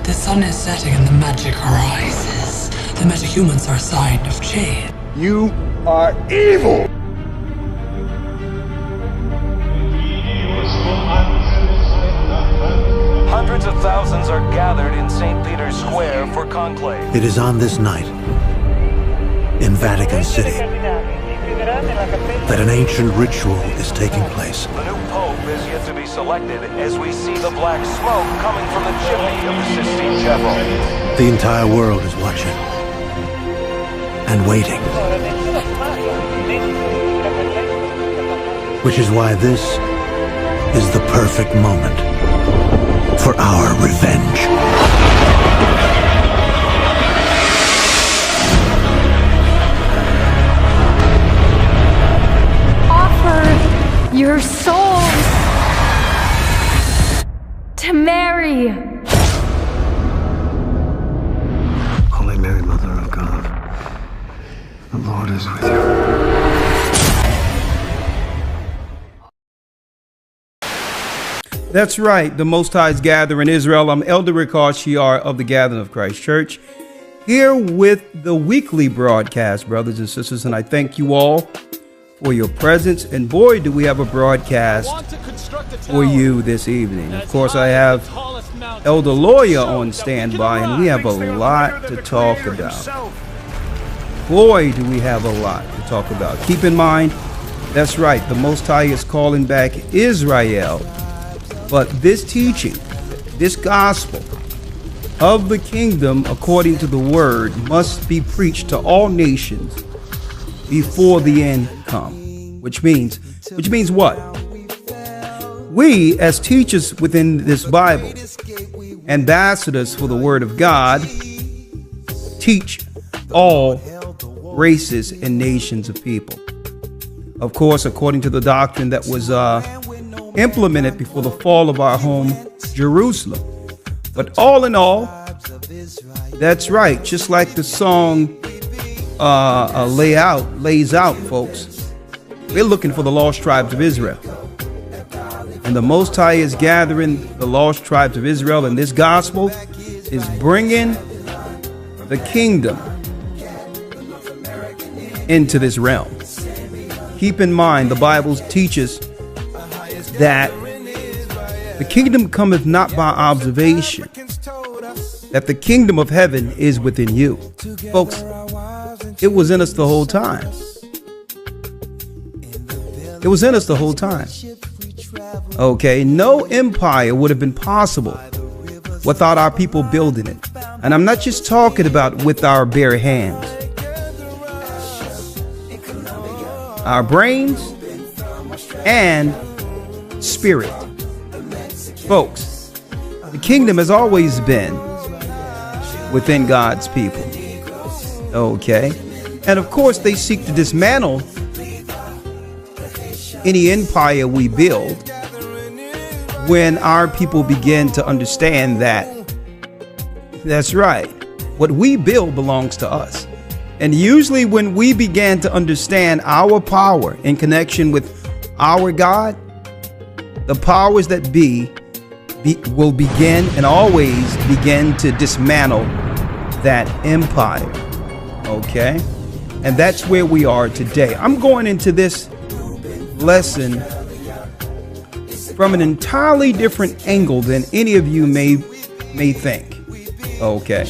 The sun is setting and the magic rises. The metahumans are a sign of change. You are evil! Hundreds of thousands are gathered in St. Peter's Square for conclave. It is on this night, in Vatican City, that an ancient ritual is taking place. The new pope is yet to be selected as we see the black smoke coming from the chimney of the Sistine Chapel. The entire world is watching and waiting. Which is why this is the perfect moment for our revenge. Offer your souls to Mary. Holy Mary, Mother of God, the Lord is with you. That's right. The Most High's gather in Israel. I'm Elder AHAYAH of the Gathering of Christ Church, here with the weekly broadcast, brothers and sisters, and I thank you all for your presence. And boy, do we have a broadcast for you this evening. Of course, I have Elder Lawyer on standby, and we have a lot to talk about. Boy, do we have a lot to talk about. Keep in mind, that's right, the Most High is calling back Israel. But this teaching, this gospel of the kingdom according to the word must be preached to all nations before the end come. Which means what? We as teachers within this Bible, ambassadors for the word of God, teach all races and nations of people. Of course, according to the doctrine that was implemented before the fall of our home, Jerusalem. But all in all, that's right. Just like the song lays out, folks. We're looking for the lost tribes of Israel. And the Most High is gathering the lost tribes of Israel. And this gospel is bringing the kingdom into this realm. Keep in mind, the Bible teaches that the kingdom cometh not by observation, that the kingdom of heaven is within you. Folks, it was in us the whole time. It was in us the whole time. Okay, no empire would have been possible without our people building it. And I'm not just talking about with our bare hands. Our brains and spirit. Folks, the kingdom has always been within God's people. Okay? And of course, they seek to dismantle any empire we build when our people begin to understand that, that's right, what we build belongs to us. And usually when we began to understand our power in connection with our God, the powers that be will begin and always begin to dismantle that empire. Okay? And that's where we are today. I'm going into this lesson from an entirely different angle than any of you may think. Okay?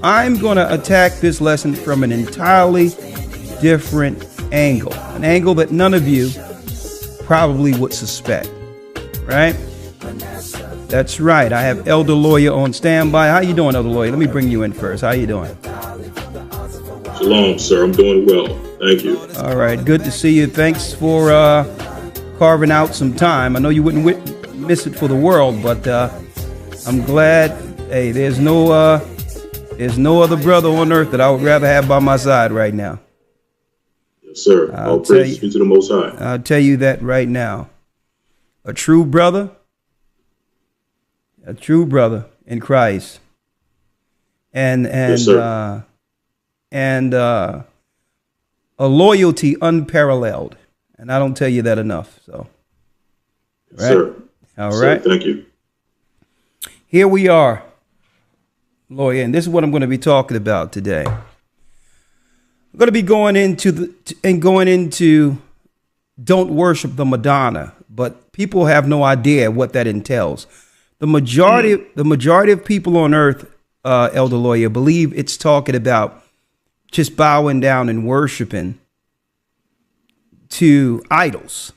I'm going to attack this lesson from an entirely different angle. An angle that none of you probably would suspect, right? That's right. I have Elder Lawyer on standby. How you doing, Elder Lawyer? Let me bring you in first. How you doing? Shalom, sir. I'm doing well. Thank you. All right. Good to see you. Thanks for carving out some time. I know you wouldn't miss it for the world, but I'm glad. Hey, there's no other brother on earth that I would rather have by my side right now. Yes, sir. All praise be to the Most High. I'll tell you that right now. A true brother in Christ, and yes, a loyalty unparalleled. And I don't tell you that enough. So, yes, sir. All yes, right. Sir, thank you. Here we are. lawyer, and this is what I'm going to be talking about today. I'm going to be going into don't worship the Madonna, but people have no idea what that entails. The majority of people on earth, elder lawyer, believe it's talking about just bowing down and worshiping to idols.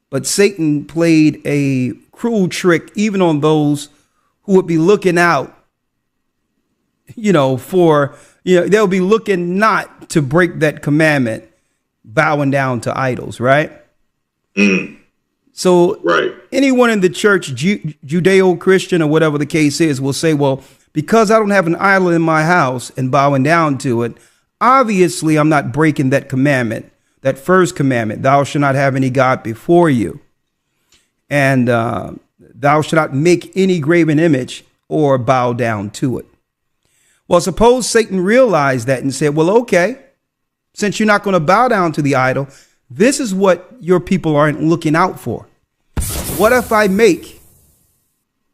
But Satan played a cruel trick even on those who would be looking out, they'll be looking not to break that commandment, bowing down to idols, right? So anyone in the church, Judeo-Christian or whatever the case is, will say, well, because I don't have an idol in my house and bowing down to it, obviously I'm not breaking that commandment, that first commandment, thou shalt not have any God before you. And thou shalt not make any graven image or bow down to it. Well, suppose Satan realized that and said, well, okay, since you're not going to bow down to the idol, this is what your people aren't looking out for. What if I make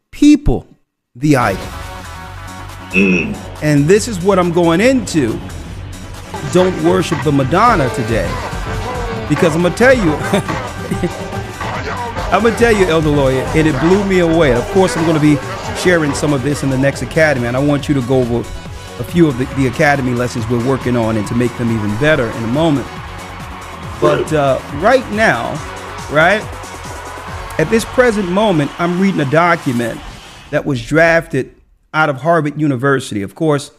people the idol? And this is what I'm going into. Don't worship the Madonna today. Because I'm going to tell you, elder lawyer, and it blew me away. Of course, I'm going to be sharing some of this in the next academy, and I want you to go over a few of the academy lessons we're working on and to make them even better in a moment. But right now, at this present moment, I'm reading a document that was drafted out of Harvard University. Of course,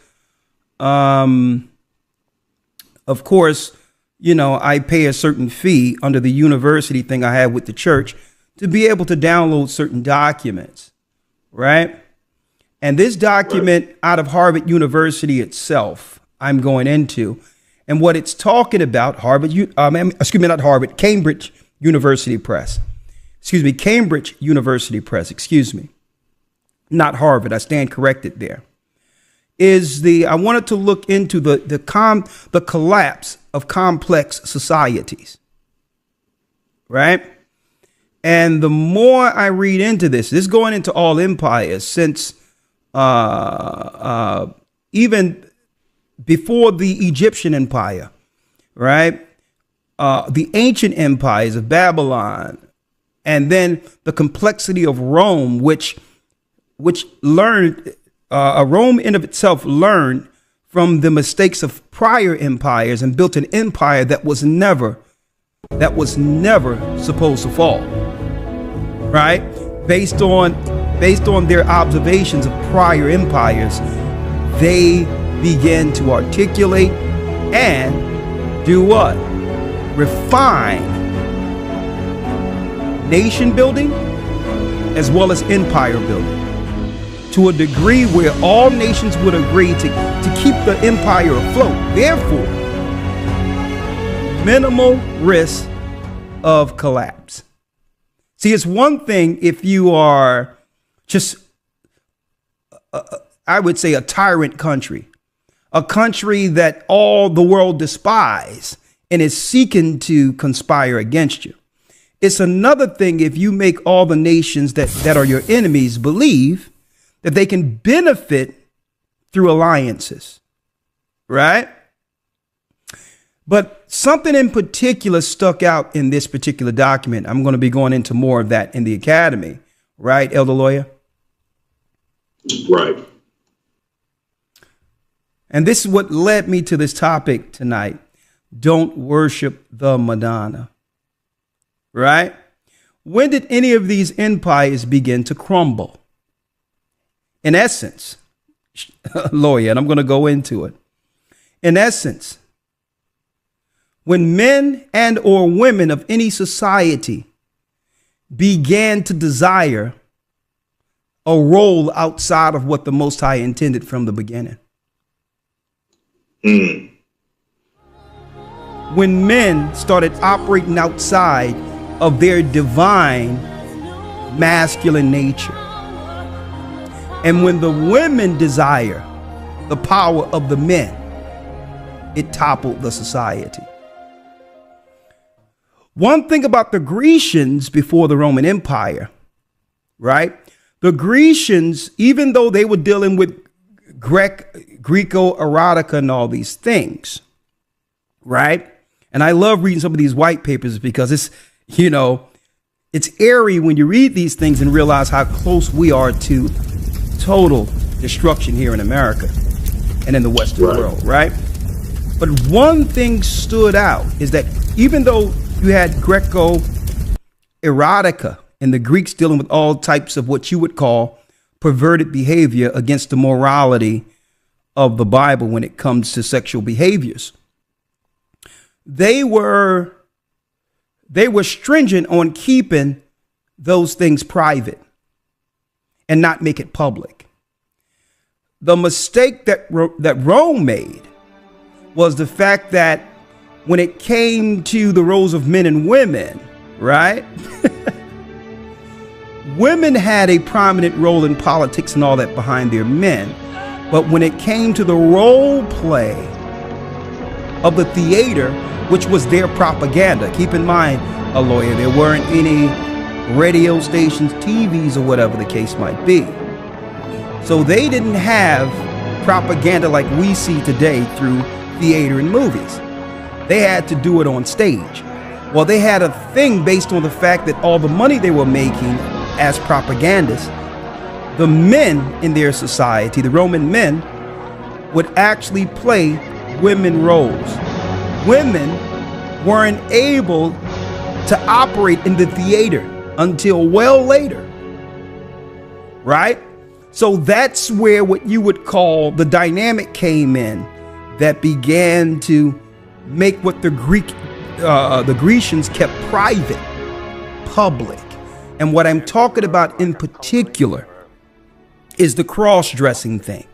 I pay a certain fee under the university thing I have with the church to be able to download certain documents, right? And this document out of Harvard University itself, I'm going into, and what it's talking about, Cambridge University Press. Cambridge University Press, not Harvard. I stand corrected there. I wanted to look into the collapse of complex societies, right? And the more I read into this is going into all empires since even before the Egyptian Empire, right? The ancient empires of Babylon, and then the complexity of Rome, which learned, Rome in of itself learned from the mistakes of prior empires and built an empire that was never supposed to fall, right? Based on their observations of prior empires, they began to articulate and do what? Refine nation building as well as empire building to a degree where all nations would agree to keep the empire afloat. Therefore, minimal risk of collapse. See, it's one thing if you are just, I would say, a tyrant country, a country that all the world despise and is seeking to conspire against you. It's another thing if you make all the nations that are your enemies believe that they can benefit through alliances, right? But something in particular stuck out in this particular document. I'm going to be going into more of that in the academy, right, elder lawyer? Right. And this is what led me to this topic tonight. Don't worship the Madonna, right? When did any of these empires begin to crumble? In essence, lawyer, and I'm going to go into it. In essence, when men and or women of any society began to desire a role outside of what the Most High intended from the beginning. When men started operating outside of their divine masculine nature. And when the women desire the power of the men, it toppled the society. One thing about the Grecians before the Roman Empire, right? The Grecians, even though they were dealing with Greco-erotica and all these things, right? And I love reading some of these white papers because it's, you know, it's eerie when you read these things and realize how close we are to total destruction here in America and in the Western world, right? But one thing stood out is that even though you had Greco-erotica and the Greeks dealing with all types of what you would call perverted behavior against the morality of the Bible when it comes to sexual behaviors, they were stringent on keeping those things private and not make it public. The mistake that Rome made was the fact that when it came to the roles of men and women, right? Women had a prominent role in politics and all that behind their men. But when it came to the role play of the theater, which was their propaganda, keep in mind, a lawyer, there weren't any radio stations, TVs, or whatever the case might be. So they didn't have propaganda like we see today through theater and movies. They had to do it on stage. Well, they had a thing based on the fact that all the money they were making as propagandists, the men in their society, the Roman men, would actually play women roles. Women weren't able to operate in the theater until well later, right? So that's where what you would call the dynamic came in that began to make what the Grecians kept private, public. And what I'm talking about in particular is the cross-dressing thing.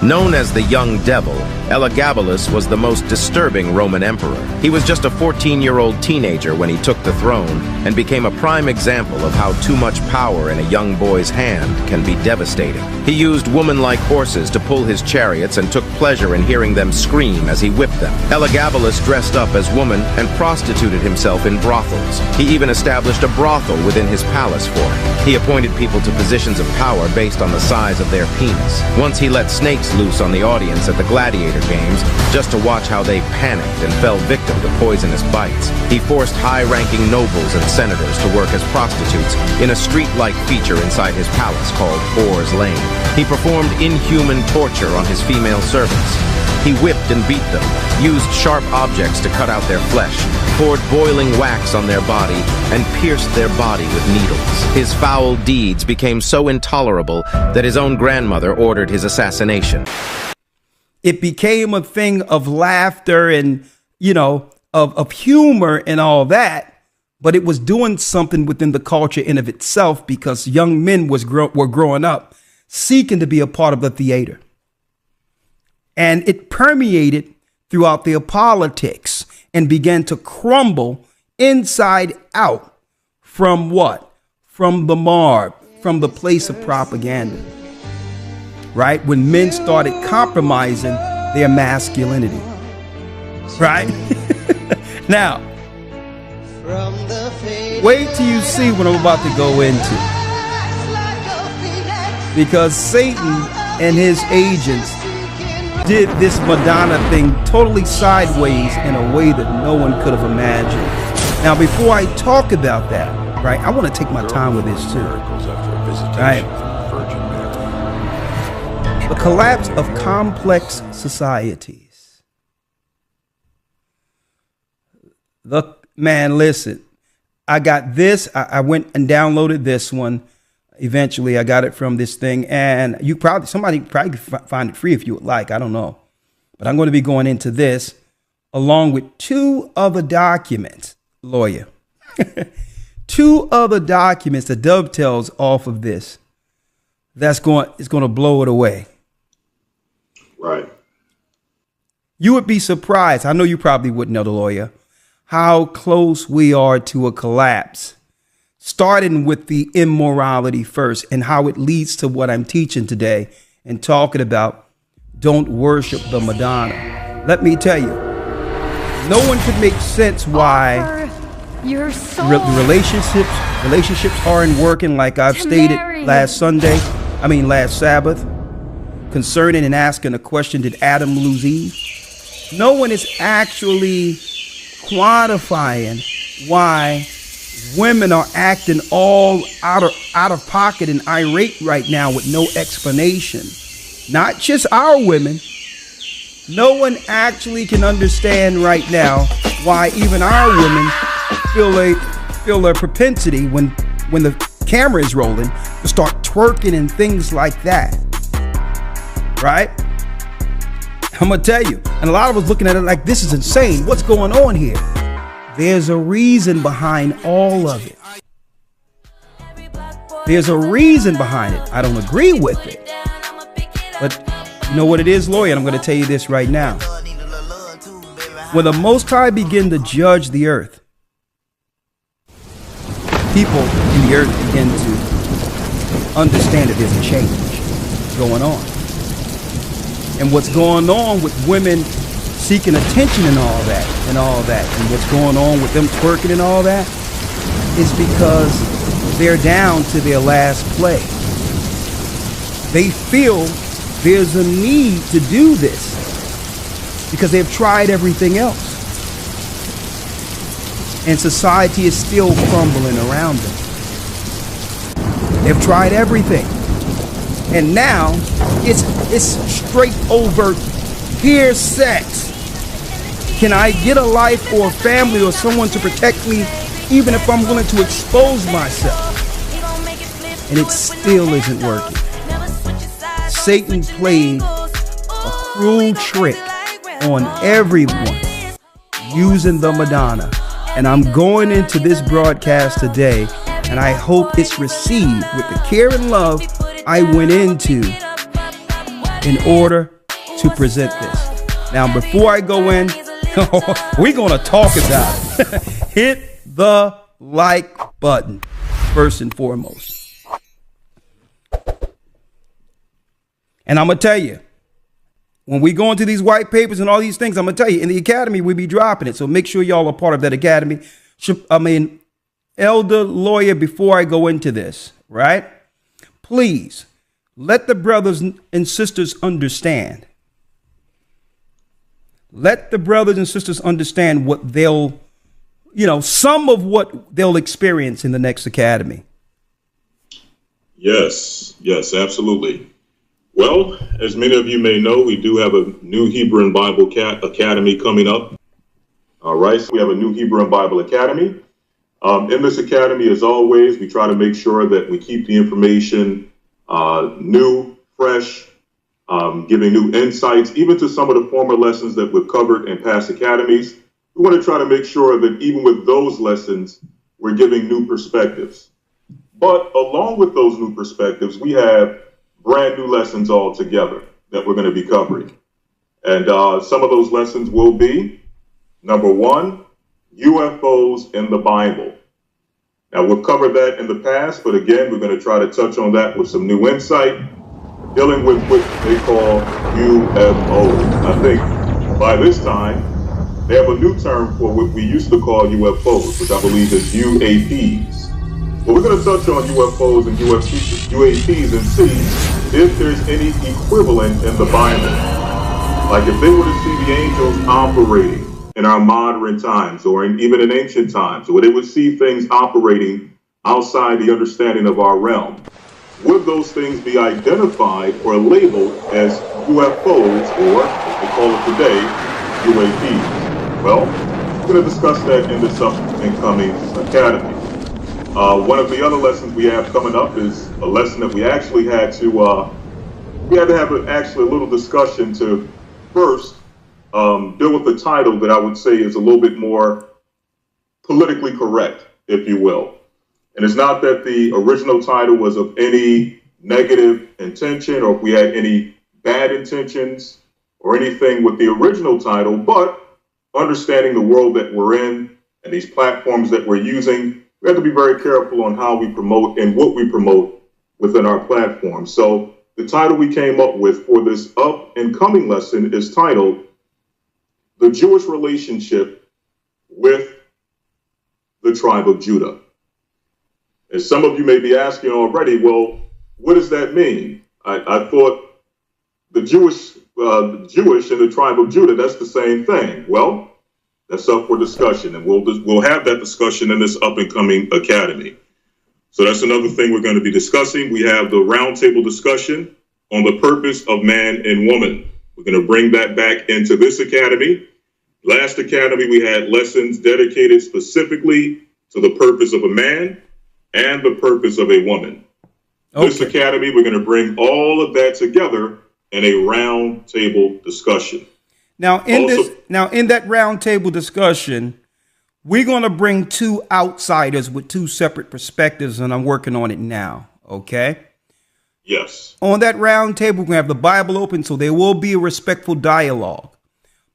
Known as the Young Devil, Elagabalus was the most disturbing Roman emperor. He was just a 14-year-old teenager when he took the throne and became a prime example of how too much power in a young boy's hand can be devastating. He used woman-like horses to pull his chariots and took pleasure in hearing them scream as he whipped them. Elagabalus dressed up as woman and prostituted himself in brothels. He even established a brothel within his palace for it. He appointed people to positions of power based on the size of their penis. Once he let snakes loose on the audience at the gladiator games just to watch how they panicked and fell victim to poisonous bites. He forced high-ranking nobles and senators to work as prostitutes in a street-like feature inside his palace called Whore's Lane. He performed inhuman torture on his female servants. He whipped and beat them, used sharp objects to cut out their flesh, poured boiling wax on their body, and pierced their body with needles. His foul deeds became so intolerable that his own grandmother ordered his assassination. It became a thing of laughter and, you know, of humor and all that, but it was doing something within the culture in of itself because young men were growing up seeking to be a part of the theater. And it permeated throughout their politics and began to crumble inside out from what? From the marb, from the place of propaganda, right? When men started compromising their masculinity, right? Now, wait till you see what I'm about to go into. Because Satan and his agents did this Madonna thing totally sideways in a way that no one could have imagined. Now, before I talk about that, right, I want to take my time with this too. Right? The collapse of complex societies. Man, listen, I got this. I went and downloaded this one. Eventually, I got it from this thing, and somebody probably find it free if you would like. I don't know, but I'm going to be going into this along with two other documents, lawyer, two other documents that dovetails off of this. It's going to blow it away. Right. You would be surprised. I know you probably wouldn't know, the lawyer, how close we are to a collapse. Starting with the immorality first and how it leads to what I'm teaching today and talking about don't worship the Madonna. Let me tell you, no one could make sense why relationships aren't working like I've stated last Sabbath. concerning and asking a question, did Adam lose Eve? No one is actually quantifying why women are acting all out of pocket and irate right now with no explanation. Not just our women. No one actually can understand right now why even our women feel a propensity when the camera is rolling to start twerking and things like that. Right? I'm gonna tell you, and a lot of us looking at it like, this is insane. What's going on here? There's a reason behind all of it. There's a reason behind it. I don't agree with it. But you know what it is, Lawyer? I'm going to tell you this right now. When the Most High begin to judge the earth, people in the earth begin to understand that there's a change going on. And what's going on with women seeking attention and all that, and what's going on with them twerking and all that, is because they're down to their last play. They feel there's a need to do this because they've tried everything else. And society is still crumbling around them. They've tried everything. And now it's straight overt peer sex. Can I get a life or a family or someone to protect me even if I'm willing to expose myself? And it still isn't working. Satan played a cruel trick on everyone using the Madonna. And I'm going into this broadcast today, and I hope it's received with the care and love I went into in order to present this. Now, before I go in, we're going to talk about it. Hit the like button, first and foremost. And I'm going to tell you, when we go into these white papers and all these things, I'm going to tell you, in the academy, we be dropping it. So make sure y'all are part of that academy. Elder Lawyer, before I go into this, right? Please let the brothers and sisters understand. Let the brothers and sisters understand what they'll, some of what they'll experience in the next academy. Yes, absolutely. Well, as many of you may know, we do have a new Hebrew and Bible Academy coming up. All right, so we have a new Hebrew and Bible Academy. In this academy, as always, we try to make sure that we keep the information new, fresh, giving new insights, even to some of the former lessons that we've covered in past academies. We want to try to make sure that even with those lessons, we're giving new perspectives. But along with those new perspectives, we have brand new lessons altogether that we're going to be covering. And some of those lessons will be, number one, UFOs in the Bible. Now, we've covered that in the past, but again, we're going to try to touch on that with some new insight, dealing with what they call UFOs. I think by this time, they have a new term for what we used to call UFOs, which I believe is UAPs. But we're going to touch on UFOs and UAPs and see if there's any equivalent in the Bible. Like if they were to see the angels operating in our modern times or even in ancient times, or they would see things operating outside the understanding of our realm, would those things be identified or labeled as UFOs, or as they call it today, UAPs? Well, we're going to discuss that in this upcoming academy. One of the other lessons we have coming up is a lesson that we actually had to have a little discussion to first deal with the title that I would say is a little bit more politically correct, if you will. And it's not that the original title was of any negative intention or if we had any bad intentions or anything with the original title, but understanding the world that we're in and these platforms that we're using, we have to be very careful on how we promote and what we promote within our platform. So the title we came up with for this up and coming lesson is titled The Jewish Relationship with the Tribe of Judah. As some of you may be asking already, well, what does that mean? I thought the Jewish and the tribe of Judah, that's the same thing. Well, that's up for discussion, and we'll have that discussion in this up and coming academy. So that's another thing we're going to be discussing. We have the roundtable discussion on the purpose of man and woman. We're going to bring that back into this academy. Last academy, we had lessons dedicated specifically to the purpose of a man and the purpose of a woman. Okay. This academy, we're going to bring all of that together in a round table discussion. Now, in that round table discussion, we're going to bring two outsiders with two separate perspectives, and I'm working on it now. Okay. Yes. On that round table, we're going to have the Bible open, so there will be a respectful dialogue.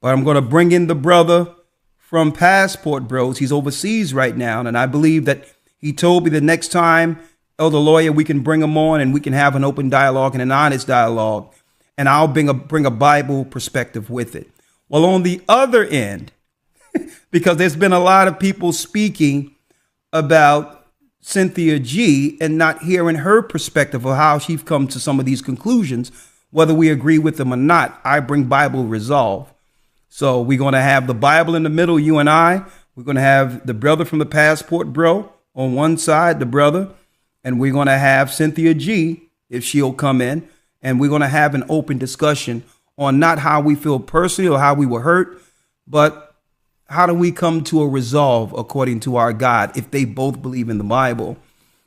But I'm going to bring in the brother from Passport Bros. He's overseas right now, and I believe that he told me the next time, Elder Lawyer, we can bring him on and we can have an open dialogue and an honest dialogue, and I'll bring a Bible perspective with it. Well, on the other end, because there's been a lot of people speaking about Cynthia G and not hearing her perspective of how she's come to some of these conclusions, whether we agree with them or not. I bring Bible resolve. So we're going to have the Bible in the middle, you and I. We're going to have the brother from the Passport Bro on one side, the brother, and we're going to have Cynthia G, if she'll come in, and we're going to have an open discussion on not how we feel personally or how we were hurt, but how do we come to a resolve according to our God if they both believe in the Bible.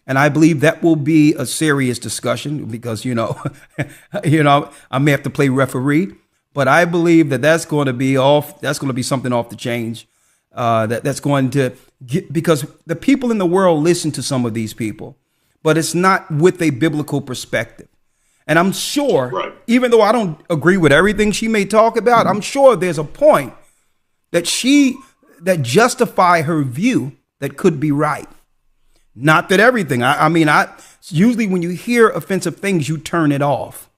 And I believe that will be a serious discussion because, I may have to play referee, but I believe that that's going to be something off the change. That's going to get, because the people in the world listen to some of these people, but it's not with a biblical perspective. And I'm sure, right, even though I don't agree with everything she may talk about, I'm sure there's a point that justify her view that could be right. Not that everything. I mean, usually when you hear offensive things, you turn it off.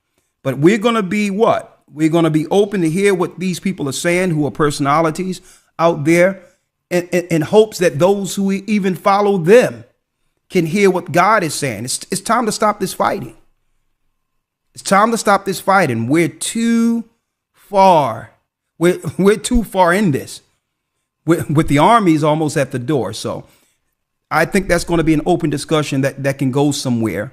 But we're going to be what? We're going to be open to hear what these people are saying, who are personalities out there, in hopes that those who even follow them can hear what God is saying. It's time to stop this fighting. It's time to stop this fighting. We're too far. We're too far in this. With the armies almost at the door. So I think that's going to be an open discussion that can go somewhere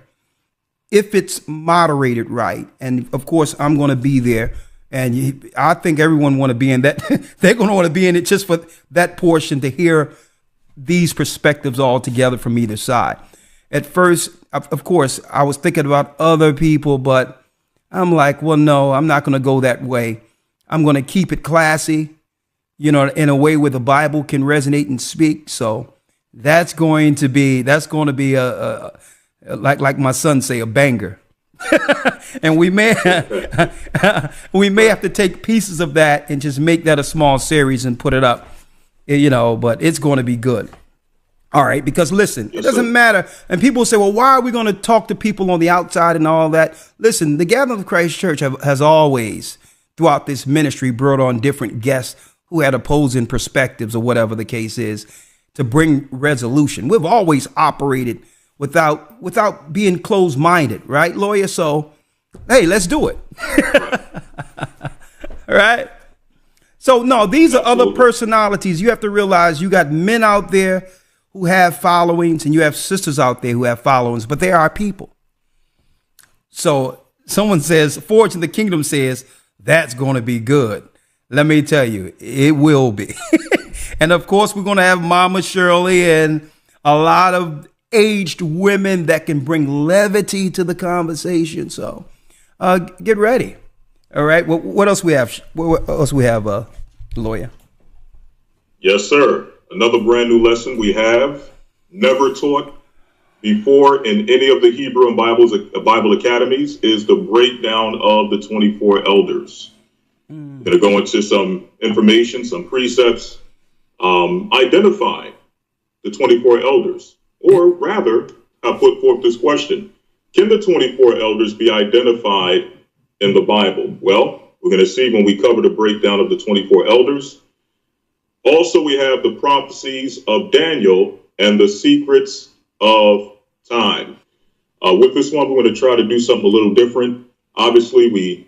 if it's moderated right. And of course, I'm going to be there. And I think everyone want to be in that. They're going to want to be in it just for that portion to hear these perspectives all together from either side. At first, of course, I was thinking about other people, but I'm like, well, no, I'm not going to go that way. I'm going to keep it classy, in a way where the Bible can resonate and speak. So that's going to be a like my son say, a banger. And we may have to take pieces of that and just make that a small series and put it up, but it's going to be good. All right, because listen, it doesn't matter. And people say, well, why are we going to talk to people on the outside and all that? Listen, the Gathering of Christ Church has always, throughout this ministry, brought on different guests who had opposing perspectives or whatever the case is to bring resolution. We've always operated without being closed-minded, right, lawyer? So, hey, let's do it. All right. So, no, these are other personalities. You have to realize you got men out there who have followings and you have sisters out there who have followings, but they are people. So someone says, Forge in the Kingdom says, that's going to be good. Let me tell you, it will be. And of course, we're going to have Mama Shirley and a lot of aged women that can bring levity to the conversation. So get ready. All right. What else we have? What else we have, lawyer? Yes, sir. Another brand new lesson we have never taught before in any of the Hebrew and Bible academies is the breakdown of the 24 elders. Going to go into some information, some precepts, identify the 24 elders, or rather, I put forth this question: can the 24 elders be identified in the Bible? Well, we're going to see when we cover the breakdown of the 24 elders. Also, we have the prophecies of Daniel and the secrets of time. With this one, we're going to try to do something a little different. Obviously, we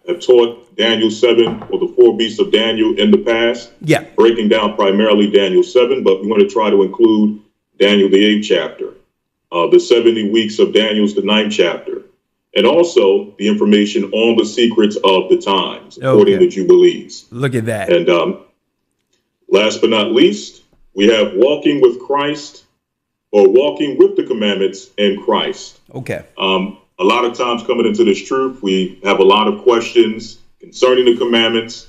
have taught Daniel 7 or the 4 beasts of Daniel in the past. Yeah. Breaking down primarily Daniel 7, but we want to try to include Daniel, the 8th chapter, the 70 weeks of Daniel's, the 9th chapter, and also the information on the secrets of the times, according to Jubilees. Look at that. And last but not least, we have walking with Christ or walking with the commandments in Christ. Okay. A lot of times coming into this truth, we have a lot of questions concerning the commandments.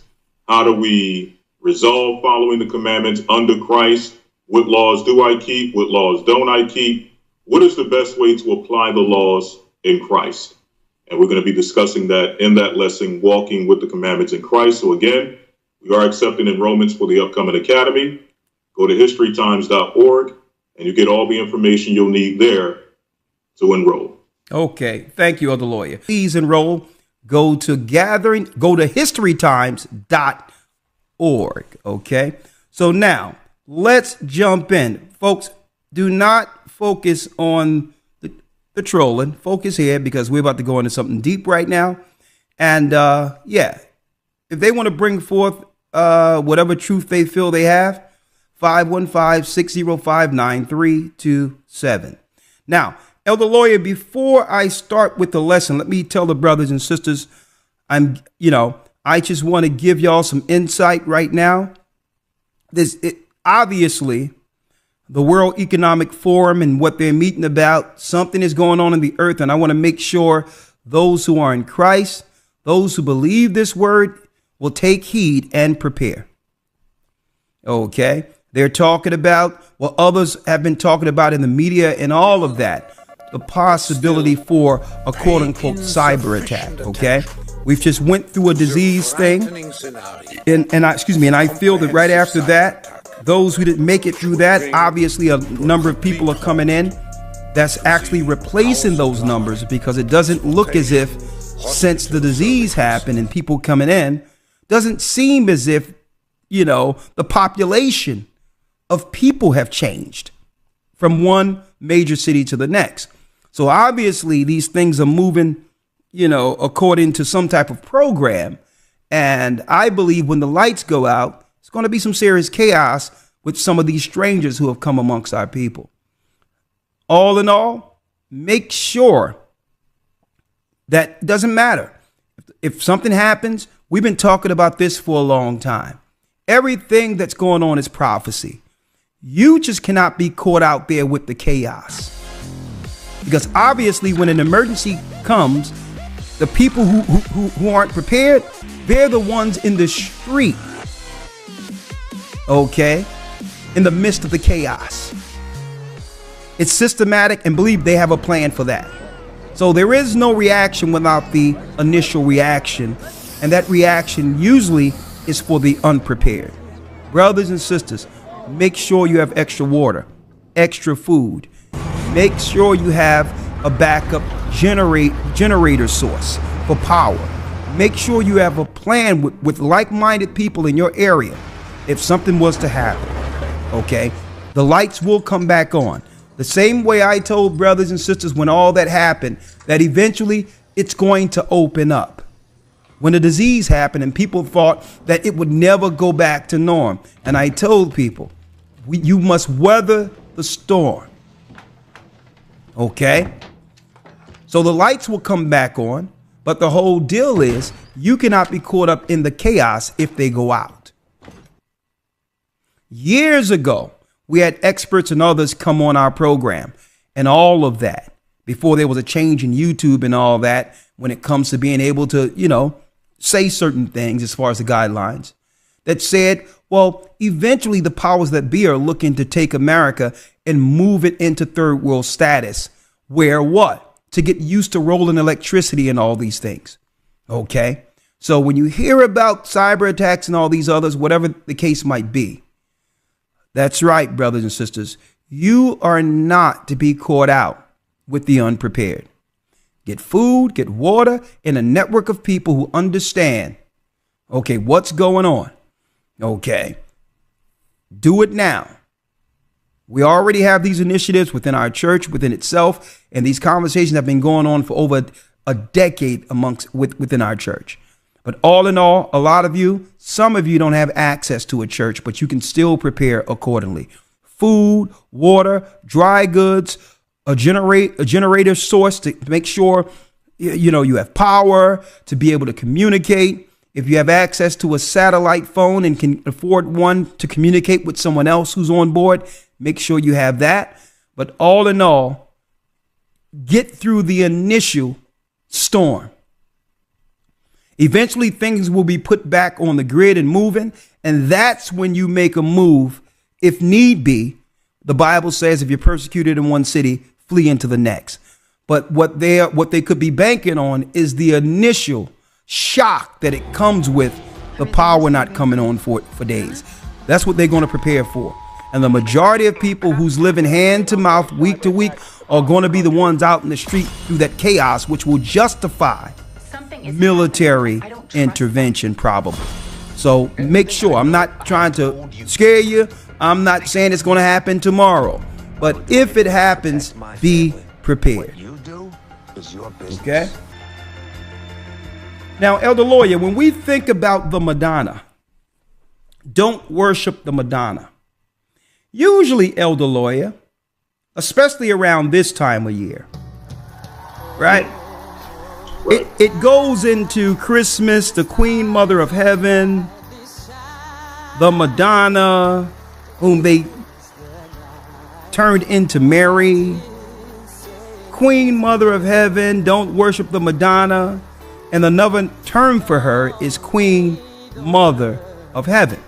How do we resolve following the commandments under Christ? What laws do I keep? What laws don't I keep? What is the best way to apply the laws in Christ? And we're going to be discussing that in that lesson, walking with the commandments in Christ. So again, we are accepting enrollments for the upcoming academy. Go to historytimes.org and you get all the information you'll need there to enroll. Okay. Thank you, Elder Lawyer. Please enroll. Go to historytimes.org. Okay. So now let's jump in. Folks, do not focus on the trolling. Focus here because we're about to go into something deep right now. And if they want to bring forth whatever truth they feel they have, 515-605-9327. Now, Elder Lawyer, before I start with the lesson, let me tell the brothers and sisters, I just want to give y'all some insight right now. Obviously, the World Economic Forum and what they're meeting about, something is going on in the earth, and I want to make sure those who are in Christ, those who believe this word, will take heed and prepare. Okay? They're talking about what others have been talking about in the media and all of that. The possibility for a quote unquote cyber attack. Okay. We've just went through a disease thing. And I feel that right after that, those who didn't make it through that, obviously a number of people are coming in. That's actually replacing those numbers because it doesn't look as if since the disease happened and people coming in, doesn't seem as if, the population of people have changed from one major city to the next. So obviously these things are moving, according to some type of program. And I believe when the lights go out, it's going to be some serious chaos with some of these strangers who have come amongst our people. All in all, make sure that it doesn't matter. If something happens, we've been talking about this for a long time. Everything that's going on is prophecy. You just cannot be caught out there with the chaos. Because obviously when an emergency comes, the people who aren't prepared, they're the ones in the street. Okay? In the midst of the chaos. It's systematic, and believe they have a plan for that. So there is no reaction without the initial reaction. And that reaction usually is for the unprepared. Brothers and sisters, make sure you have extra water, extra food. Make sure you have a backup generator source for power. Make sure you have a plan with like-minded people in your area if something was to happen. Okay? The lights will come back on. The same way I told brothers and sisters when all that happened, that eventually it's going to open up. When the disease happened and people thought that it would never go back to norm. And I told people, you must weather the storm. Okay? So the lights will come back on, but the whole deal is you cannot be caught up in the chaos if they go out. Years ago, we had experts and others come on our program and all of that before there was a change in YouTube and all that when it comes to being able to, say certain things as far as the guidelines that said, well, eventually the powers that be are looking to take America and move it into third world status where what? To get used to rolling electricity and all these things. Okay. So when you hear about cyber attacks and all these others, whatever the case might be, that's right, brothers and sisters. You are not to be caught out with the unprepared. Get food, get water, and a network of people who understand, okay, what's going on? Okay, do it now. We already have these initiatives within our church, within itself, and these conversations have been going on for over a decade within our church. But all in all, a lot of you, some of you don't have access to a church, but you can still prepare accordingly. Food, water, dry goods, a generator source to make sure you have power to be able to communicate. If you have access to a satellite phone and can afford one to communicate with someone else who's on board, make sure you have that. But all in all, get through the initial storm. Eventually, things will be put back on the grid and moving. And that's when you make a move. If need be, the Bible says if you're persecuted in one city, flee into the next. But what they could be banking on is the initial shock that it comes with the power not coming on for days. That's what they're going to prepare for. And the majority of people who's living hand to mouth, week to week, are going to be the ones out in the street through that chaos, which will justify military intervention probably. So make sure, I'm not trying to scare you. I'm not saying it's going to happen tomorrow. But if it happens, be prepared. Okay? Now, Elder Lawyer, when we think about the Madonna, don't worship the Madonna. Usually, Elder Lawyer, especially around this time of year, right? It goes into Christmas, the Queen Mother of Heaven, the Madonna, whom they turned into Mary. Queen Mother of Heaven, don't worship the Madonna. And another term for her is Queen Mother of Heaven.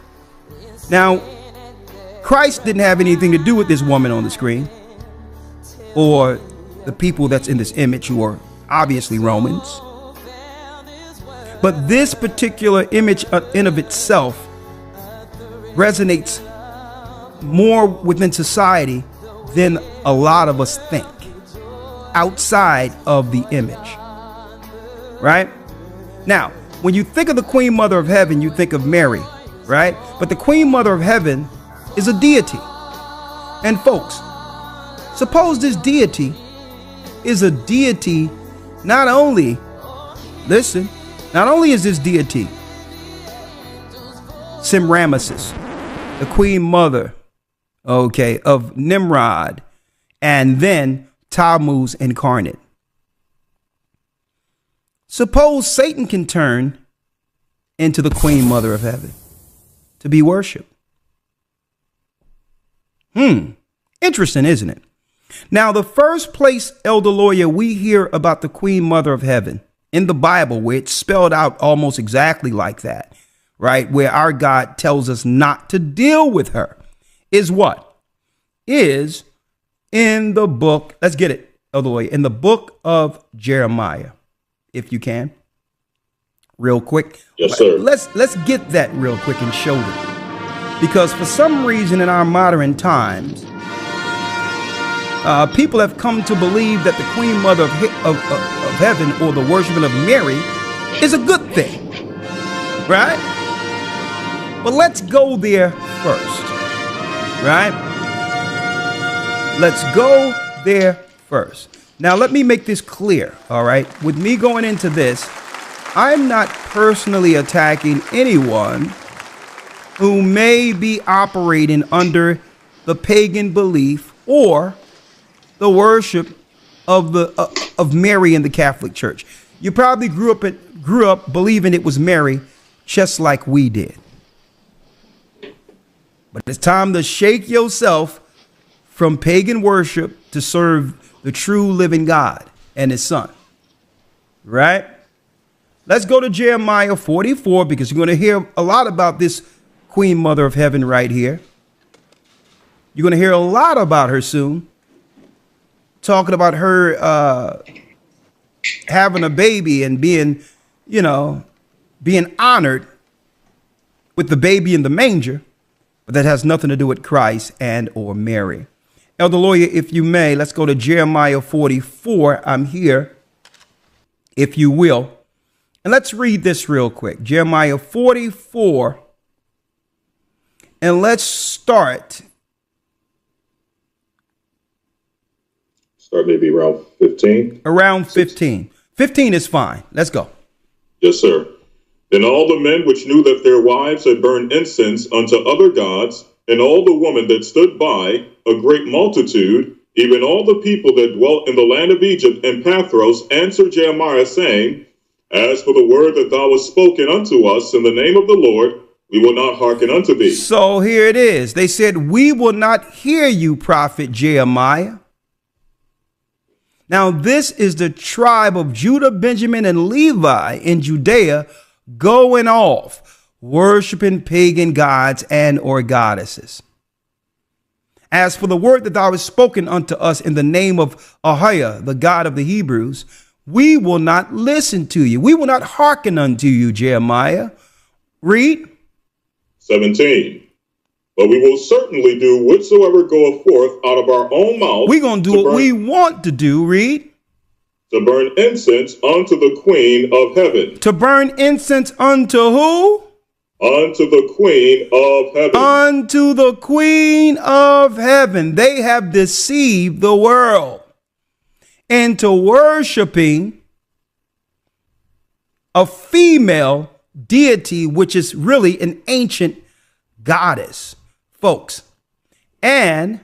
Now, Christ didn't have anything to do with this woman on the screen or the people that's in this image who are obviously Romans. But this particular image in of itself resonates more within society than a lot of us think outside of the image. Right? Now, when you think of the Queen Mother of Heaven, you think of Mary, right? But the Queen Mother of Heaven is a deity. And folks, suppose this deity is a deity. Not only is this deity Semiramis, the Queen Mother, of Nimrod, and then Tammuz incarnate. Suppose Satan can turn into the Queen Mother of Heaven to be worshipped. Interesting, isn't it? Now, the first place, Elder Lawyer, we hear about the Queen Mother of Heaven in the Bible, where it's spelled out almost exactly like that, right? Where our God tells us not to deal with her, is what? Is in the book, let's get it, Elder Lawyer, in the book of Jeremiah, if you can, real quick. Yes, sir. Let's get that real quick and show them. Because for some reason in our modern times, people have come to believe that the Queen Mother of Heaven, or the worshiping of Mary, is a good thing, right? But let's go there first, right? Let's go there first. Now, let me make this clear, all right? With me going into this, I'm not personally attacking anyone who may be operating under the pagan belief or the worship of Mary in the Catholic Church. You probably grew up believing it was Mary, just like we did. But it's time to shake yourself from pagan worship to serve the true living God and his son. Right? Let's go to Jeremiah 44, because you're going to hear a lot about this Queen Mother of Heaven right here. You're going to hear a lot about her soon. Talking about her having a baby and being, being honored with the baby in the manger. But that has nothing to do with Christ and or Mary. Elder Lawyer, if you may, let's go to Jeremiah 44. I'm here, if you will. And let's read this real quick. Jeremiah 44. And let's start. Start maybe around 15. Around 15. 15 is fine. Let's go. Yes, sir. Then all the men which knew that their wives had burned incense unto other gods, and all the women that stood by, a great multitude, even all the people that dwelt in the land of Egypt and Pathros, answered Jeremiah, saying, As for the word that thou hast spoken unto us in the name of the Lord, we will not hearken unto thee. So here it is. They said, we will not hear you, prophet Jeremiah. Now, this is the tribe of Judah, Benjamin, and Levi in Judea going off, worshiping pagan gods and or goddesses. As for the word that thou hast spoken unto us in the name of AHAYAH, the God of the Hebrews, we will not listen to you. We will not hearken unto you, Jeremiah. Read. 17. But we will certainly do whatsoever goeth forth out of our own mouth. We're going to do what we want to do. Read. To burn incense unto the Queen of Heaven. To burn incense unto who? Unto the Queen of Heaven. Unto the Queen of Heaven. They have deceived the world into worshiping a female deity, which is really an ancient goddess, folks. And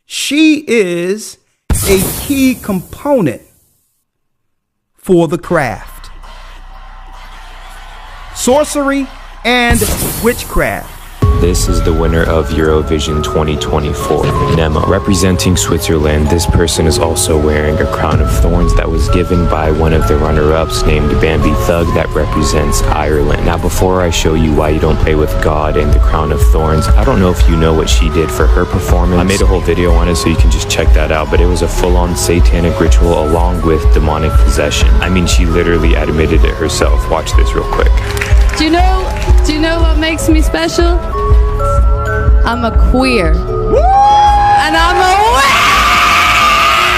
she is a key component for the craft. Sorcery and witchcraft. This is the winner of Eurovision 2024, Nemo. Representing Switzerland, this person is also wearing a crown of thorns that was given by one of the runner-ups named Bambi Thug that represents Ireland. Now, before I show you why you don't play with God and the crown of thorns, I don't know if you know what she did for her performance. I made a whole video on it, so you can just check that out, but it was a full-on satanic ritual along with demonic possession. I mean, she literally admitted it herself. Watch this real quick. Do you know what makes me special? I'm a queer. And I'm a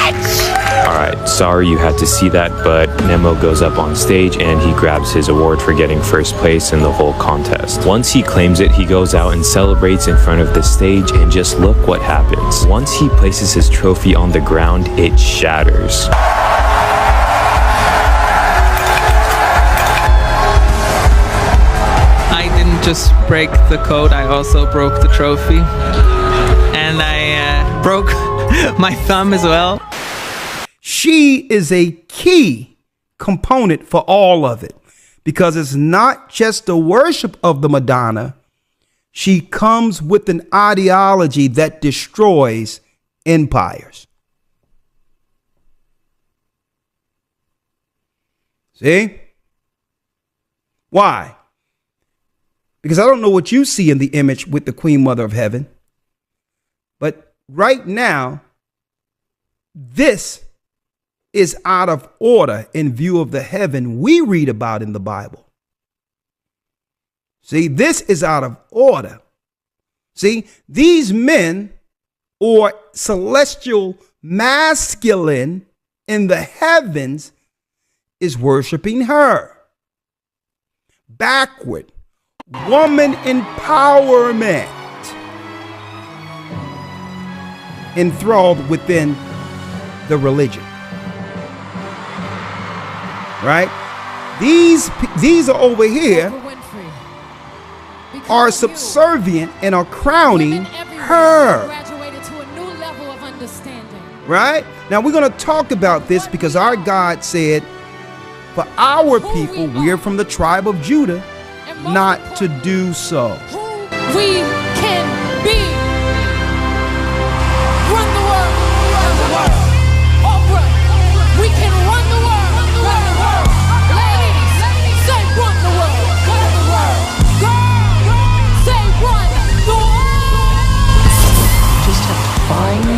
witch! Alright, sorry you had to see that, but Nemo goes up on stage and he grabs his award for getting first place in the whole contest. Once he claims it, he goes out and celebrates in front of the stage, and just look what happens. Once he places his trophy on the ground, it shatters. Just break the code, I also broke the trophy, and I broke my thumb as well. She is a key component for all of it, because it's not just the worship of the Madonna. She comes with an ideology that destroys empires. See? Why? Because I don't know what you see in the image with the Queen Mother of Heaven. But right now, this is out of order in view of the heaven we read about in the Bible. See, this is out of order. See, these men, or celestial masculine in the heavens, is worshiping her. Backward. Woman empowerment enthralled within the religion, right? These are over here are subservient and are crowning her, right? Now we're going to talk about this because our God said, for our people, we're from the tribe of Judah, not to do so. We can be. Run the world. Run the world. Oprah. We can run the world. Run the world. Ladies, say run the world. Run the world. Girls, say run the world. You just have to find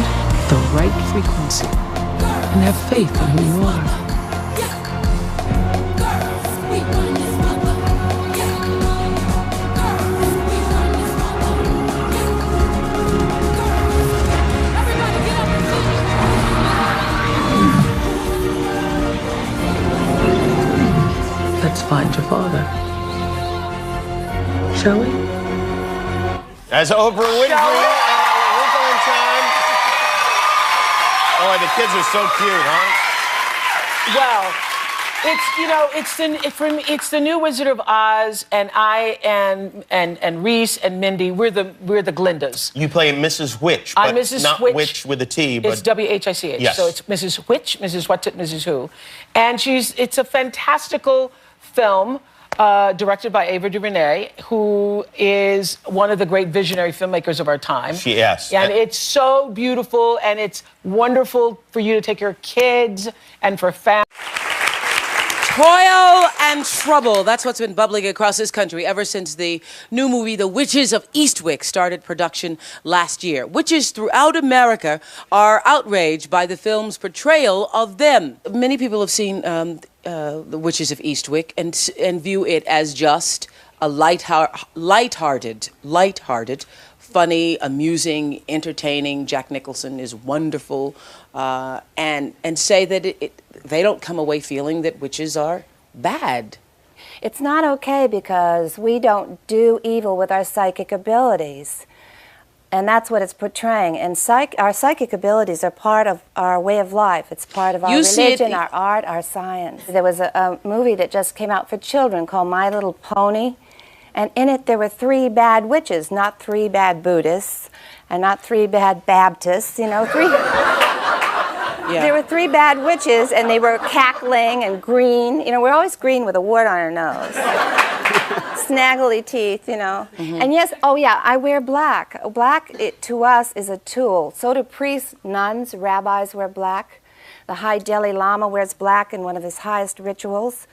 the right frequency and have faith in who you are. Let's find your father. Shall we? That's Oprah Winfrey and Wrinkle in Time. Oh, the kids are so cute, huh? Well, It's the new Wizard of Oz, and I and Reese and Mindy, we're the Glindas. You play Mrs. Witch, I'm but Mrs. not Witch. Witch with a T, but It's WHICH. Yes. So it's Mrs. Witch, Mrs. What's It, Mrs. Who, and it's a fantastical film. Directed by Ava DuVernay, who is one of the great visionary filmmakers of our time. Yes. And it's so beautiful, and it's wonderful for you to take your kids and for families. Toil and trouble. That's what's been bubbling across this country ever since the new movie, The Witches of Eastwick, started production last year. Witches throughout America are outraged by the film's portrayal of them. Many people have seen The Witches of Eastwick and view it as just a lighthearted, funny, amusing, entertaining. Jack Nicholson is wonderful, and say that they don't come away feeling that witches are bad. It's not okay because we don't do evil with our psychic abilities. And that's what it's portraying. And our psychic abilities are part of our way of life. It's part of our religion, our art, our science. There was a movie that just came out for children called My Little Pony. And in it there were 3 bad witches, not 3 bad Buddhists, and not 3 bad Baptists, There were 3 bad witches, and they were cackling and green. We're always green with a wart on our nose. Snaggly teeth, And yes, I wear black. Black, to us, is a tool. So do priests, nuns, rabbis wear black. The High Delhi Lama wears black in one of his highest rituals.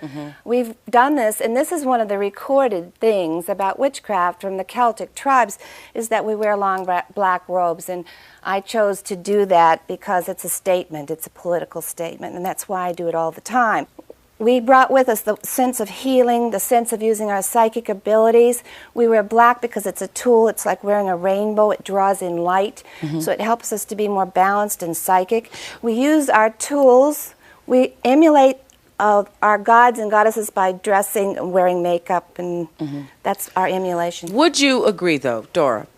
We've done this, and this is one of the recorded things about witchcraft from the Celtic tribes, is that we wear long black robes. And I chose to do that because it's a statement, it's a political statement, and that's why I do it all the time. We brought with us the sense of healing, the sense of using our psychic abilities. We wear black because it's a tool. It's like wearing a rainbow. It draws in light, so it helps us to be more balanced and psychic. We use our tools. We emulate our gods and goddesses by dressing and wearing makeup, and that's our emulation. Would you agree, though, Dora,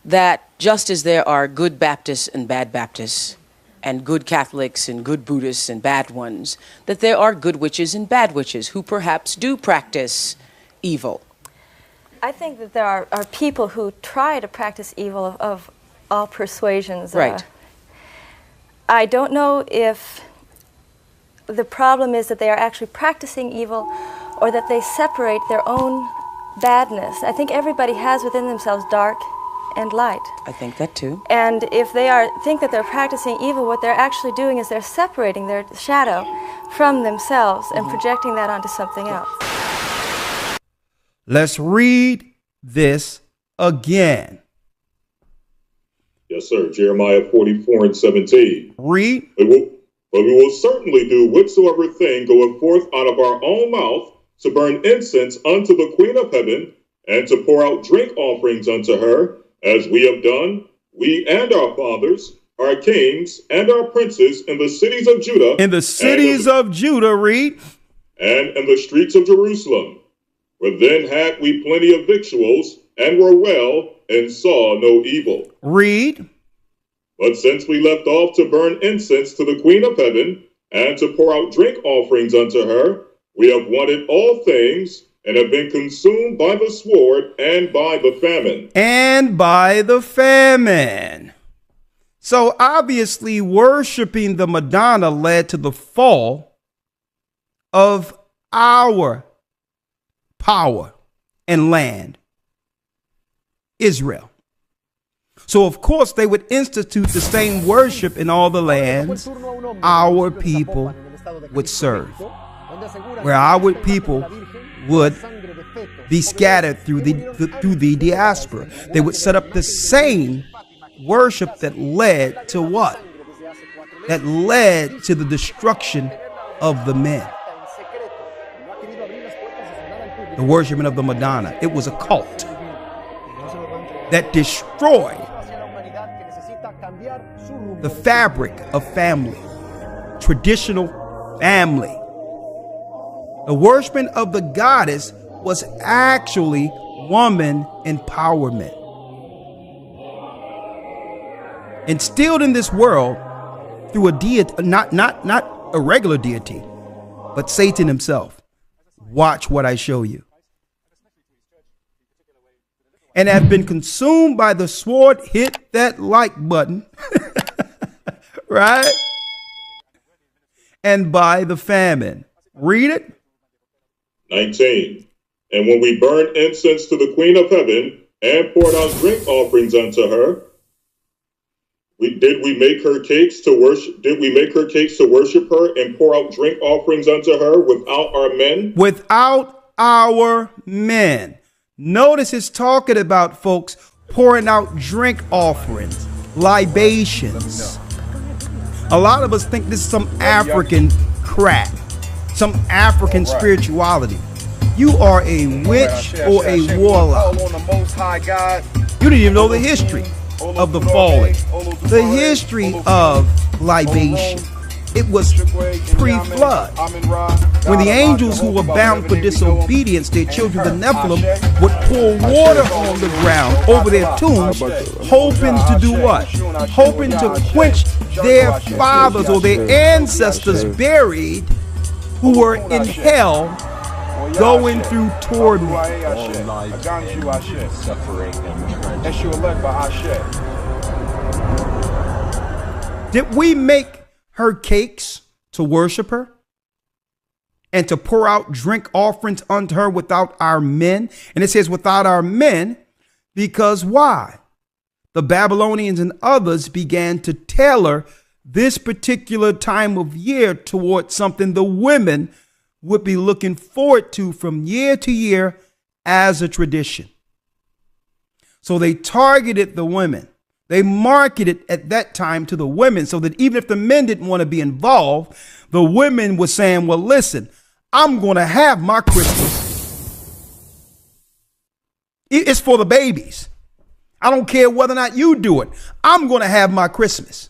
that just as there are good Baptists and bad Baptists, and good Catholics and good Buddhists and bad ones, that there are good witches and bad witches who perhaps do practice evil? I think that there are people who try to practice evil of all persuasions. Right. I don't know if the problem is that they are actually practicing evil or that they separate their own badness. I think everybody has within themselves dark and light. I think that too. And if they think that they're practicing evil, what they're actually doing is they're separating their shadow from themselves and projecting that onto something else. Let's read this again. Yes, sir. Jeremiah 44:17. Read. But we will certainly do whatsoever thing goeth forth out of our own mouth to burn incense unto the Queen of Heaven and to pour out drink offerings unto her, as we have done, we and our fathers, our kings, and our princes in the cities of Judah. In the cities of Judah, read. And in the streets of Jerusalem. For then had we plenty of victuals, and were well, and saw no evil. Read. But since we left off to burn incense to the Queen of Heaven, and to pour out drink offerings unto her, we have wanted all things, and have been consumed by the sword and by the famine. And by the famine. So obviously worshiping the Madonna led to the fall of our power and land, Israel. So of course they would institute the same worship in all the lands our people would serve, where our people would be scattered through the diaspora. They would set up the same worship that led to what? That led to the destruction of the men. The worshiping of the Madonna. It was a cult that destroyed the fabric of family, traditional family. The worshiping of the goddess was actually woman empowerment. Instilled in this world through a deity, not a regular deity, but Satan himself. Watch what I show you. And have been consumed by the sword. Hit that like button. Right? And by the famine. Read it. 19. And when we burned incense to the Queen of Heaven and poured out drink offerings unto her, did we make her cakes to worship her and pour out drink offerings unto her without our men? Without our men. Notice it's talking about, folks, pouring out drink offerings, libations. A lot of us think this is some African crap, some African spirituality. You are a witch or a warlock. You didn't even know the history of the fallen, the history of libation. It was pre-flood. When the angels who were bound for disobedience, their children, the Nephilim, would pour water on the ground over their tombs, hoping to do what? Hoping to quench their fathers or their ancestors buried who were in hell going through torment. Did we make her cakes to worship her and to pour out drink offerings unto her without our men? And it says without our men, because why? The Babylonians and others began to tailor this particular time of year towards something the women would be looking forward to from year to year as a tradition. So they targeted the women. They marketed at that time to the women so that even if the men didn't want to be involved, the women were saying, well, listen, I'm going to have my Christmas. It's for the babies. I don't care whether or not you do it. I'm going to have my Christmas.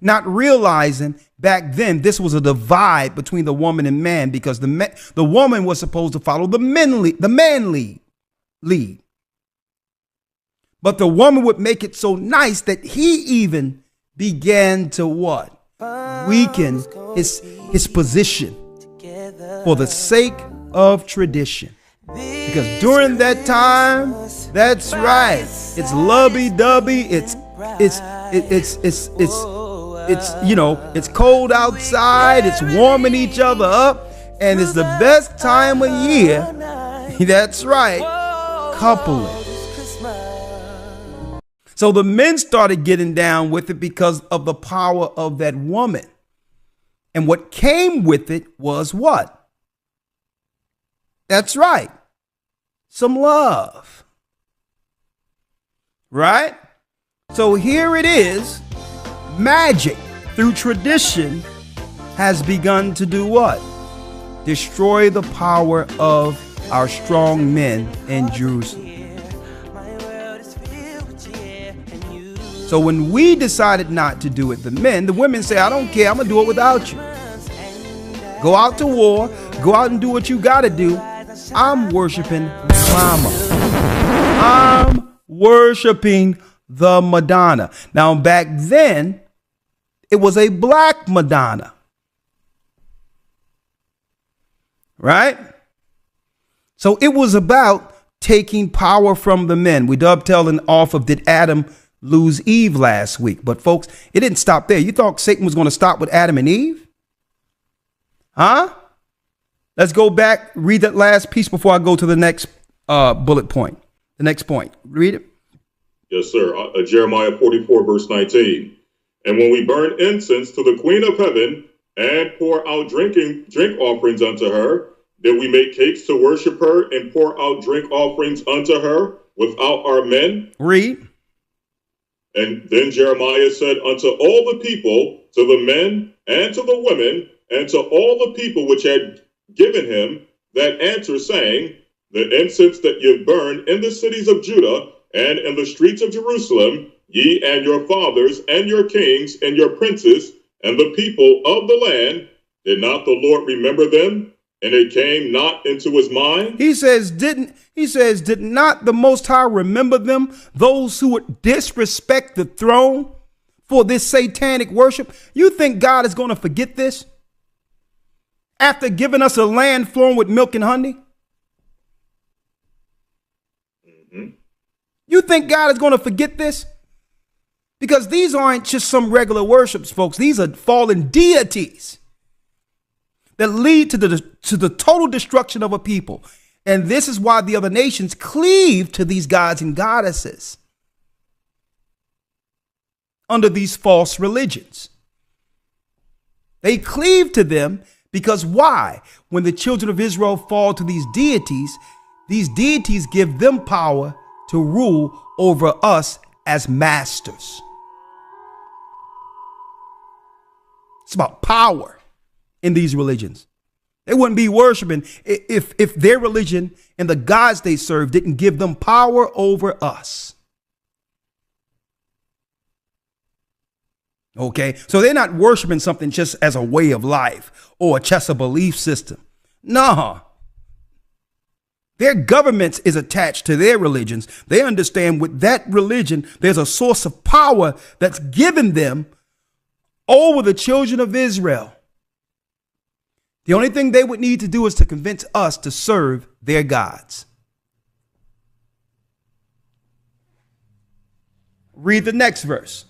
Not realizing back then this was a divide between the woman and man, because the woman was supposed to follow the man lead. But the woman would make it so nice that he even began to what? Weaken his position for the sake of tradition. Because during that time, that's right, it's lovey-dovey, it's cold outside, it's warming each other up, and it's the best time of year. That's right, coupling. So the men started getting down with it because of the power of that woman. And what came with it was what? That's right, some love. Right? So here it is. Magic through tradition has begun to do what? Destroy the power of our strong men in Jerusalem. So when we decided not to do it, the men, the women say, I don't care, I'm going to do it without you. Go out to war, go out and do what you got to do. I'm worshiping Mama. I'm worshiping the Madonna. Now, back then, it was a black Madonna. Right? So it was about taking power from the men. We dovetailing off of Did Adam Lose Eve last week? But folks, it didn't stop there. You thought Satan was going to stop with Adam and Eve? Huh? Let's go back, read that last piece before I go to the next bullet point. The next point. Read it. Yes, sir. Jeremiah 44, verse 19. And when we burn incense to the Queen of Heaven and pour out drink offerings unto her, did we make cakes to worship her and pour out drink offerings unto her without our men? Read. And then Jeremiah said unto all the people, to the men and to the women, and to all the people which had given him that answer, saying, the incense that ye burn in the cities of Judah and in the streets of Jerusalem, ye and your fathers and your kings and your princes and the people of the land, did not the Lord remember them? And it came not into his mind. He says, did not the Most High remember them, those who would disrespect the throne for this satanic worship? You think God is going to forget this? after giving us a land flowing with milk and honey? You think God is going to forget this? Because these aren't just some regular worships, folks. These are fallen deities that lead to the total destruction of a people. And this is why the other nations cleave to these gods and goddesses under these false religions. They cleave to them because why? When the children of Israel fall to these deities give them power to rule over us as masters. It's about power in these religions. They wouldn't be worshiping if their religion and the gods they serve didn't give them power over us. Okay, so they're not worshiping something just as a way of life or just a belief system. No. Their governments is attached to their religions. They understand with that religion, there's a source of power that's given them over the children of Israel. The only thing they would need to do is to convince us to serve their gods. Read the next verse.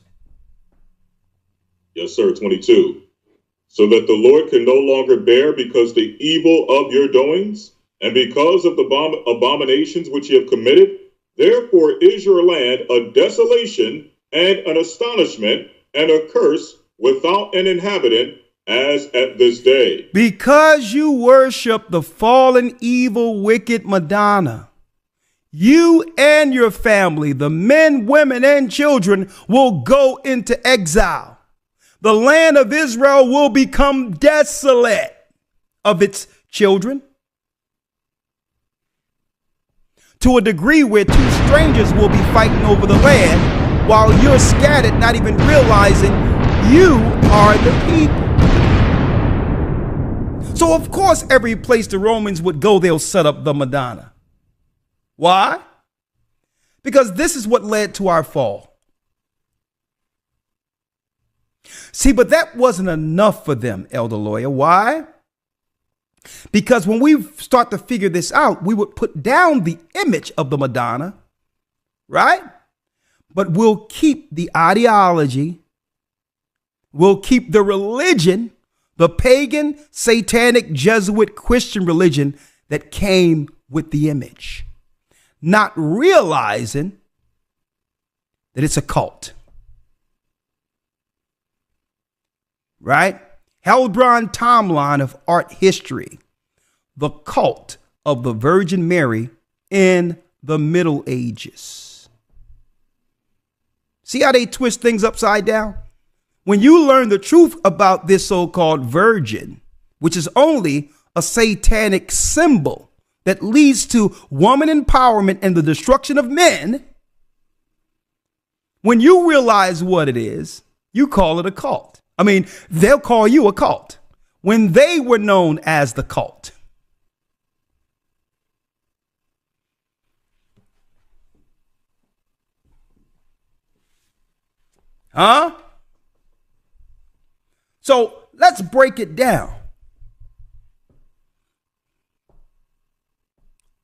Yes, sir, 22. So that the Lord can no longer bear because the evil of your doings, and because of the abominations which you have committed, therefore is your land a desolation and an astonishment and a curse without an inhabitant, as at this day. Because you worship the fallen, evil, wicked Madonna, you and your family, the men, women, and children, will go into exile. The land of Israel will become desolate of its children, to a degree where two strangers will be fighting over the land while you're scattered, not even realizing you are the people. So of course, every place the Romans would go, they'll set up the Madonna. Why? Because this is what led to our fall. See, but that wasn't enough for them, Elder Lawyer. Why? Because when we start to figure this out, we would put down the image of the Madonna, right? But we'll keep the ideology, we'll keep the religion, the pagan, satanic, Jesuit, Christian religion that came with the image, not realizing that it's a cult, right? Heilbronn timeline of art history, the cult of the Virgin Mary in the Middle Ages. See how they twist things upside down? When you learn the truth about this so-called virgin, which is only a satanic symbol that leads to woman empowerment and the destruction of men, when you realize what it is, you call it a cult. I mean, they'll call you a cult when they were known as the cult. Huh? So let's break it down.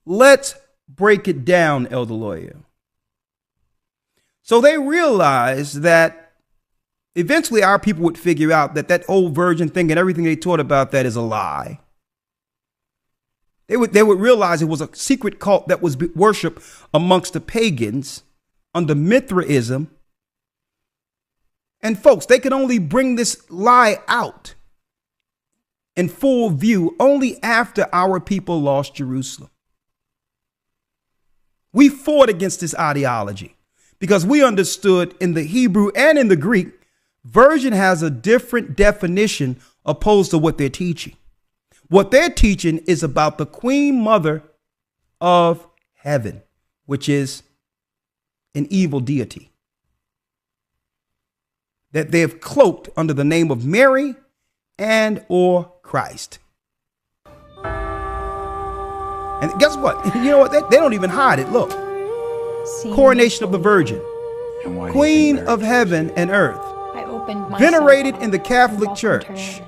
Let's break it down, Elder Lawyer. So they realized that eventually our people would figure out that that old virgin thing and everything they taught about that is a lie. They would realize it was a secret cult that was worshipped amongst the pagans under Mithraism. And folks, they could only bring this lie out in full view only after our people lost Jerusalem. We fought against this ideology because we understood in the Hebrew and in the Greek, virgin has a different definition opposed to what they're teaching. What they're teaching is about the Queen Mother of Heaven, which is an evil deity that they have cloaked under the name of Mary and or Christ. And guess what? You know what? They don't even hide it. Look. Coronation of the Virgin. Queen of Heaven and Earth. Venerated in the Catholic Church.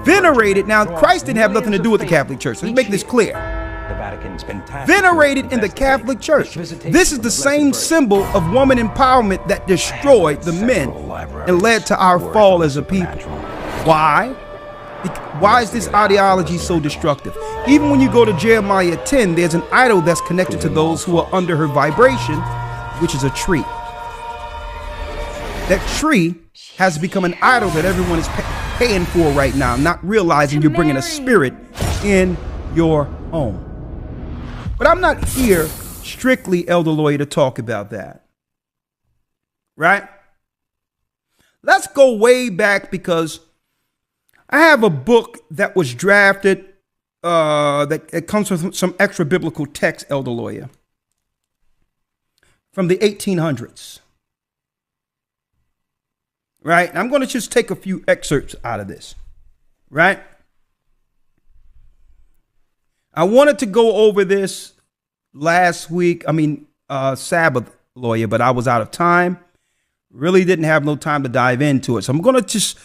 Venerated. Now, Christ didn't have nothing to do with the Catholic Church. Let's make this clear. The Vatican's been tasked Venerated in the Catholic Church. This is the same symbol of woman empowerment that destroyed the men and led to our fall as a people. Why? Why is this ideology so destructive? Even when you go to Jeremiah 10, there's an idol that's connected to those who are under her vibration, which is a tree. That tree has become an idol that everyone is paying for right now, not realizing you're bringing a spirit in your home. But I'm not here strictly, Elder Lawyer, to talk about that. Right? Let's go way back, because I have a book that was drafted that comes from some extra biblical text, Elder Lawyer, from the 1800s. Right? And I'm going to just take a few excerpts out of this. Right? I wanted to go over this last week. Sabbath, Lawyer, but I was out of time. Really didn't have no time to dive into it. So I'm going to just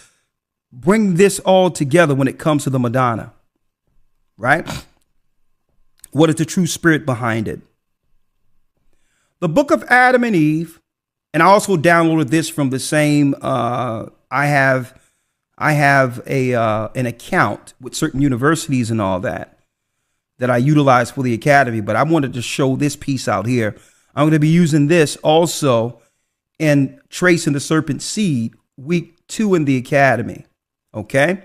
bring this all together when it comes to the Madonna. Right? What is the true spirit behind it? The book of Adam and Eve, and I also downloaded this from the same, I have an account with certain universities and all that I utilize for the academy, but I wanted to show this piece out here. I'm going to be using this also in Tracing the Serpent Seed, week 2 in the academy. Okay?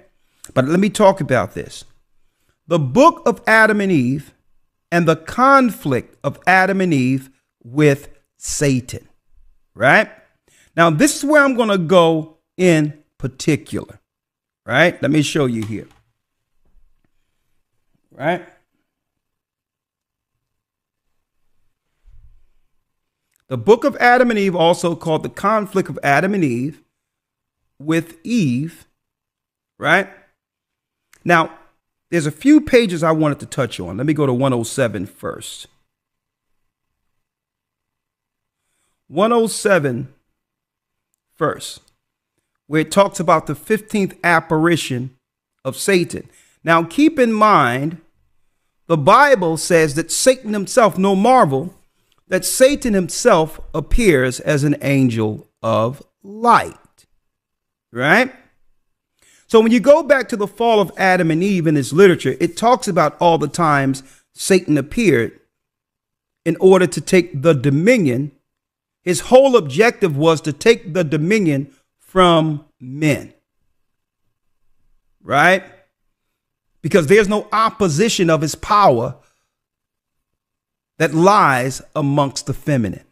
But let me talk about this. The book of Adam and Eve and the conflict of Adam and Eve with Satan. Right? Now, this is where I'm going to go in particular. Right? Let me show you here. Right? The book of Adam and Eve, also called the conflict of Adam and Eve with Eve. Right? Now, there's a few pages I wanted to touch on. Let me go to 107 first. 107 first, where it talks about the 15th apparition of Satan. Now, keep in mind, the Bible says that Satan himself, no marvel, that Satan himself appears as an angel of light. Right? So when you go back to the fall of Adam and Eve in this literature, it talks about all the times Satan appeared in order to take the dominion. His whole objective was to take the dominion from men. Right? Because there's no opposition of his power that lies amongst the feminine.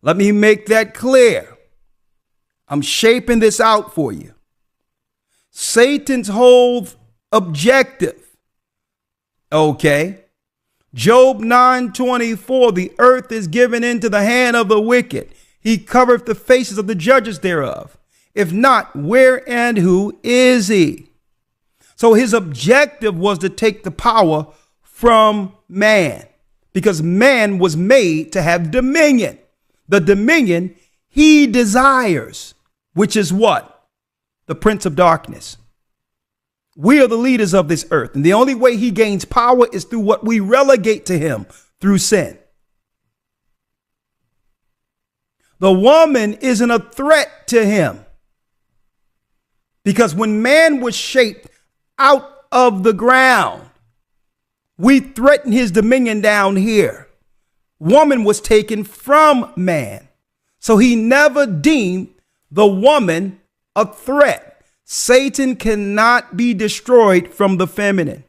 Let me make that clear. I'm shaping this out for you. Satan's whole objective. Okay. Job 9:24, the earth is given into the hand of the wicked. He covereth the faces of the judges thereof. If not, where and who is he? So his objective was to take the power from man, because man was made to have dominion. The dominion he desires, which is what? The prince of darkness. We are the leaders of this earth, and the only way he gains power is through what we relegate to him through sin. The woman isn't a threat to him, because when man was shaped out of the ground, we threatened his dominion down here. Woman was taken from man, so he never deemed the woman a threat. Satan cannot be destroyed from the feminine,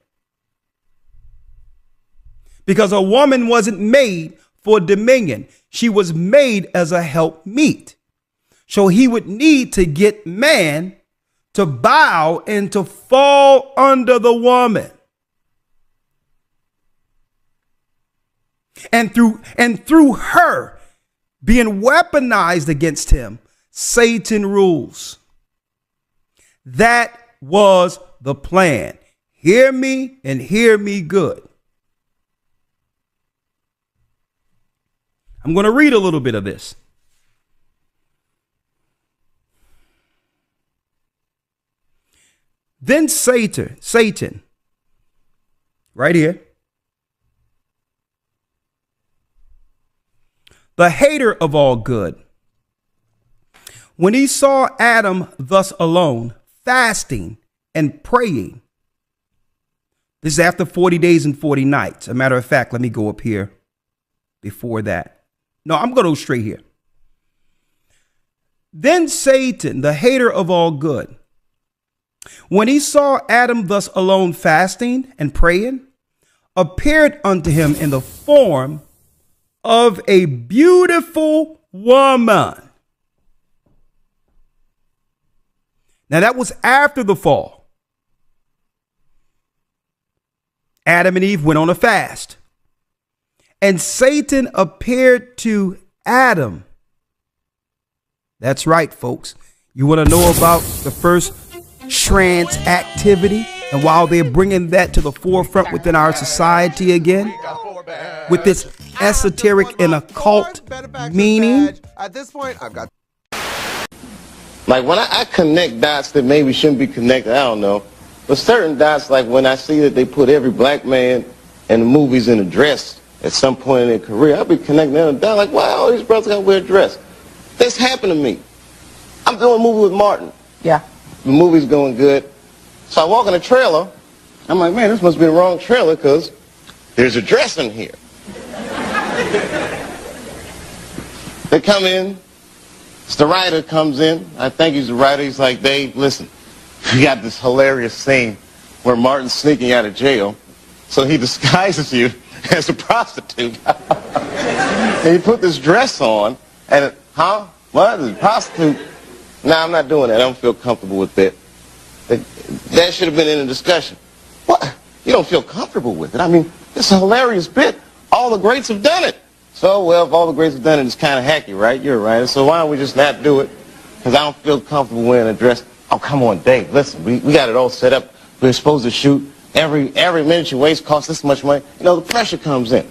because a woman wasn't made for dominion. She was made as a helpmeet. So he would need to get man to bow and to fall under the woman. And through her being weaponized against him, Satan rules. That was the plan. Hear me and hear me good. I'm going to read a little bit of this. Then Satan, right here, the hater of all good, when he saw Adam thus alone, fasting and praying. This is after 40 days and 40 nights. As a matter of fact, let me go up here before that. No, I'm going to go straight here. Then Satan, the hater of all good, when he saw Adam thus alone fasting and praying, appeared unto him in the form of a beautiful woman. Now that was after the fall. Adam and Eve went on a fast. And Satan appeared to Adam. That's right, folks. You want to know about the first trans activity and while they're bringing that to the forefront within our society again with this esoteric and occult meaning? At this point, I've got. Like when I connect dots that maybe shouldn't be connected, I don't know. But certain dots, like when I see that they put every black man in the movies in a dress at some point in their career, I'll be connecting them down like, wow, all these brothers got to wear a dress. This happened to me. I'm doing a movie with Martin. Yeah. The movie's going good. So I walk in the trailer. I'm like, man, this must be the wrong trailer because there's a dress in here. They come in. The writer comes in. I think he's the writer. He's like, Dave, listen, we got this hilarious scene where Martin's sneaking out of jail. So he disguises you as a prostitute. And you put this dress on. And, what? A prostitute? Nah, I'm not doing that. I don't feel comfortable with that. That should have been in the discussion. What? You don't feel comfortable with it? I mean, it's a hilarious bit. All the greats have done it. So, well, if all the greats have done it, it's kind of hacky, right? You're right. So why don't we just not do it? Because I don't feel comfortable wearing a dress. Oh, come on, Dave. Listen, we got it all set up. We're supposed to shoot. Every minute you waste costs this much money. You know, the pressure comes in.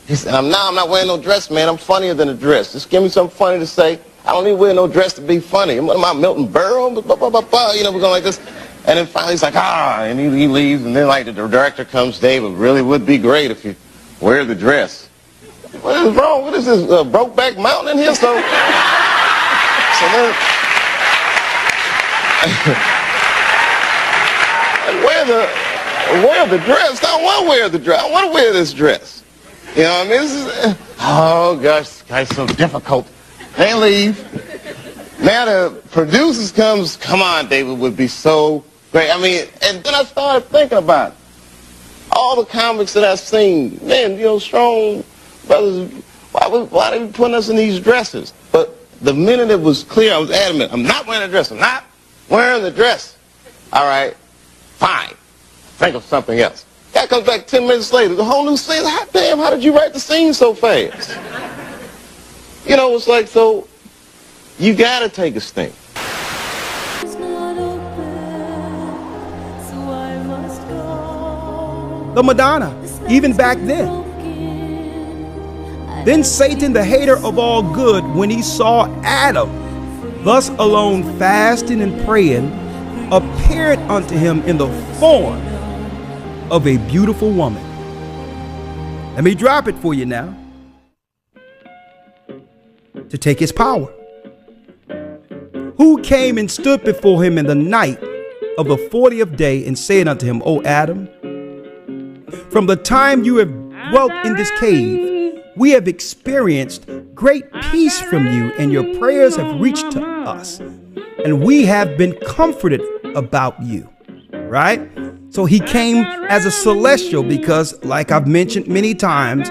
He said, I'm not wearing no dress, man. I'm funnier than a dress. Just give me something funny to say. I don't need to wear no dress to be funny. Am I Milton Berle? You know, we're going like this. And then finally he's like, and he leaves. And then like the director comes, Dave, it really would be great if you wear the dress. What is wrong? What is this, Brokeback Mountain in here? So then, wear the dress. I don't want to wear the dress. I want to wear this dress. You know what I mean? This is, oh gosh, this guy's so difficult. They leave. Now the producers comes, come on, David, would be so great. I mean, and then I started thinking about it. All the comics that I've seen, man, you know, strong brothers, why are they putting us in these dresses? But the minute it was clear, I was adamant, I'm not wearing a dress. I'm not wearing the dress. All right, fine. Think of something else. Guy comes back 10 minutes later, the whole new scene. Hot damn, how did you write the scene so fast? You know, it's like, so you gotta take a stink. The Madonna, even back then. Then Satan, the hater of all good, when he saw Adam thus alone fasting and praying, appeared unto him in the form of a beautiful woman. Let me drop it for you now. To take his power. Who came and stood before him in the night of the 40th day and said unto him, O Adam, from the time you have dwelt in this cave, we have experienced great peace from you, and your prayers have reached to us, and we have been comforted about you. Right? So he came as a celestial because, like I've mentioned many times,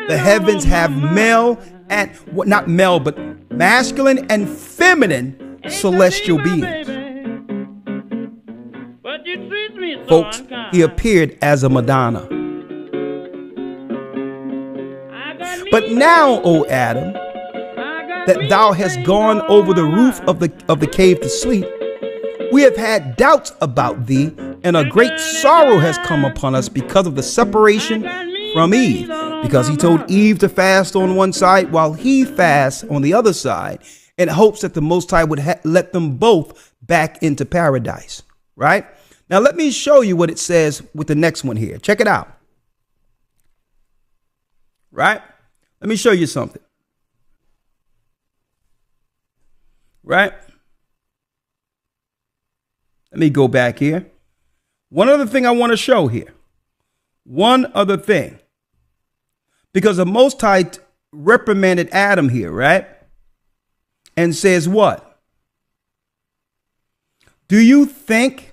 the heavens have male and, not male, but masculine and feminine celestial beings. Folks, he appeared as a Madonna. But now, O Adam, that thou hast gone over the roof of the cave to sleep, we have had doubts about thee, and a great sorrow has come upon us because of the separation from Eve. Because he told Eve to fast on one side while he fasts on the other side, in hopes that the Most High would let them both back into paradise. Right? Now, let me show you what it says with the next one here. Check it out. Right? Let me show you something. Right? Let me go back here. One other thing I want to show here. One other thing. Because the Most High reprimanded Adam here, right? And says what? Do you think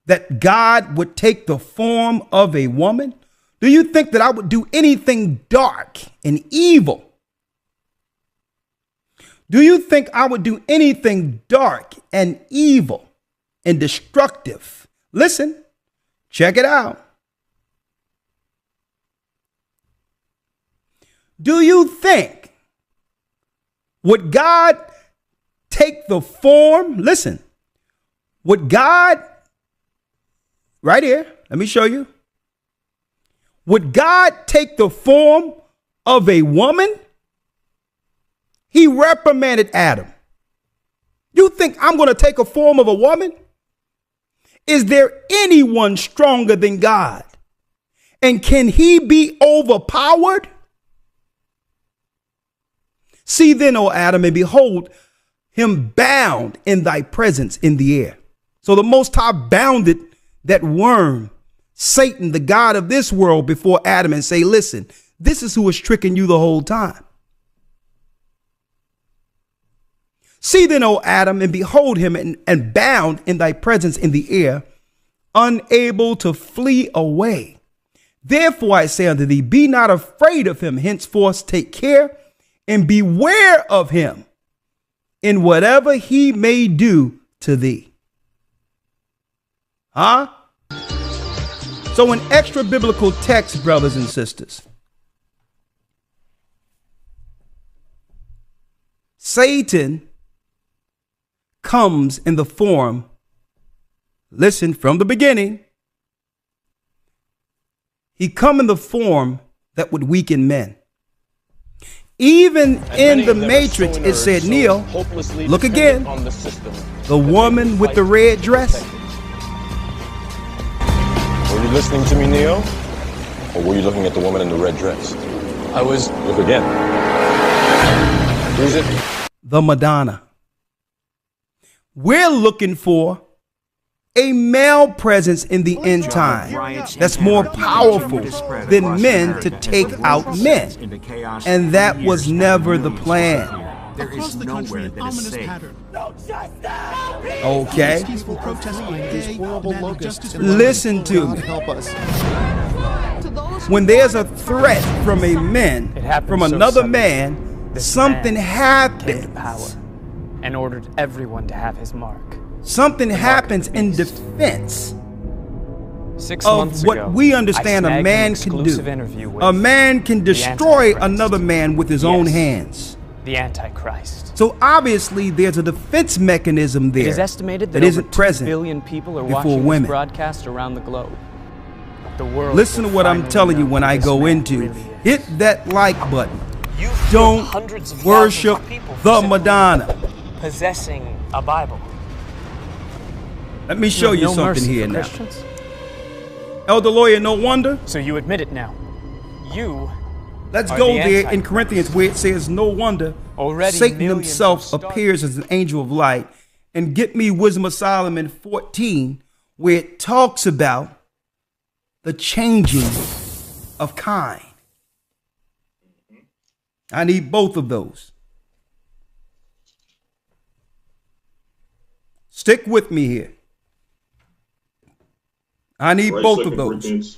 that God would take the form of a woman? Do you think that I would do anything dark and evil? Do you think I would do anything dark and evil and destructive? Listen, check it out. Do you think would God take the form? Listen, would God, right here, let me show you. Would God take the form of a woman? He reprimanded Adam. You think I'm going to take a form of a woman? Is there anyone stronger than God? And can he be overpowered? See then, O Adam, and behold him bound in thy presence in the air. So the Most High bounded that worm, Satan, the god of this world, before Adam and say, listen, this is who was tricking you the whole time. See then, O Adam, and behold him and bound in thy presence in the air, unable to flee away. Therefore I say unto thee, be not afraid of him, henceforth take care and beware of him in whatever he may do to thee. Huh? So an extra biblical text, brothers and sisters. Satan comes in the form, listen, from the beginning, he come in the form that would weaken men. Even in the Matrix, it said, Neil, look again, the woman with the red dress. Were you listening to me, Neo? Or were you looking at the woman in the red dress? I was. Look again. Who's it? The Madonna. We're looking for a male presence in the end time that's more powerful than men to take out men. And that was never the plan. There is nowhere that is safe. Okay. Listen to me. When there's a threat from a man, from another man, something happens. And ordered everyone to have his mark. Something happens in defense 6 of months what ago, we understand a man can do. A man can destroy another man with his own hands. The Antichrist. So obviously there's a defense mechanism there It is estimated that isn't over 2 present billion people are before watching women. this broadcast around the globe. The world Listen to will what I'm finally telling you know when who I this go man into. really is. Hit that like button. You've Don't killed hundreds of thousands worship of people for the simply Madonna. possessing a Bible. Let me show you no something mercy here for now. Christians? Elder Lawyer, no wonder. So you admit it now. You Let's are go the there in Antichrist. Corinthians where it says, no wonder Already Satan millions himself have appears as an angel of light. And get me Wisdom of Solomon 14, where it talks about the changing of kind. I need both of those. Stick with me here. I need Right, both 2 of those. Corinthians.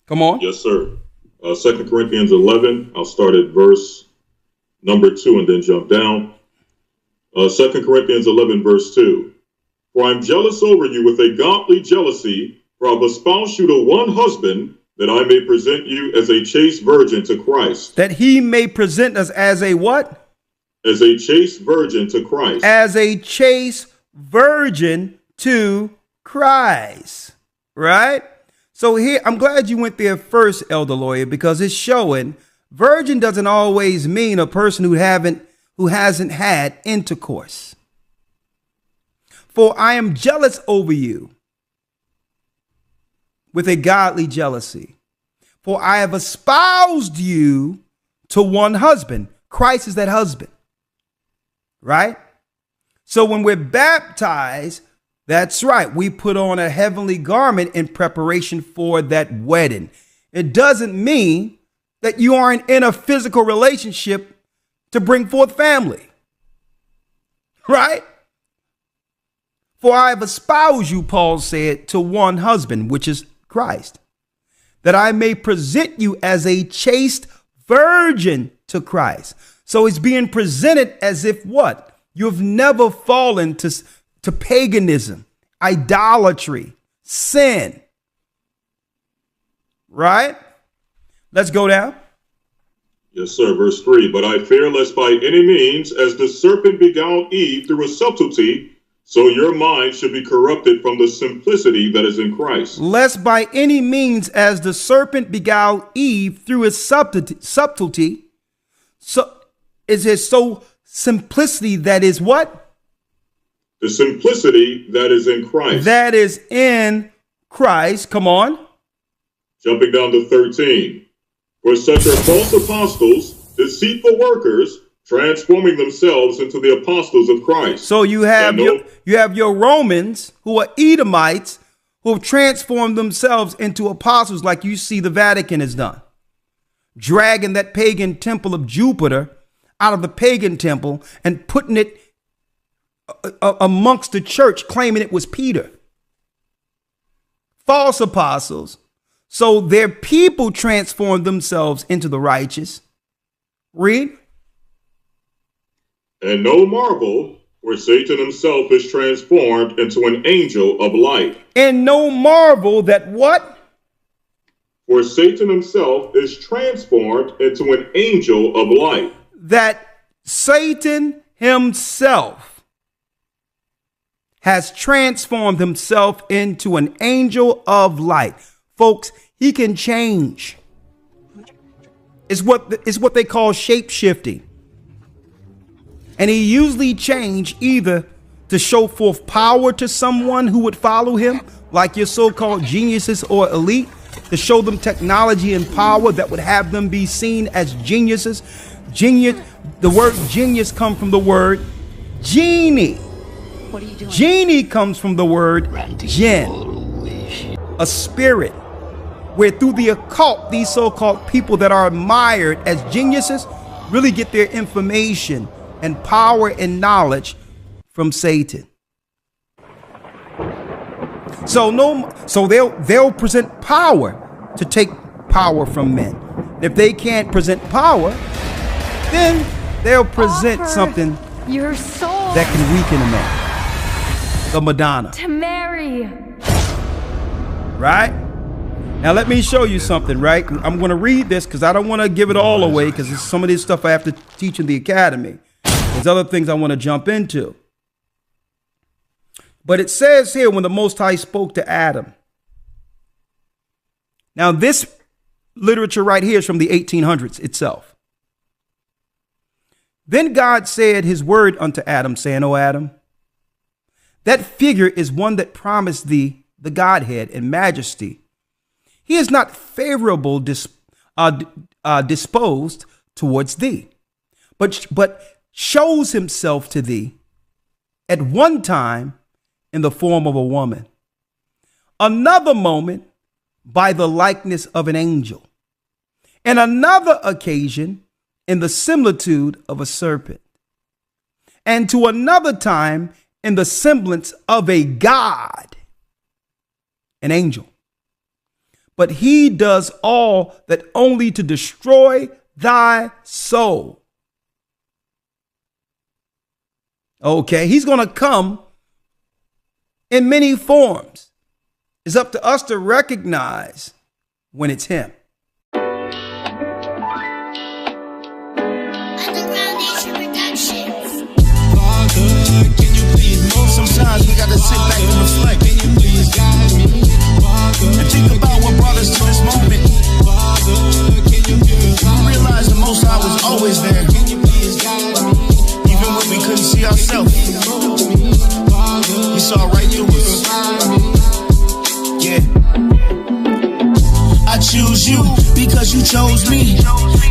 Come on. Yes, sir. 2 Corinthians 11, I'll start at verse number 2 and then jump down. 2 Corinthians 11, verse 2. For I'm jealous over you with a godly jealousy, for I've espoused you to one husband, that I may present you as a chaste virgin to Christ. That he may present us as a what? As a chaste virgin to Christ. As a chaste virgin to Christ. Right? So here, I'm glad you went there first, Elder Lawyer, because it's showing virgin doesn't always mean a person who hasn't had intercourse. For I am jealous over you with a godly jealousy. For I have espoused you to one husband. Christ is that husband, right? So when we're baptized, that's right, we put on a heavenly garment in preparation for that wedding. It doesn't mean that you aren't in a physical relationship to bring forth family, right? For I have espoused you, Paul said, to one husband, which is Christ, that I may present you as a chaste virgin to Christ. So it's being presented as if what? You've never fallen to paganism, idolatry, sin. Right? Let's go down. Yes, sir. Verse 3. But I fear lest by any means, as the serpent beguiled Eve through a subtlety, so your mind should be corrupted from the simplicity that is in Christ. Lest by any means, as the serpent beguiled Eve through his subtlety, so is his so simplicity that is what? The simplicity that is in Christ. That is in Christ. Come on. Jumping down to 13. For such are false apostles, deceitful workers, transforming themselves into the apostles of Christ. So you have your Romans who are Edomites who have transformed themselves into apostles, like you see the Vatican has done, dragging that pagan temple of Jupiter out of the pagan temple and putting it amongst the church, claiming it was Peter. False apostles. So their people transformed themselves into the righteous. Read. And no marvel, for Satan himself is transformed into an angel of light. And no marvel that what? For Satan himself is transformed into an angel of light. That Satan himself has transformed himself into an angel of light. Folks, he can change. It's what they call shape-shifting. And he usually change either to show forth power to someone who would follow him, like your so-called geniuses or elite, to show them technology and power that would have them be seen as geniuses. Genius, the word genius comes from the word genie. What are you doing? Genie comes from the word jinn, a spirit, where through the occult, these so-called people that are admired as geniuses really get their information and power and knowledge from Satan. So they'll present power to take power from men. If they can't present power, then they'll present something your soul that can weaken a man. The Madonna. To marry. Right? Now let me show you something, right? I'm going to read this because I don't want to give it all away, because some of this stuff I have to teach in the academy. There's other things I want to jump into. But it says here, when the Most High spoke to Adam. Now this literature right here is from the 1800s itself. Then God said his word unto Adam, saying, O Adam, that figure is one that promised thee the Godhead and majesty. He is not favorable disposed towards thee, but shows himself to thee at one time in the form of a woman, another moment by the likeness of an angel, and another occasion in the similitude of a serpent, and to another time in the semblance of a god, an angel. But he does all that only to destroy thy soul. Okay, he's going to come in many forms. It's up to us to recognize when it's him. Sometimes we gotta sit back and reflect. Can you please guide me? And think about what brought us to this moment. Realize the Most High was always there, even when we couldn't see ourselves. You saw right through us. Yeah. I choose you because you chose me.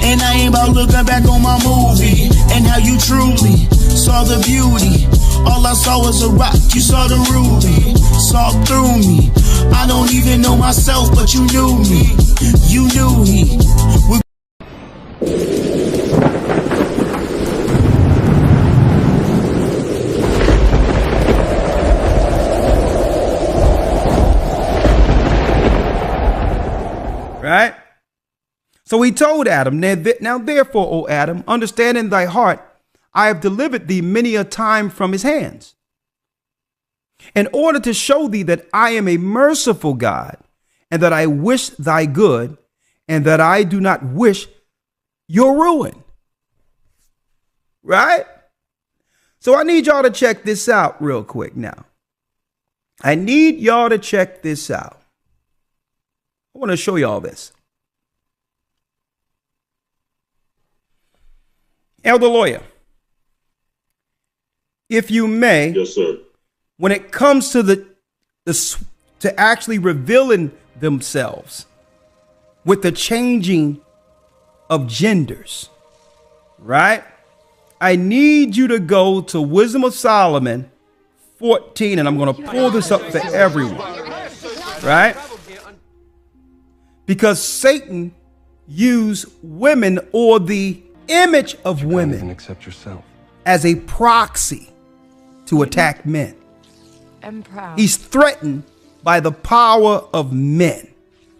And I ain't about looking back on my movie and how you truly saw the beauty. All I saw was a rock, you saw the ruby. Saw through me. I don't even know myself, but you knew me. You knew me. Right? So he told Adam, now therefore, O Adam, understand in thy heart, I have delivered thee many a time from his hands, in order to show thee that I am a merciful God, and that I wish thy good, and that I do not wish your ruin. Right? So I need y'all to check this out real quick now. I need y'all to check this out. I want to show y'all this. Elder Lawyer, if you may, yes, sir. When it comes to to actually revealing themselves with the changing of genders, right? I need you to go to Wisdom of Solomon 14, and I'm going to pull this up for everyone, right? Because Satan used women or the image of women accept yourself as a proxy to attack men. I'm proud. He's threatened by the power of men.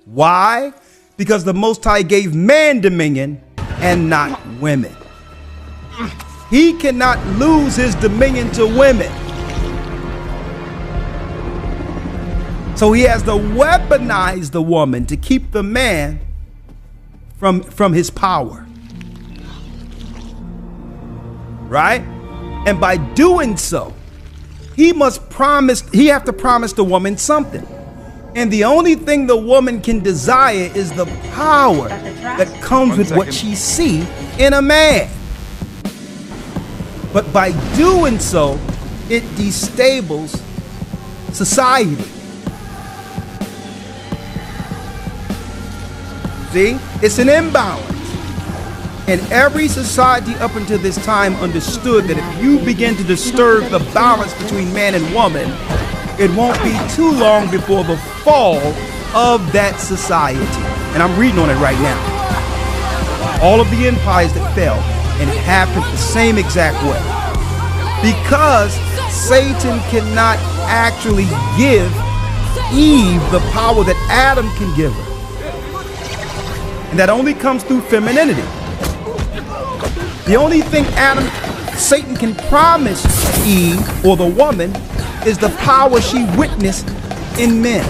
Why? Because the Most High gave man dominion and not women. He cannot lose his dominion to women. So he has to weaponize the woman to keep the man from his power. Right? And by doing so, he have to promise the woman something. And the only thing the woman can desire is the power that comes with what she sees in a man. But by doing so, it destables society. See, it's an imbalance. And every society up until this time understood that if you begin to disturb the balance between man and woman, it won't be too long before the fall of that society. And I'm reading on it right now. All of the empires that fell, and it happened the same exact way. Because Satan cannot actually give Eve the power that Adam can give her. And that only comes through femininity. The only thing Satan can promise Eve or the woman is the power she witnessed in men.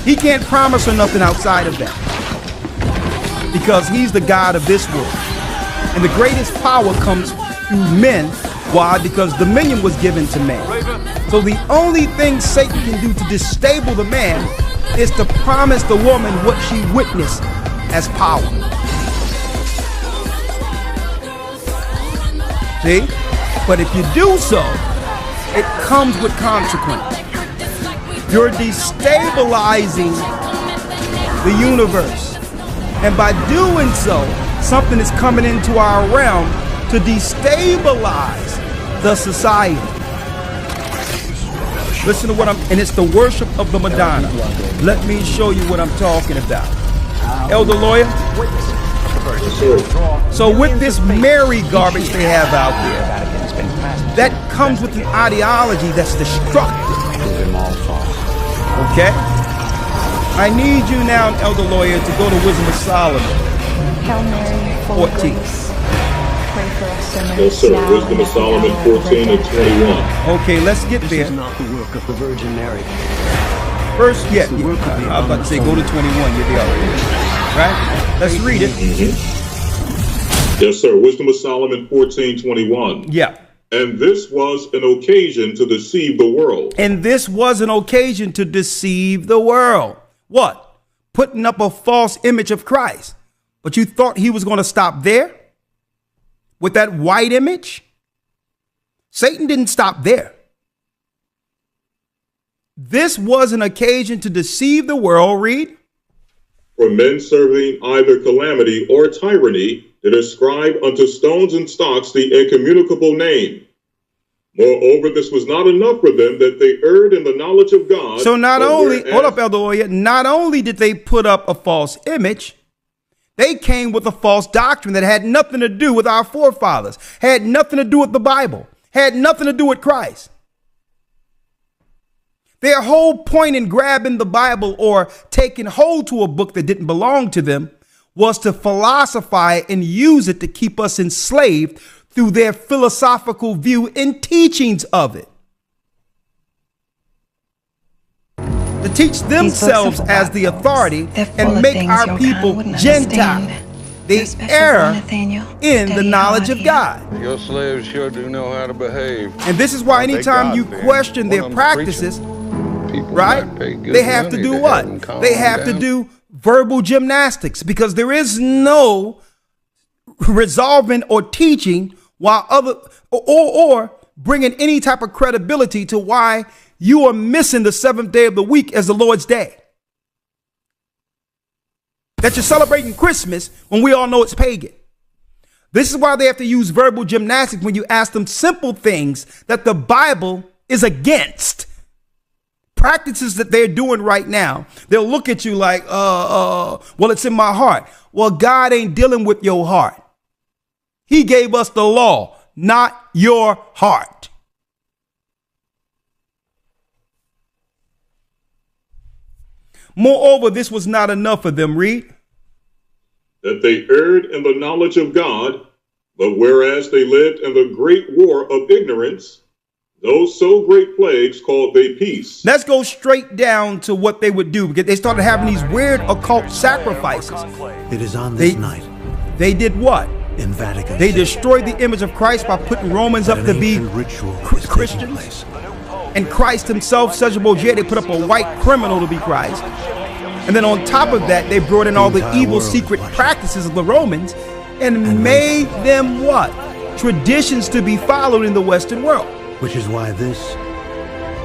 He can't promise her nothing outside of that, because he's the God of this world. And the greatest power comes through men. Why? Because dominion was given to man. So the only thing Satan can do to disable the man is to promise the woman what she witnessed as power. See? But if you do so, it comes with consequence. You're destabilizing the universe. And by doing so, something is coming into our realm to destabilize the society. Listen to and it's the worship of the Madonna. Let me show you what I'm talking about. Elder Lawyer. So with this Mary garbage they have out there, that comes with an ideology that's destructive. Okay? I need you now, Elder Lawyer, to go to Wisdom of Solomon. Hail Mary, full of 14. grace. Pray for us sinners. Yes, sir. now Wisdom of and Solomon at the hour of 14 and 21. Okay, let's get there. This is not the work of the Virgin Mary. First, I was about to say go to 21. You're the other. Right? Let's read it. Yes, sir. Wisdom of Solomon 14:21. Yeah. And this was an occasion to deceive the world. And this was an occasion to deceive the world. What? Putting up a false image of Christ. But you thought he was going to stop there? With that white image? Satan didn't stop there. This was an occasion to deceive the world, read. For men serving either calamity or tyranny did ascribe unto stones and stocks the incommunicable name. Moreover, this was not enough for them, that they erred in the knowledge of God. So not only, hold up, Elder Oya, not only did they put up a false image, they came with a false doctrine that had nothing to do with our forefathers, had nothing to do with the Bible, had nothing to do with Christ. Their whole point in grabbing the Bible or taking hold to a book that didn't belong to them was to philosophize and use it to keep us enslaved through their philosophical view and teachings of it. To teach themselves as the authority and make our people Gentile. They err in the knowledge of God. Your slaves sure do know how to behave. And this is why anytime you question their practices, right, they have to do what? They have to do verbal gymnastics, because there is no resolving or teaching while other or bringing any type of credibility to why you are missing the seventh day of the week as the Lord's day. That you're celebrating Christmas when we all know it's pagan. This is why they have to use verbal gymnastics when you ask them simple things that the Bible is against. Practices that they're doing right now, they'll look at you like, well, it's in my heart. Well, God ain't dealing with your heart. He gave us the law, not your heart. Moreover, this was not enough for them, read. That they erred in the knowledge of God, but whereas they lived in the great war of ignorance, those so great plagues called they peace. Let's go straight down to what they would do, because they started having these weird occult sacrifices. It is on this night. They did what? In Vatican They destroyed the image of Christ by putting Romans up to be Christians. And Christ himself, Cesar Borgia, they put up a white criminal to be Christ. And then on top of that, they brought in all the evil secret practices of the Romans and made them what? Traditions to be followed in the Western world. Which is why this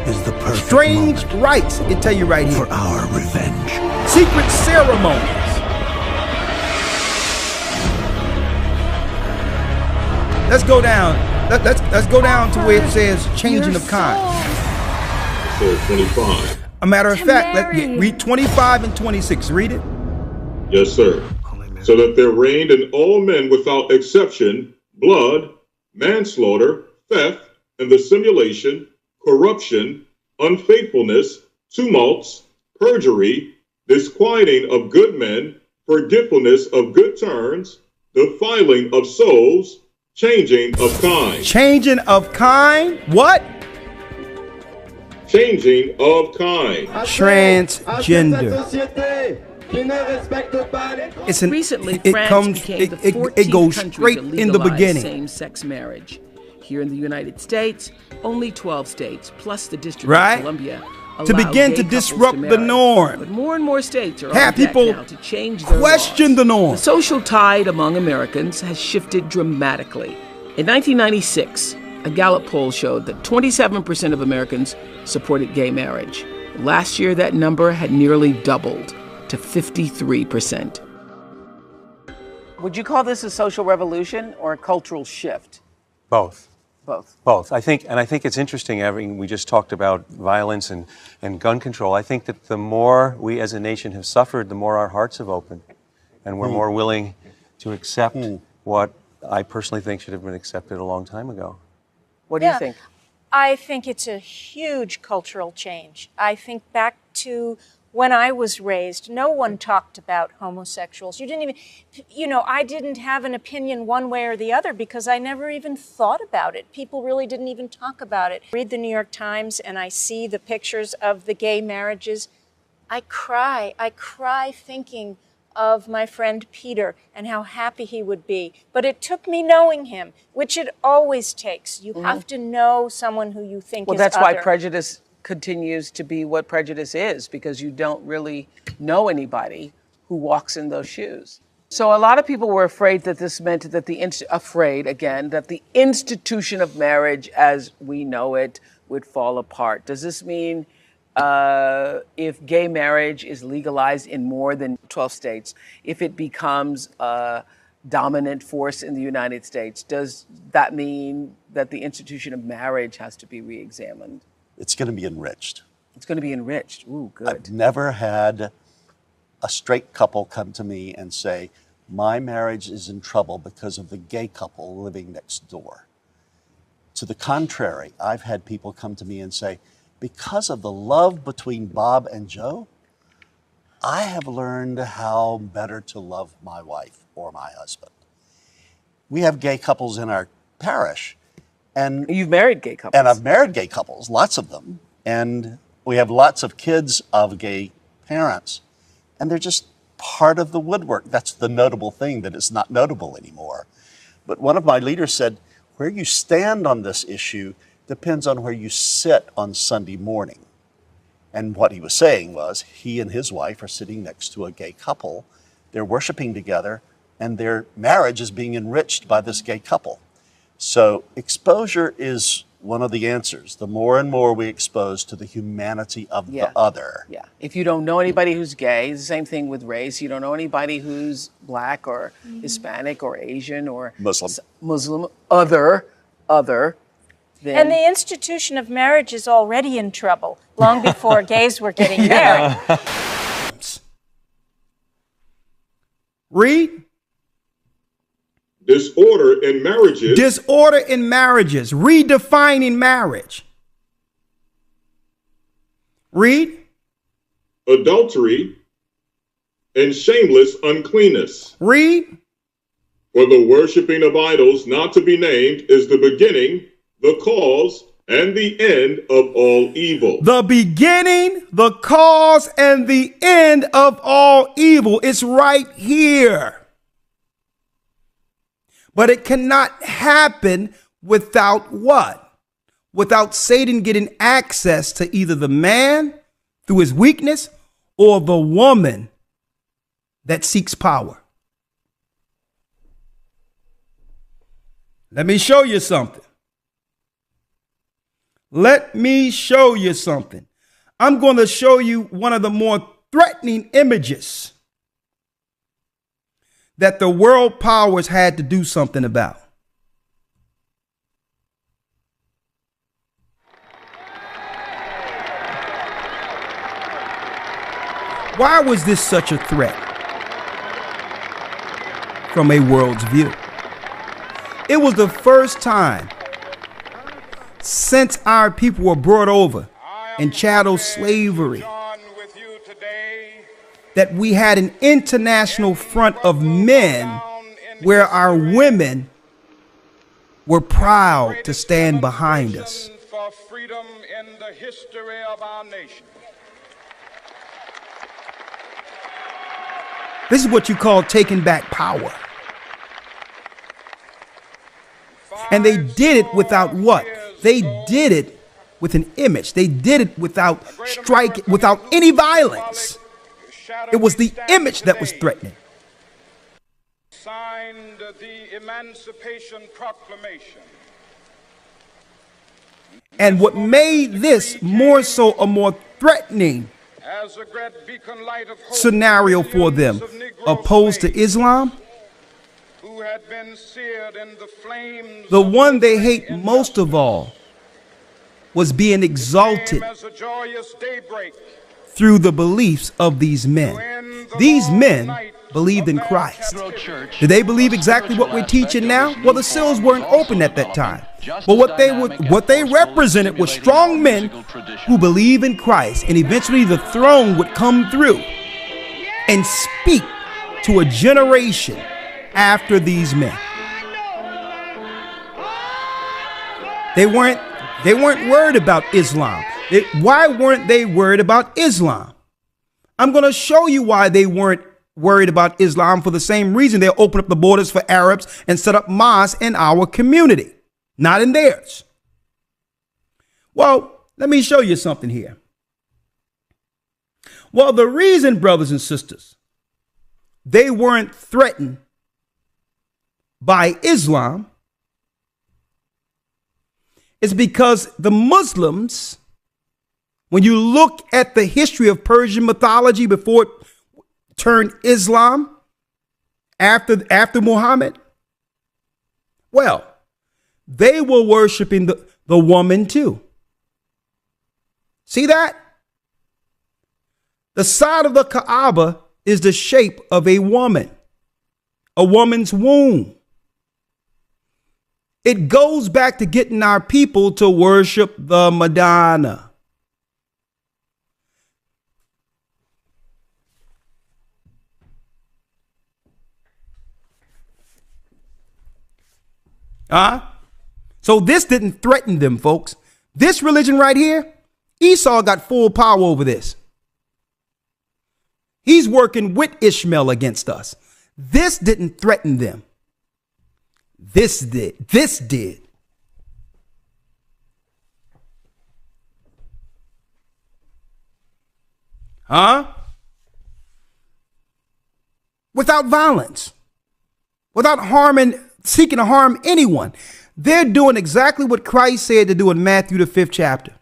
is the perfect strange rites, it tell you right here. For our revenge. Secret ceremonies. Let's go down. Let's go down to where it says changing of kind. So 25. A matter of fact, let's read 25 and 26. Read it. Yes, sir. So that there reigned in all men without exception blood, manslaughter, theft, and the simulation, corruption, unfaithfulness, tumults, perjury, disquieting of good men, forgetfulness of good turns, defiling of souls, changing of kind. Changing of kind? What? Changing of kind. Transgender. It's an, Recently, it France comes, became the it 14th goes country straight to in the legalize beginning. same-sex marriage. Here in the United States, only 12 states, plus the District Right? of Columbia, To allow begin gay to couples disrupt marry. the norm. But more and more states are Have on deck people now to change their question laws. the norm. The social tide among Americans has shifted dramatically. In 1996, a Gallup poll showed that 27% of Americans supported gay marriage. Last year, that number had nearly doubled to 53%. Would you call this a social revolution or a cultural shift? Both. Both. I think it's interesting, we just talked about violence and gun control. I think that the more we as a nation have suffered, the more our hearts have opened. And we're more willing to accept what I personally think should have been accepted a long time ago. What do you think? I think it's a huge cultural change. I think back to when I was raised, no one talked about homosexuals. You didn't even, I didn't have an opinion one way or the other because I never even thought about it. People really didn't even talk about it. I read the New York Times and I see the pictures of the gay marriages. I cry thinking of my friend Peter and how happy he would be. But it took me knowing him, which it always takes. You have to know someone who you think is Well, that's other. why prejudice continues to be what prejudice is, because you don't really know anybody who walks in those shoes. So a lot of people were afraid that this meant that that the institution of marriage as we know it would fall apart. Does this mean if gay marriage is legalized in more than 12 states, if it becomes a dominant force in the United States, does that mean that the institution of marriage has to be re-examined? It's going to be enriched. It's going to be enriched. Ooh, good. I've never had a straight couple come to me and say, my marriage is in trouble because of the gay couple living next door. To the contrary, I've had people come to me and say, because of the love between Bob and Joe, I have learned how better to love my wife or my husband. We have gay couples in our parish. And you've married gay couples. And I've married gay couples, lots of them. And we have lots of kids of gay parents. And they're just part of the woodwork. That's the notable thing that is not notable anymore. But one of my leaders said, where you stand on this issue depends on where you sit on Sunday morning. And what he was saying was he and his wife are sitting next to a gay couple. They're worshiping together, and their marriage is being enriched by this gay couple. So exposure is one of the answers. The more and more we expose to the humanity of the other. Yeah. If you don't know anybody who's gay, it's the same thing with race. You don't know anybody who's black or Hispanic or Asian or Muslim, other, then... And the institution of marriage is already in trouble, long before gays were getting married. Read. Disorder in marriages. Disorder in marriages. Redefining marriage. Read. Adultery and shameless uncleanness. Read. For the worshiping of idols not to be named is the beginning, the cause, and the end of all evil. The beginning, the cause, and the end of all evil. It's right here. But it cannot happen without what? Without Satan getting access to either the man through his weakness or the woman that seeks power. Let me show you something. Let me show you something. I'm going to show you one of the more threatening images that the world powers had to do something about. Why was this such a threat from a world's view? It was the first time since our people were brought over in chattel slavery that we had an international front of men where our women were proud to stand behind us. For freedom in the history of our nation. This is what you call taking back power. And they did it without what? They did it with an image. They did it without without any violence. It was the image that was threatening. Signed the Emancipation Proclamation. And what made this more so a more threatening scenario for them, opposed to Islam, the one they hate most of all was being exalted through the beliefs of these men. These men believed in Christ. Did they believe exactly what we're teaching now? Well, the seals weren't open at that time. But what they represented was strong men who believe in Christ, and eventually the throne would come through and speak to a generation after these men. They weren't worried about Islam. Why weren't they worried about Islam? I'm going to show you why they weren't worried about Islam. For the same reason they'll open up the borders for Arabs and set up mosques in our community, not in theirs. Well, let me show you something here. Well, the reason, brothers and sisters, they weren't threatened by Islam is because the Muslims, when you look at the history of Persian mythology before it turned Islam after Muhammad, well, they were worshiping the woman too. See that? The side of the Kaaba is the shape of a woman's womb. It goes back to getting our people to worship the Madonna. So this didn't threaten them, folks. This religion right here, Esau got full power over this. He's working with Ishmael against us. This didn't threaten them. This did. This did. Without violence, without seeking to harm anyone. They're doing exactly what Christ said to do in Matthew, the 5th chapter.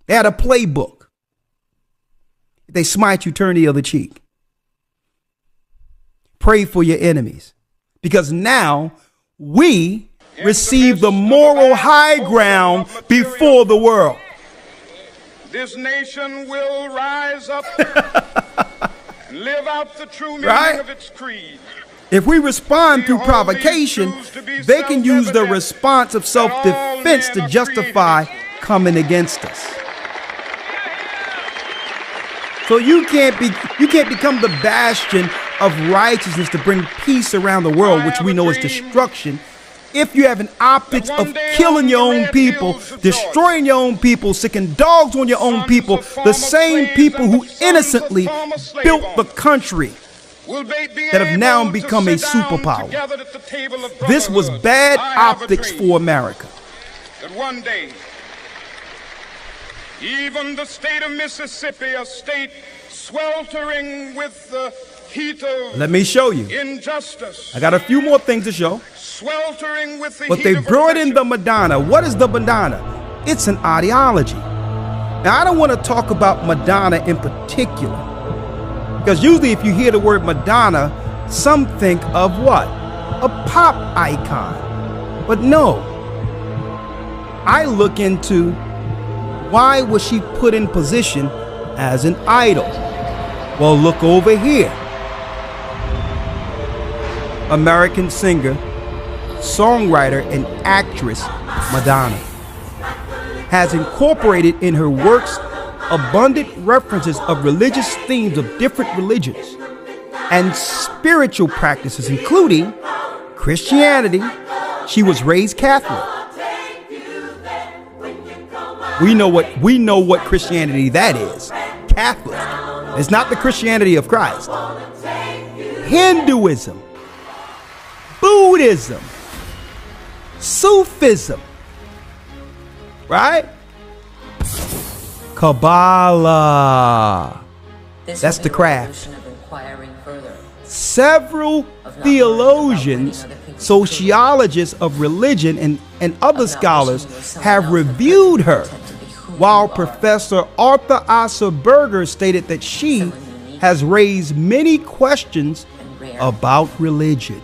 They had a playbook. If they smite you, turn the other cheek. Pray for your enemies. Because now we receive the moral high ground before the world. This nation will rise up and live out the true meaning of its creed. If we respond through provocation, they can use the response of self-defense to justify coming against us. So you can't become the bastion of righteousness to bring peace around the world, which we know is destruction, if you have an optics of killing your own people, destroying your own people, sicking dogs on your own people, the same people who innocently built the country that have now become a superpower. This was bad optics for America. That one day, even the state of Mississippi, a state sweltering with the heat of Let me show you. injustice, I got a few more things to show. sweltering with the But heat they of brought in the Madonna. What is the Madonna? It's an ideology. Now, I don't want to talk about Madonna in particular, because usually if you hear the word Madonna, some think of what? A pop icon. But no. I look into why was she put in position as an idol? Well, look over here. American singer, songwriter, and actress Madonna has incorporated in her works abundant references of religious themes of different religions and spiritual practices, including Christianity. She was raised Catholic. We know what Christianity that is. Catholic. It's not the Christianity of Christ. Hinduism, Buddhism, Sufism, right? Kabbalah. That's the craft. Several theologians, sociologists of religion, and other scholars have reviewed her, while Professor Arthur Asperger stated that she has raised many questions about religion.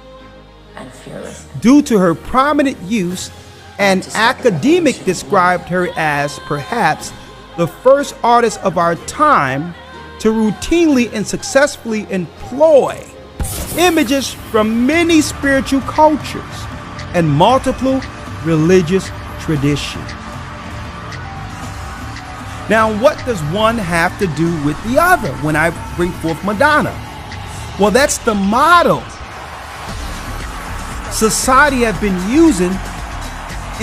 Due to her prominent use, an academic described her as perhaps the first artist of our time to routinely and successfully employ images from many spiritual cultures and multiple religious traditions. Now, what does one have to do with the other when I bring forth Madonna? Well, that's the model society have been using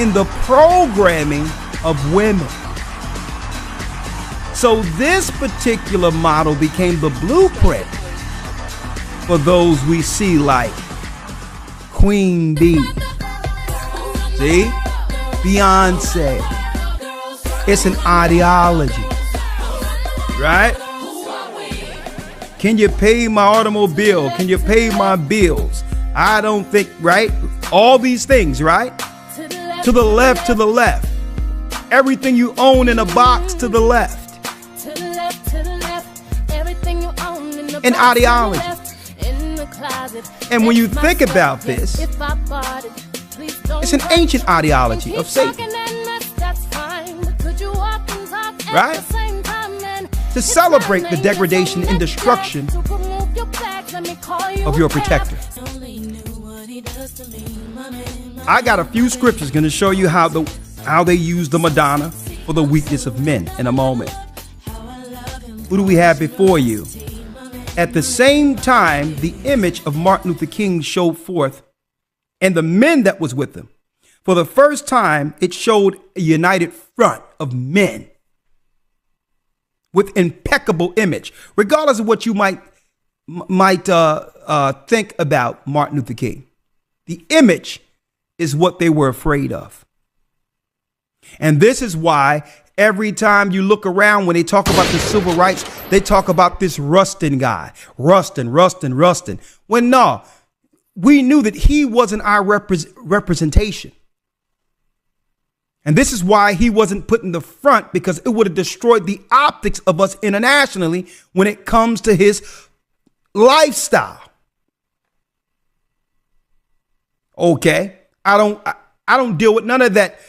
in the programming of women. So this particular model became the blueprint for those we see like Queen Bee, see, Beyonce. It's an ideology, right? Can you pay my automobile? Can you pay my bills? I don't think, right? All these things, right? To the left, to the left. Everything you own in a box to the left. And ideology. And when you think about this, it's an ancient ideology of Satan. Right? To celebrate the degradation and destruction of your protector. I got a few scriptures going to show you how they use the Madonna for the weakness of men in a moment. Who do we have before you? At the same time, the image of Martin Luther King showed forth, and the men that was with him. For the first time, it showed a united front of men with impeccable image, regardless of what you might think about Martin Luther King. The image is what they were afraid of. And this is why every time you look around, when they talk about the civil rights, they talk about this Rustin guy, Rustin. When no, we knew that he wasn't our representation. And this is why he wasn't put in the front, because it would have destroyed the optics of us internationally when it comes to his lifestyle. Okay, I don't deal with none of that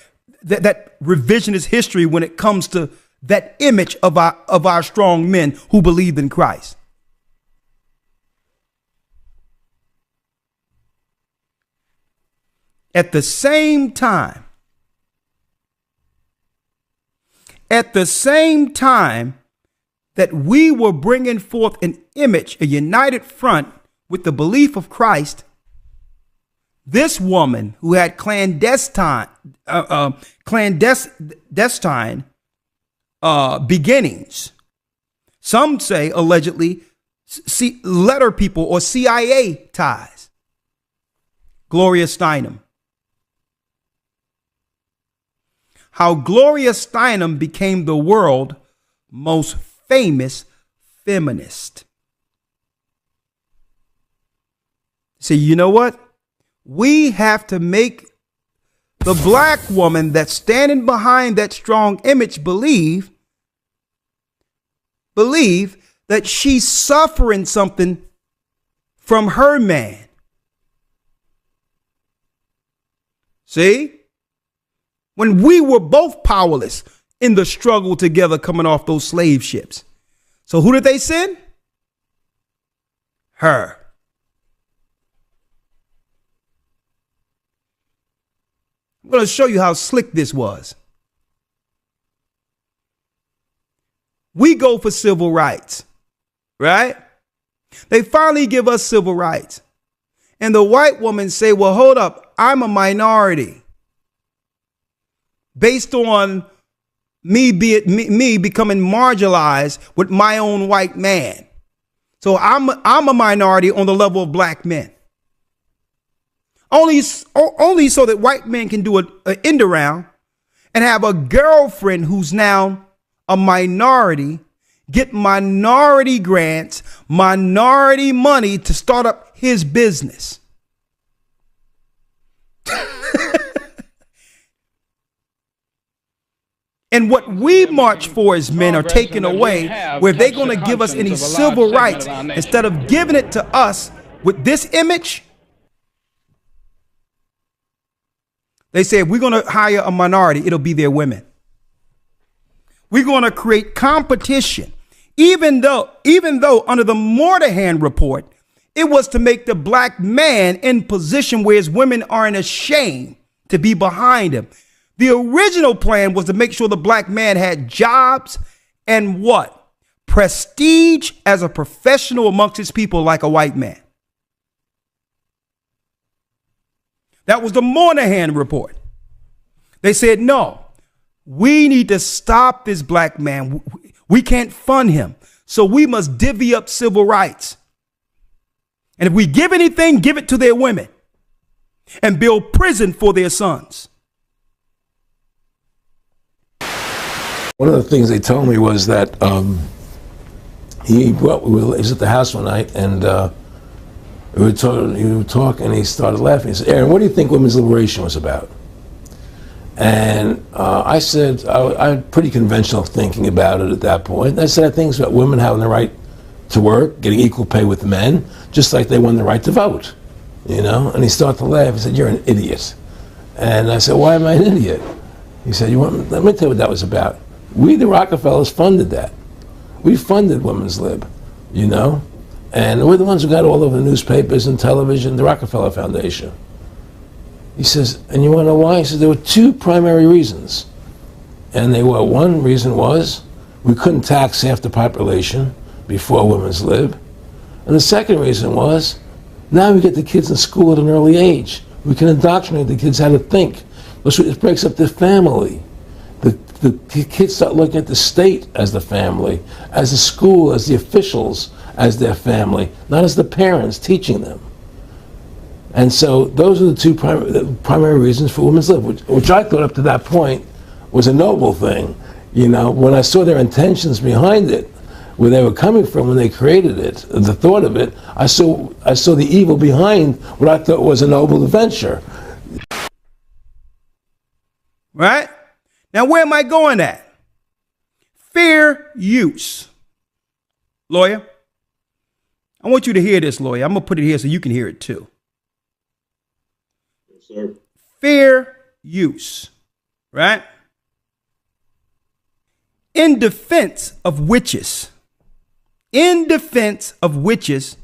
revisionist history when it comes to that image of our strong men who believed in Christ. At the same time that we were bringing forth an image, a united front with the belief of Christ, this woman who had clandestine beginnings, some say allegedly letter people or CIA ties, Gloria Steinem. How Gloria Steinem became the world's most famous feminist. So you know what? We have to make the black woman that's standing behind that strong image believe that she's suffering something from her man. See? When we were both powerless in the struggle together coming off those slave ships. So who did they send? Her. I'm going to show you how slick this was. We go for civil rights, right? They finally give us civil rights. And the white woman say, well, hold up, I'm a minority. Based on me becoming marginalized with my own white man. So I'm a minority on the level of black men. Only so that white men can do an end around and have a girlfriend who's now a minority, get minority grants, minority money to start up his business. And what we march for as men are taken away, where they're going to give us any civil rights instead of giving it to us with this image. They say if we're going to hire a minority, it'll be their women. We're going to create competition, even though under the Moynihan report, it was to make the black man in position where his women aren't ashamed to be behind him. The original plan was to make sure the black man had jobs and what? Prestige as a professional amongst his people like a white man. That was the Moynihan report. They said, no, we need to stop this black man. We can't fund him. So we must divvy up civil rights. And if we give anything, give it to their women and build prison for their sons. One of the things they told me was that he was at the house one night, and we were talking, and he started laughing. He said, Aaron, what do you think women's liberation was about? And I said, I had pretty conventional thinking about it at that point. I said, I think it's about women having the right to work, getting equal pay with men, just like they won the right to vote, you know? And he started to laugh. He said, you're an idiot. And I said, why am I an idiot? He said, let me tell you what that was about. We, the Rockefellers, funded that. We funded Women's Lib, you know? And we're the ones who got all over the newspapers and television, the Rockefeller Foundation. He says, and you want to know why? He says, there were two primary reasons. And they were, one reason was we couldn't tax half the population before Women's Lib. And the second reason was, now we get the kids in school at an early age. We can indoctrinate the kids how to think. It breaks up the family. The kids start looking at the state as the family, as the school, as the officials, as their family, not as the parents teaching them. And so those are the two primary reasons for Women's Lib, which I thought up to that point was a noble thing. You know, when I saw their intentions behind it, where they were coming from when they created it, the thought of it, I saw the evil behind what I thought was a noble venture. Right? Now, where am I going at? Fair use. Lawyer, I want you to hear this, lawyer. I'm going to put it here so you can hear it too. Yes, sir. Fair use. Right? In defense of witches. In defense of witches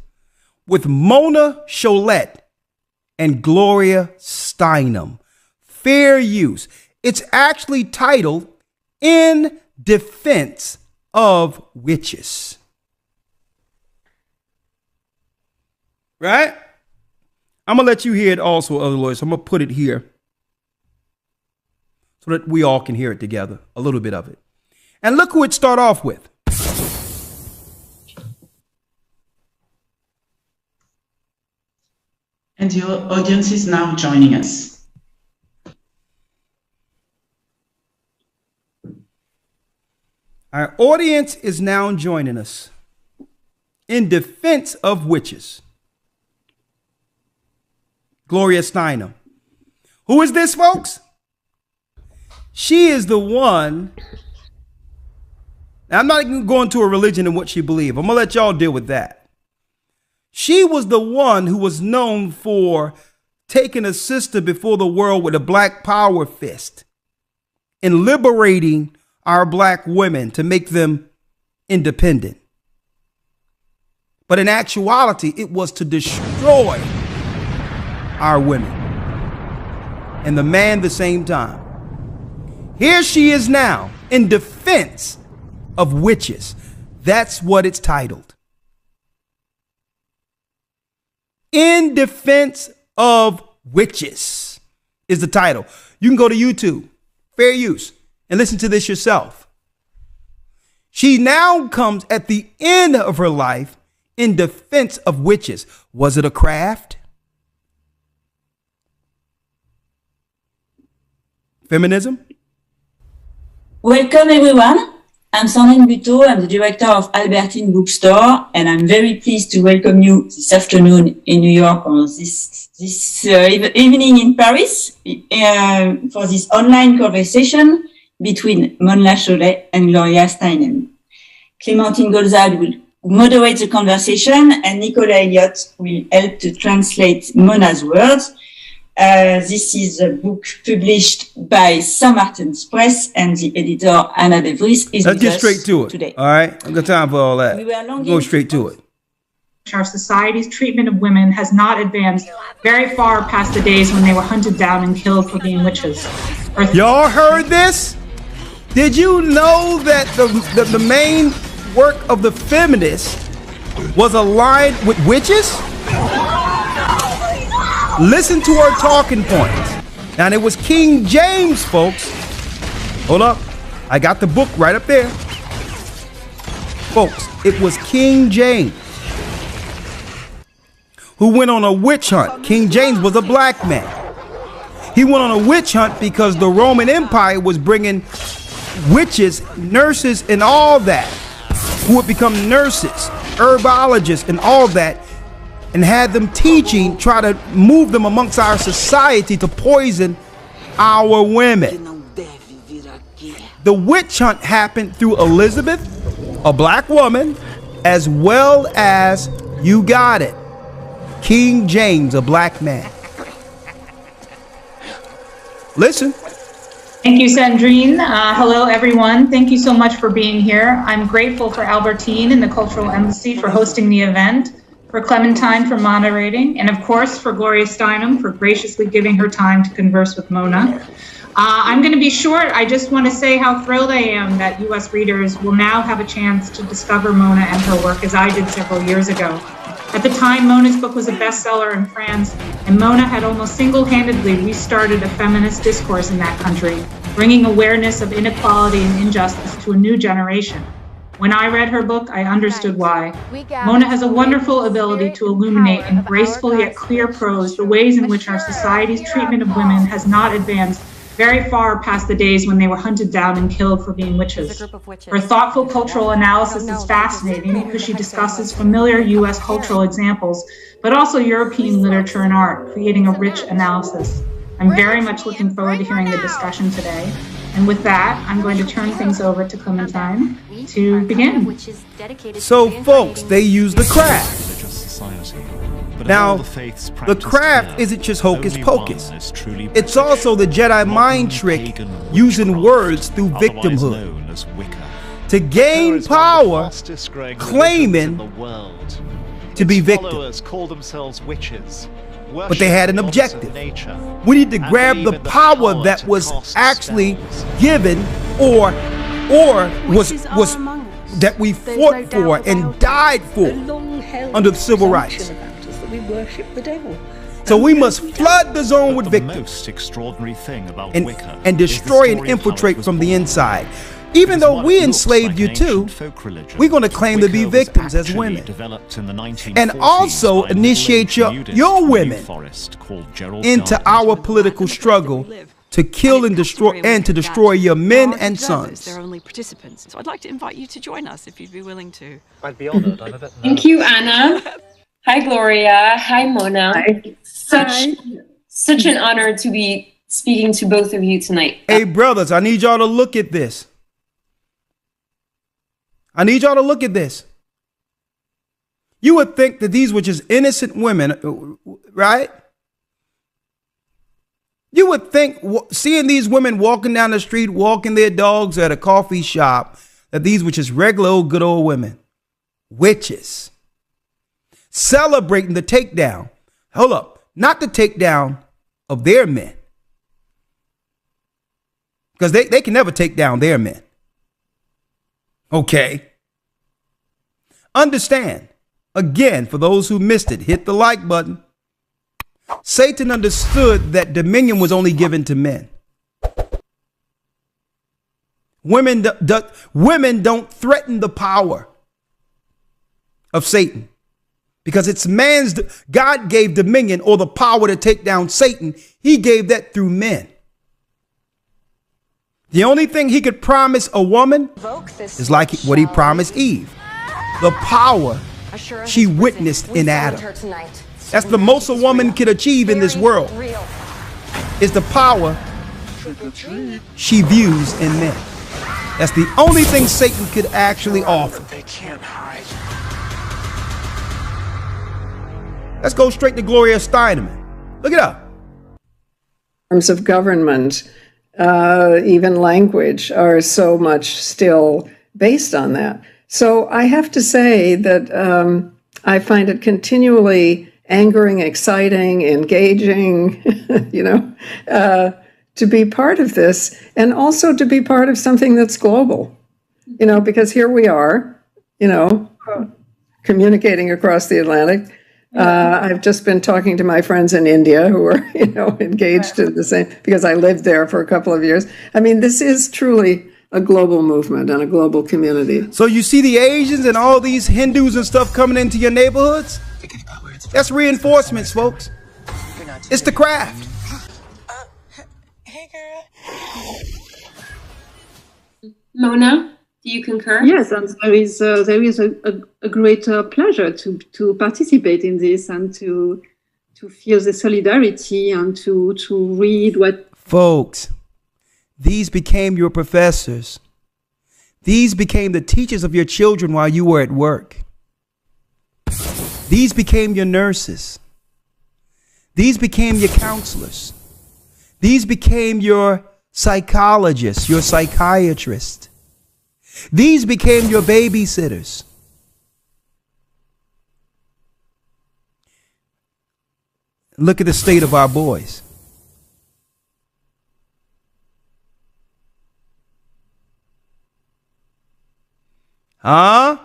with Mona Cholette and Gloria Steinem. Fair use. It's actually titled In Defense of Witches. Right? I'm going to let you hear it also, other lawyers. I'm going to put it here so that we all can hear it together, a little bit of it. And look who it start off with. And your audience is now joining us. Our audience is now joining us in defense of witches. Gloria Steinem. Who is this, folks? She is the one. Now, I'm not even going to her religion and what she believes. I'm going to let y'all deal with that. She was the one who was known for taking a sister before the world with a black power fist and liberating our black women to make them independent. But in actuality, it was to destroy our women and the man the same time. Here she is now in defense of witches. That's what it's titled. In Defense of Witches is the title. You can go to YouTube, fair use, and listen to this yourself. She now comes at the end of her life in defense of witches. Was it a craft? Feminism? Welcome everyone. I'm Sandrine Buteau. I'm the director of Albertine Bookstore, and I'm very pleased to welcome you this afternoon in New York or this evening in Paris for this online conversation between Mona Cholette and Gloria Steinem. Clémentine Golzad will moderate the conversation, and Nicola Elliott will help to translate Mona's words. This is a book published by St. Martin's Press, and the editor, Anna De Vries, is Let's with get us straight to it. Today. All right? I've got time for all that. Go straight to it. Our society's treatment of women has not advanced very far past the days when they were hunted down and killed for being witches. Y'all heard this? Did you know that the main work of the feminists was aligned with witches? Listen to her talking points. Now, it was King James, folks. Hold up. I got the book right up there. Folks, it was King James who went on a witch hunt. King James was a black man. He went on a witch hunt because the Roman Empire was bringing witches, nurses, and all that who would become nurses, herbologists, and all that, and had them teaching, try to move them amongst our society to poison our women. The witch hunt happened through Elizabeth, a black woman, as well as, you got it, King James, a black man. Listen. Thank you, Sandrine. Hello, everyone. Thank you so much for being here. I'm grateful for Albertine and the Cultural Embassy for hosting the event, for Clementine for moderating, and of course for Gloria Steinem for graciously giving her time to converse with Mona. I'm going to be short. I just want to say how thrilled I am that U.S. readers will now have a chance to discover Mona and her work as I did several years ago. At the time, Mona's book was a bestseller in France, and Mona had almost single-handedly restarted a feminist discourse in that country, bringing awareness of inequality and injustice to a new generation. When I read her book, I understood why. Mona has a wonderful ability to illuminate in graceful yet clear prose the ways in which our society's treatment of women has not advanced very far past the days when they were hunted down and killed for being witches. Her thoughtful cultural analysis is fascinating because she discusses familiar U.S. cultural examples, but also European literature and art, creating a rich analysis. I'm very much looking forward to hearing the discussion today. And with that, I'm going to turn things over to Clementine to begin. So, folks, they use the craft. Now, the craft isn't just hocus pocus. It's also the Jedi mind trick using words through victimhood to gain power, claiming to be victims. But they had an objective. We need to grab the power that was actually given or was that we fought for and died for under the civil rights. We worship the devil. So we must flood the zone with victims. The most extraordinary thing about Wicca and destroy and infiltrate from the inside. Even though we enslaved you too, we're going to claim to be victims as women. And also initiate your women into our political struggle to kill and destroy your men and sons. They're only participants. So I'd like to invite you to join us if you'd be willing to. I'd be honored. I'm a bit nervous. Thank you, Anna. Hi, Gloria. Hi, Mona. Hi. Such an honor to be speaking to both of you tonight. Hey, brothers, I need y'all to look at this. You would think that these were just innocent women, right? You would think, seeing these women walking down the street, walking their dogs at a coffee shop, that these were just regular old good old women. Witches. Celebrating the takedown. Hold up. Not the takedown of their men. Because they can never take down their men. Okay. Understand. Again, for those who missed it, hit the like button. Satan understood that dominion was only given to men. Women don't threaten the power of Satan. Because it's man's, God gave dominion or the power to take down Satan. He gave that through men. The only thing he could promise a woman is like what he promised Eve. The power she witnessed in Adam. That's the most a woman could achieve in this world. Is the power she views in men. That's the only thing Satan could actually offer. They can't hide. Let's go straight to Gloria Steinem. Look it up. Terms of government, even language, are so much still based on that. So I have to say that I find it continually angering, exciting, engaging, to be part of this, and also to be part of something that's global, because here we are, communicating across the Atlantic. I've just been talking to my friends in India who are, engaged in the same, because I lived there for a couple of years. I mean, this is truly a global movement and a global community. So you see the Asians and all these Hindus and stuff coming into your neighborhoods? That's reinforcements, folks. It's the craft. Mona, Do you concur? Yes, and there is a great pleasure to participate in this and to feel the solidarity and to read what. Folks, these became your professors. These became the teachers of your children while you were at work. These became your nurses. These became your counselors. These became your psychologists, your psychiatrists. These became your babysitters. Look at the state of our boys. Huh?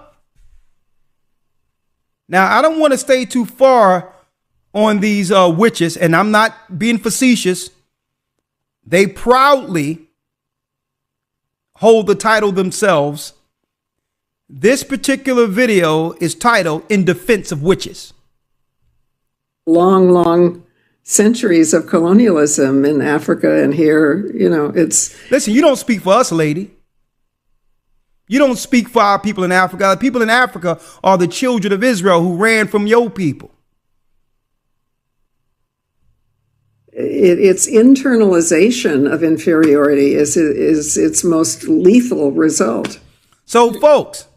Now, I don't want to stay too far on these witches, and I'm not being facetious. They proudly hold the title themselves. This particular video is titled "In Defense of Witches." Long centuries of colonialism in Africa and here, it's... Listen, you don't speak for us, lady. You don't speak for our people in Africa. The people in Africa are the children of Israel who ran from your people. It's internalization of inferiority is its most lethal result. So, folks,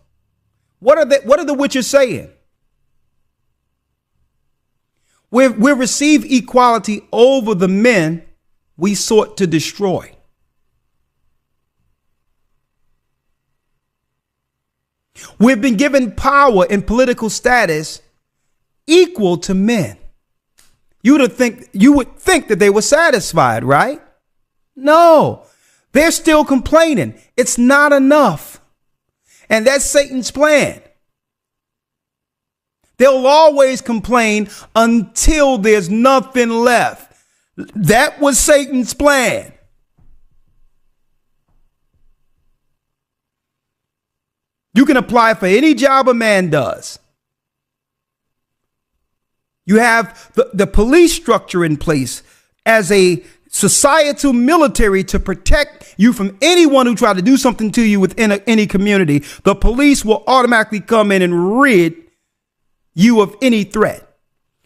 what are the witches saying? We receive equality over the men we sought to destroy. We've been given power and political status equal to men. You would think that they were satisfied, right? No, they're still complaining. It's not enough. And that's Satan's plan. They'll always complain until there's nothing left. That was Satan's plan. You can apply for any job a man does. You have the police structure in place as a societal military to protect you from anyone who tried to do something to you within any community. The police will automatically come in and rid you of any threat.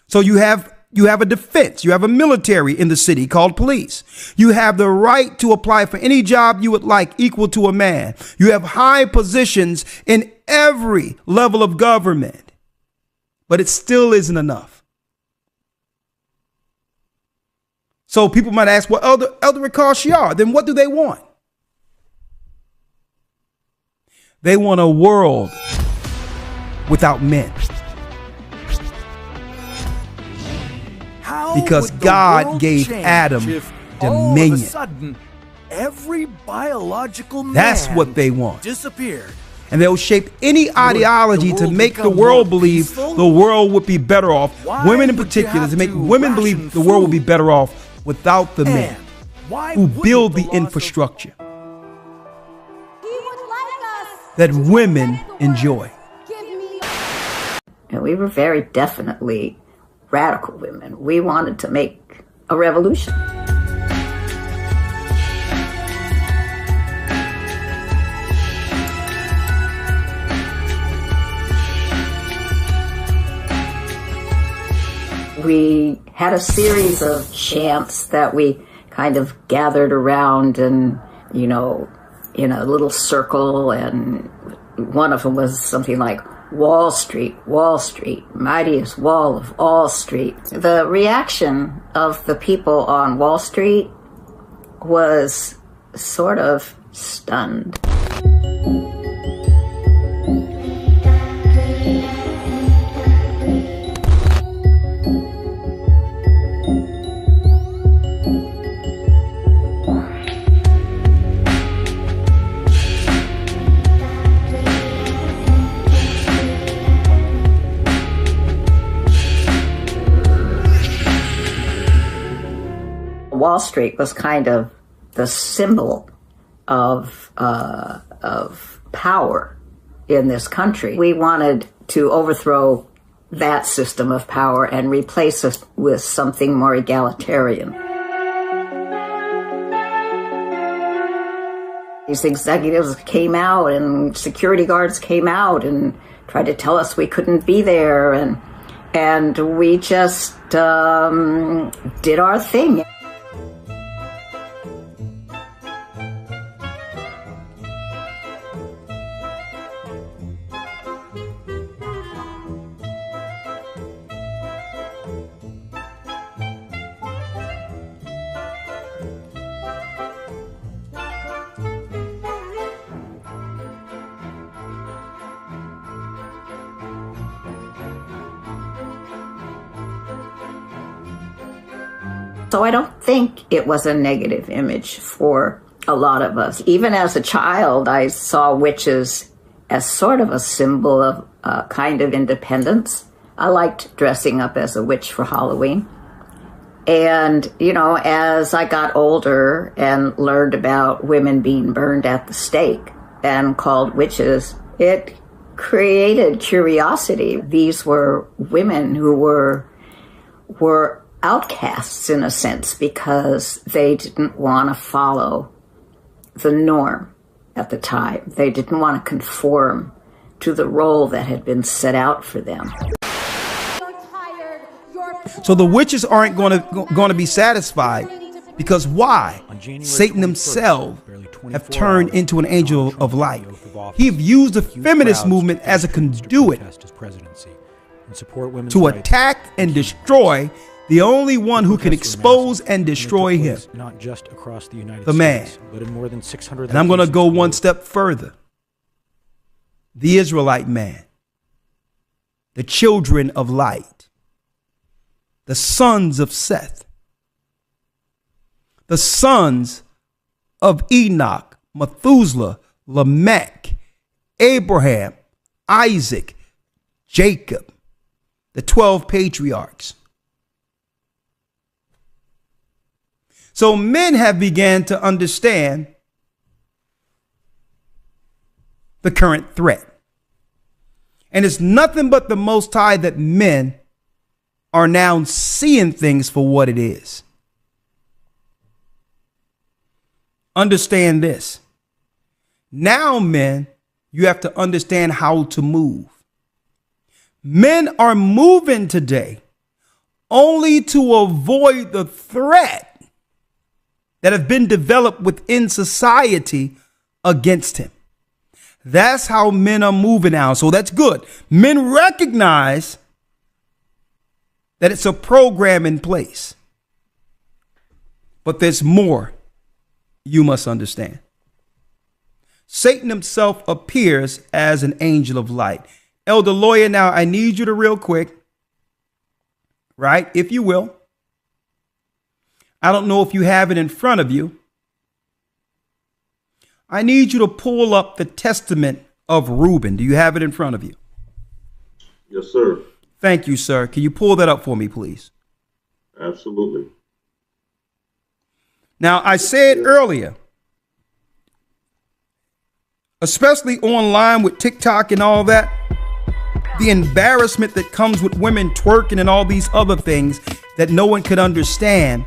So you have a defense. You have a military in the city called police. You have the right to apply for any job you would like equal to a man. You have high positions in every level of government, but it still isn't enough. So people might ask, well, Elder Ricard, then what do they want? They want a world without men. Because God gave Adam dominion. All of a sudden, every biological man That's what they want. disappeared. And they'll shape any ideology to make the world believe the world would be better off. Women in particular, to make women believe the world would be better off without the men who build the infrastructure that women enjoy. And we were very definitely radical women. We wanted to make a revolution. We had a series of chants that we kind of gathered around and, in a little circle. And one of them was something like, Wall Street, mightiest wall of all street. The reaction of the people on Wall Street was sort of stunned. Wall Street was kind of the symbol of power in this country. We wanted to overthrow that system of power and replace it with something more egalitarian. These executives came out and security guards came out and tried to tell us we couldn't be there. And we just did our thing. So I don't think it was a negative image for a lot of us. Even as a child, I saw witches as sort of a symbol of a kind of independence. I liked dressing up as a witch for Halloween. And, you know, as I got older and learned about women being burned at the stake and called witches, it created curiosity. These were women who were outcasts in a sense because they didn't want to follow the norm at the time. They didn't want to conform to the role that had been set out for them. So the witches aren't going to be satisfied because why? Satan himself have turned into an angel of light. He have used the feminist movement as a conduit to attack and destroy the only one who can expose and destroy him, not just across the United the man. States, but in more than 600. And I'm going to go one step further. The Israelite man, the children of light, the sons of Seth, the sons of Enoch, Methuselah, Lamech, Abraham, Isaac, Jacob, the 12 patriarchs. So men have began to understand the current threat. And it's nothing but the Most High that men are now seeing things for what it is. Understand this. Now, men, you have to understand how to move. Men are moving today only to avoid the threat that have been developed within society against him. That's how men are moving now. So that's good. Men recognize that it's a program in place. But there's more you must understand. Satan himself appears as an angel of light. Elder Lawyer, now I need you to real quick, right, if you will. I don't know if you have it in front of you. I need you to pull up the testament of Reuben. Do you have it in front of you? Yes, sir. Thank you, sir. Can you pull that up for me, please? Absolutely. Now, I said earlier, especially online with TikTok and all that, the embarrassment that comes with women twerking and all these other things that no one could understand,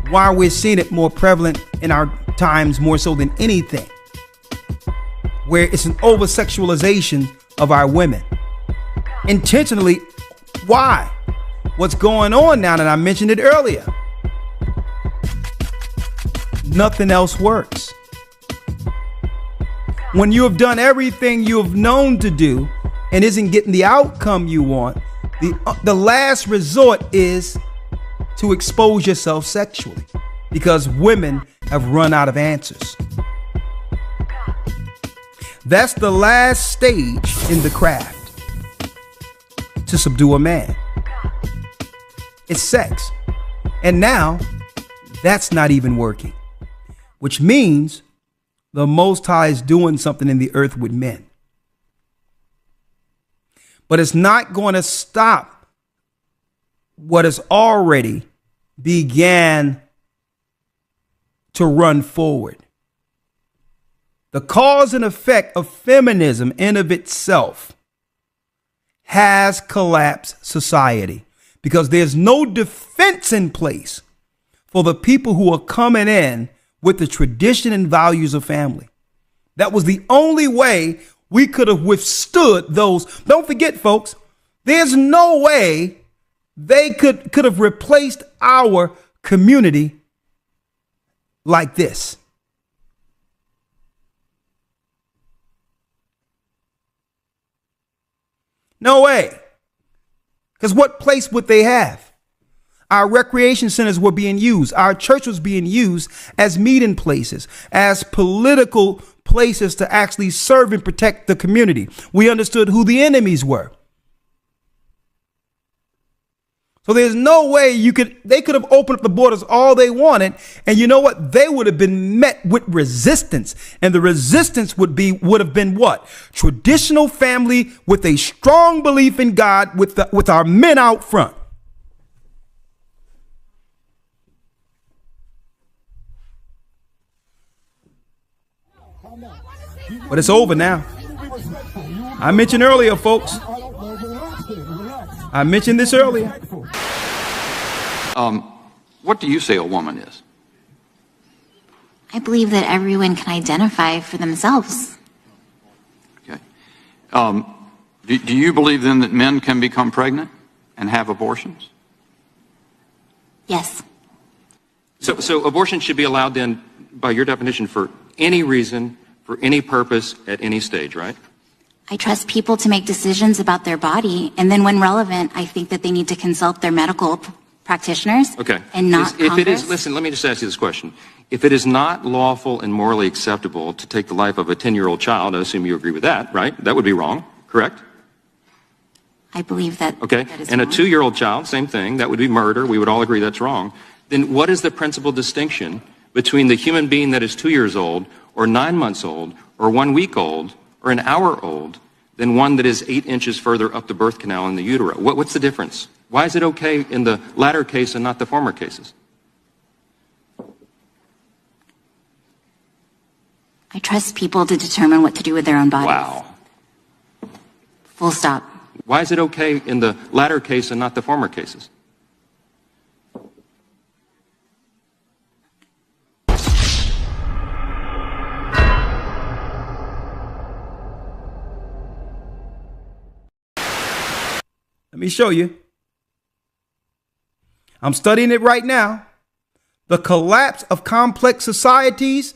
why we're seeing it more prevalent in our times more so than anything, where it's an over-sexualization of our women. Intentionally, why? What's going on now that I mentioned it earlier? Nothing else works. When you have done everything you have known to do and isn't getting the outcome you want, the last resort is to expose yourself sexually, because women have run out of answers. That's the last stage in the craft to subdue a man. It's sex. And now that's not even working, which means the Most High is doing something in the earth with men. But it's not going to stop what has already began to run forward. The cause and effect of feminism in of itself has collapsed society, because there's no defense in place for the people who are coming in with the tradition and values of family. That was the only way we could have withstood those. Don't forget, folks, there's no way they could have replaced our community like this. No way. Because what place would they have? Our recreation centers were being used. Our church was being used as meeting places, as political places to actually serve and protect the community. We understood who the enemies were. So there's no way they could have opened up the borders all they wanted. And you know what? They would have been met with resistance. And the resistance would have been what? Traditional family with a strong belief in God with our men out front. But it's over now. I mentioned earlier, folks. I mentioned this earlier. What do you say a woman is? I believe that everyone can identify for themselves. Okay. Do you believe then that men can become pregnant and have abortions? Yes. So abortion should be allowed then, by your definition, for any reason, for any purpose, at any stage, right? I trust people to make decisions about their body, and then when relevant, I think that they need to consult their medical practitioners. Okay. And not if Congress. it is, listen, let me just ask you this question. If it is not lawful and morally acceptable to take the life of a 10-year-old child, I assume you agree with that, right? That would be wrong, correct? I believe that. Okay. That is and wrong. a 2-year-old child, same thing. That would be murder. We would all agree that's wrong. Then what is the principal distinction between the human being that is 2 years old, or 9 months old, or 1 week old, or an hour old, than one that is 8 inches further up the birth canal in the utero? What's the difference? Why is it okay in the latter case and not the former cases? I trust people to determine what to do with their own bodies. Wow. Full stop. Why is it okay in the latter case and not the former cases? Let me show you. I'm studying it right now. The collapse of complex societies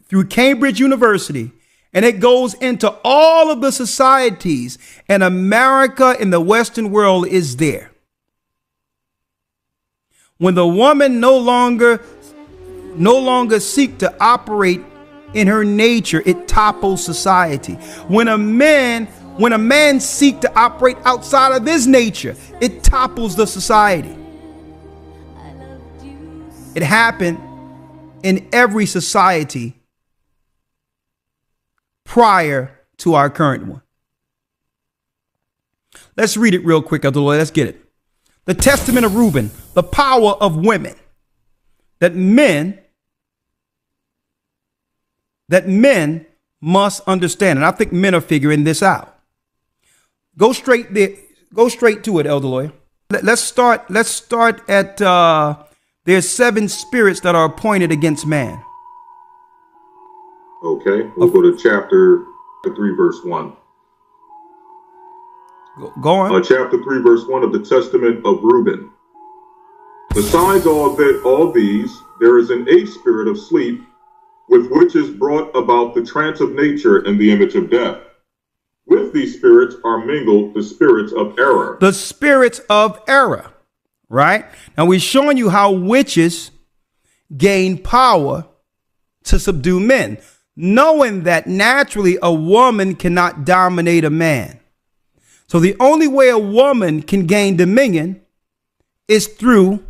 through Cambridge University. And it goes into all of the societies, and America in the Western world is there. When the woman no longer seek to operate in her nature, it topples society. When a man seek to operate outside of his nature, it topples the society. It happened in every society prior to our current one. Let's read it real quick, Abdullah. Let's get it. The Testament of Reuben, the power of women, that men must understand. And I think men are figuring this out. Go straight there. Go straight to it, Elder Lawyer. Let's start at there's 7 spirits that are appointed against man. Okay, we'll go to chapter 3, verse 1. Go on. Chapter 3, verse 1 of the Testament of Reuben. Besides all these, there is an 8th spirit of sleep, with which is brought about the trance of nature and the image of death. With these spirits are mingled the spirits of error. The spirits of error, right? Now we're showing you how witches gain power to subdue men, knowing that naturally a woman cannot dominate a man. So the only way a woman can gain dominion is through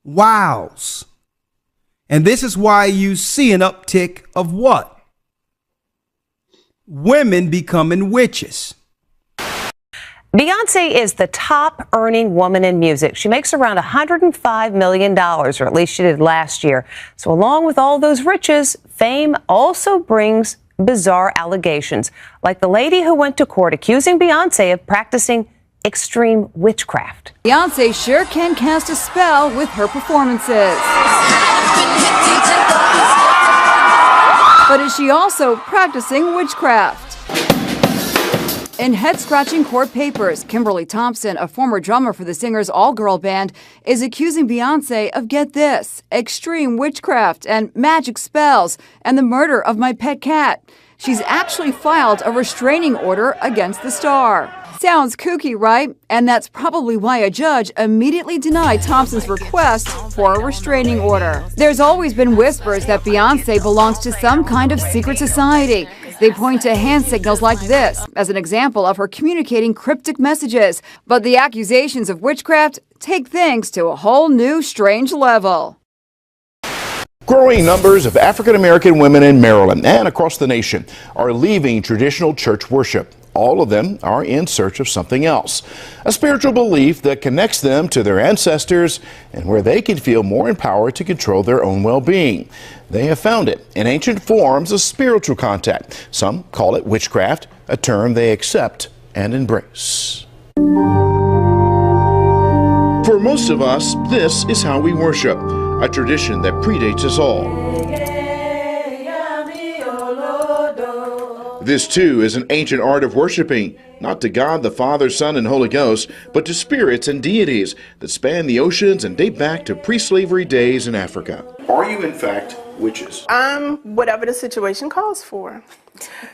wiles. And this is why you see an uptick of what? Women becoming witches. Beyonce is the top earning woman in music. She makes around $105 million, or at least she did last year. So along with all those riches, fame also brings bizarre allegations, like the lady who went to court accusing Beyonce of practicing extreme witchcraft. Beyonce sure can cast a spell with her performances. But is is she also practicing witchcraft? In head-scratching court papers, Kimberly Thompson, a former drummer for the singer's all-girl band, is accusing Beyoncé of, get this, extreme witchcraft and magic spells and the murder of my pet cat. She's actually filed a restraining order against the star. Sounds kooky, right? And that's probably why a judge immediately denied Thompson's request for a restraining order. There's always been whispers that Beyoncé belongs to some kind of secret society. They point to hand signals like this as an example of her communicating cryptic messages. But the accusations of witchcraft take things to a whole new strange level. Growing numbers of African American women in Maryland and across the nation are leaving traditional church worship. All of them are in search of something else, a spiritual belief that connects them to their ancestors and where they can feel more empowered to control their own well-being. They have found it in ancient forms of spiritual contact. Some call it witchcraft, a term they accept and embrace. For most of us, this is how we worship, a tradition that predates us all. This, too, is an ancient art of worshiping, not to God the Father, Son, and Holy Ghost, but to spirits and deities that span the oceans and date back to pre-slavery days in Africa. Are you, in fact, witches? Whatever the situation calls for.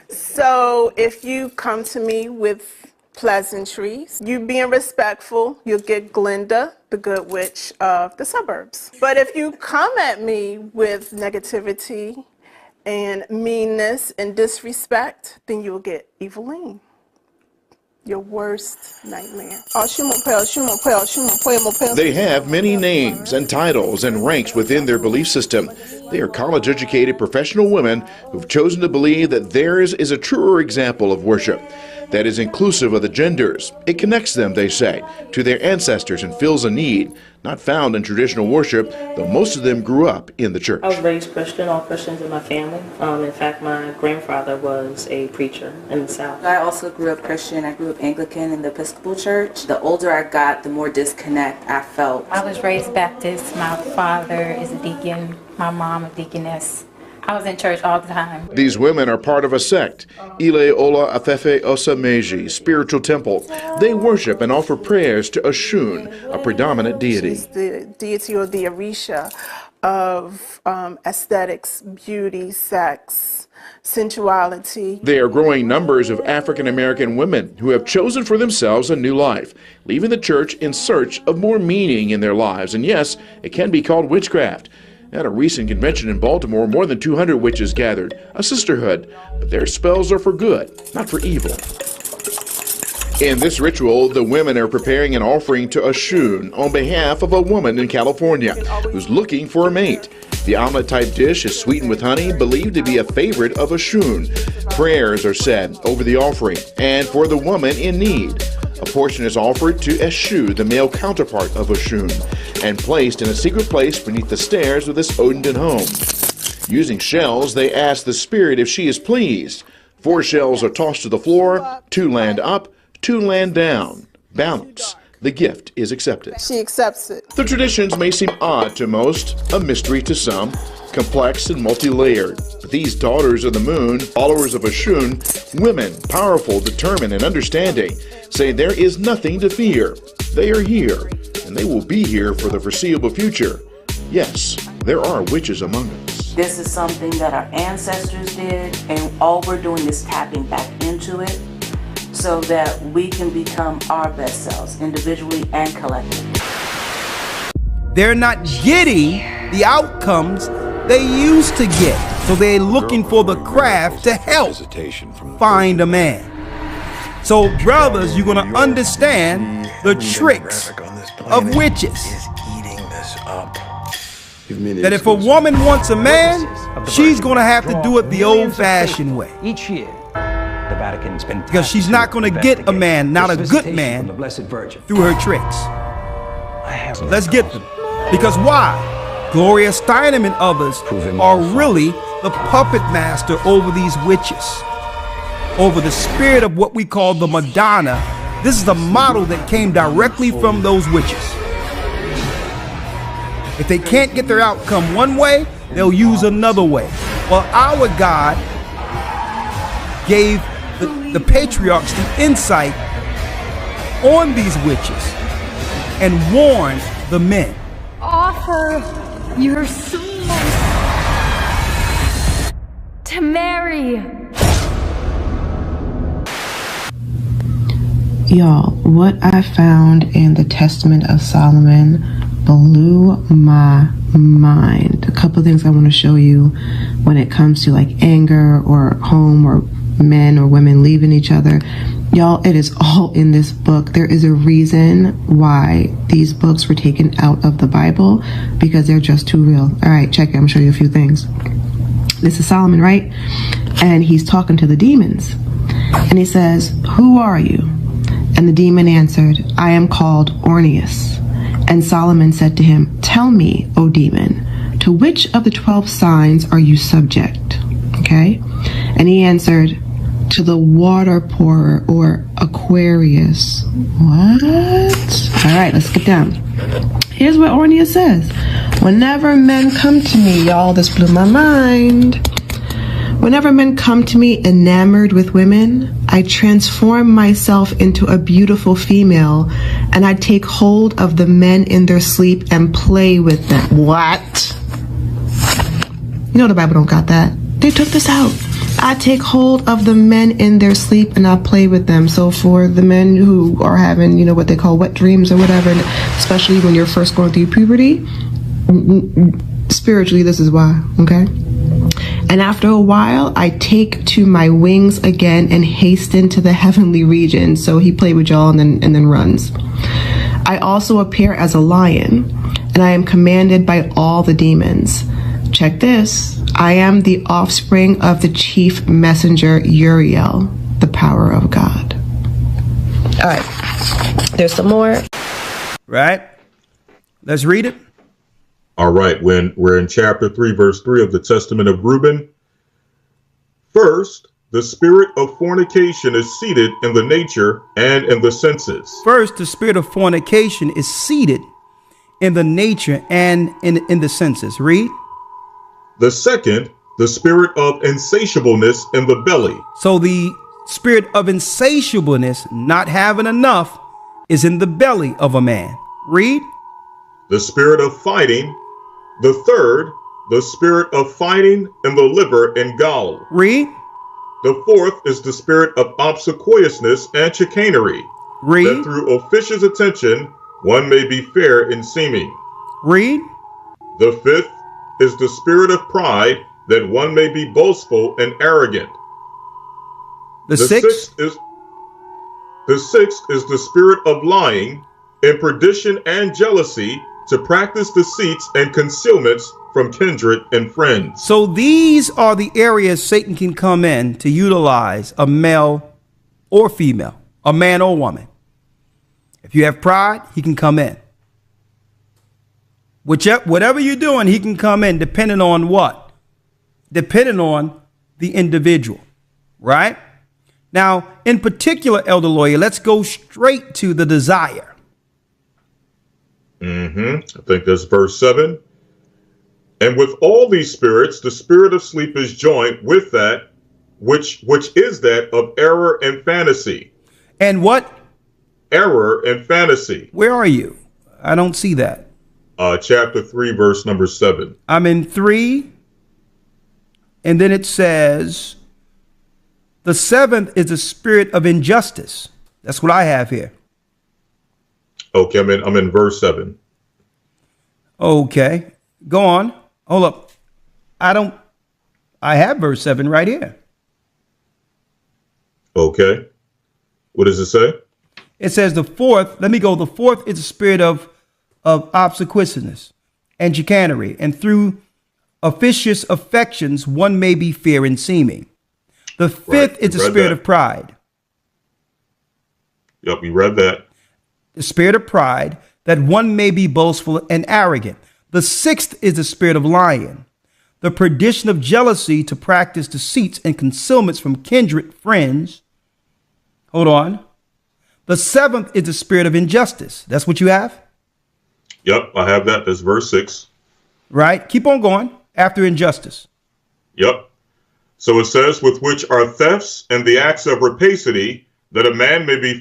So if you come to me with pleasantries, you being respectful, you'll get Glinda, the good witch of the suburbs. But if you come at me with negativity and meanness and disrespect, then you'll get Eveline, your worst nightmare. They have many names and titles and ranks within their belief system. They are college-educated professional women who've chosen to believe that theirs is a truer example of worship that is inclusive of the genders. It connects them, they say, to their ancestors and fills a need not found in traditional worship, though most of them grew up in the church. I was raised Christian, all Christians in my family. In fact, my grandfather was a preacher in the South. I also grew up Christian. I grew up Anglican in the Episcopal Church. The older I got, the more disconnect I felt. I was raised Baptist. My father is a deacon, my mom a deaconess. I was in church all the time. These women are part of a sect, Ile Ola Afefe Osa Meji, spiritual temple. They worship and offer prayers to Oshun, a predominant deity. She's the deity or the Orisha of aesthetics, beauty, sex, sensuality. They are growing numbers of African American women who have chosen for themselves a new life, leaving the church in search of more meaning in their lives. And yes, it can be called witchcraft. At a recent convention in Baltimore, more than 200 witches gathered, a sisterhood, but their spells are for good, not for evil. In this ritual, the women are preparing an offering to Oshun on behalf of a woman in California who's looking for a mate. The omelet-type dish is sweetened with honey, believed to be a favorite of Oshun. Prayers are said over the offering and for the woman in need. A portion is offered to Eshu, the male counterpart of Oshun, and placed in a secret place beneath the stairs of this Odenton home. Using shells, they ask the spirit if she is pleased. 4 shells are tossed to the floor, 2 land up, 2 land down. Balance. The gift is accepted. She accepts it. The traditions may seem odd to most, a mystery to some, complex and multi-layered. But these daughters of the moon, followers of Oshun, women, powerful, determined, and understanding, say there is nothing to fear. They are here, and they will be here for the foreseeable future. Yes, there are witches among us. This is something that our ancestors did, and all we're doing is tapping back into it so that we can become our best selves, individually and collectively. They're not getting the outcomes they used to get, so they're looking for the craft to help find a man. So brothers, you're gonna understand the tricks of witches. That if a woman wants a man, she's gonna have to do it the old-fashioned way. Each year, the Vatican spends because she's not gonna get a man, not a good man, through her tricks. So let's get them. Because why? Gloria Steinem and others are really the puppet master over these witches, over the spirit of what we call the Madonna. This is the model that came directly from those witches. If they can't get their outcome one way, they'll use another way. Well, our God gave the patriarchs the insight on these witches and warned the men. Offer your soul to Mary. Y'all, what I found in the Testament of Solomon blew my mind. A couple of things I want to show you when it comes to like anger or home or men or women leaving each other. Y'all, it is all in this book. There is a reason why these books were taken out of the Bible, because they're just too real. All right, check it. I'm gonna show you a few things. This is Solomon, right? And he's talking to the demons. And he says, "Who are you?" And the demon answered, "I am called Orneus." And Solomon said to him, "Tell me, O demon, to which of the 12 signs are you subject?" Okay? And he answered, "To the water pourer or Aquarius." What? All right, let's get down. Here's what Orneus says. "Whenever men come to me," y'all, this blew my mind. "Whenever men come to me enamored with women, I transform myself into a beautiful female, and I take hold of the men in their sleep and play with them." What? You know the Bible don't got that. They took this out. "I take hold of the men in their sleep and I play with them." So for the men who are having, you know, what they call wet dreams or whatever, especially when you're first going through puberty, spiritually, this is why, okay? "And after a while, I take to my wings again and hasten to the heavenly region." So he played with y'all and then runs. "I also appear as a lion, and I am commanded by all the demons." Check this. "I am the offspring of the chief messenger Uriel, the power of God." All right. There's some more. Right? Let's read it. All right, when we're in chapter 3, verse 3 of the Testament of Reuben. "First, the spirit of fornication is seated in the nature and in the senses." First, the spirit of fornication is seated in the nature and in the senses. Read. "The second, the spirit of insatiableness in the belly." So the spirit of insatiableness, not having enough, is in the belly of a man. Read. "The spirit of fighting. The third, the spirit of fighting in the liver and gall." Read. "The fourth is the spirit of obsequiousness and chicanery." Read. "That through officious attention one may be fair in seeming." Read. "The fifth is the spirit of pride, that one may be boastful and arrogant." The sixth is the spirit of lying, in perdition and jealousy, to practice deceits and concealments from kindred and friends. So these are the areas Satan can come in to utilize a male or female, a man or woman. If you have pride, he can come in. Whatever you're doing, he can come in, depending on what? Depending on the individual, right? Now, in particular, Elder Lawyer, let's go straight to the desire. I think that's verse 7. "And with all these spirits, the spirit of sleep is joined with that, which is that of error and fantasy." And what? Error and fantasy. Where are you? I don't see that. Chapter 3, verse number 7. I'm in 3. And then it says, the seventh is the spirit of injustice. That's what I have here. Okay, I'm in verse 7. Okay, go on. Hold up. I have verse 7 right here. Okay. What does it say? It says the fourth, let me go. The fourth is the spirit of obsequiousness and chicanery, and through officious affections one may be fair in seeming. The fifth is the spirit of pride. Yep, we read that. The spirit of pride, that one may be boastful and arrogant. The sixth is the spirit of lying, the perdition of jealousy, to practice deceits and concealments from kindred friends. Hold on. The seventh is the spirit of injustice. That's what you have? Yep, I have that. That's verse 6. Right. Keep on going after injustice. Yep. So it says, with which are thefts and the acts of rapacity, that a man may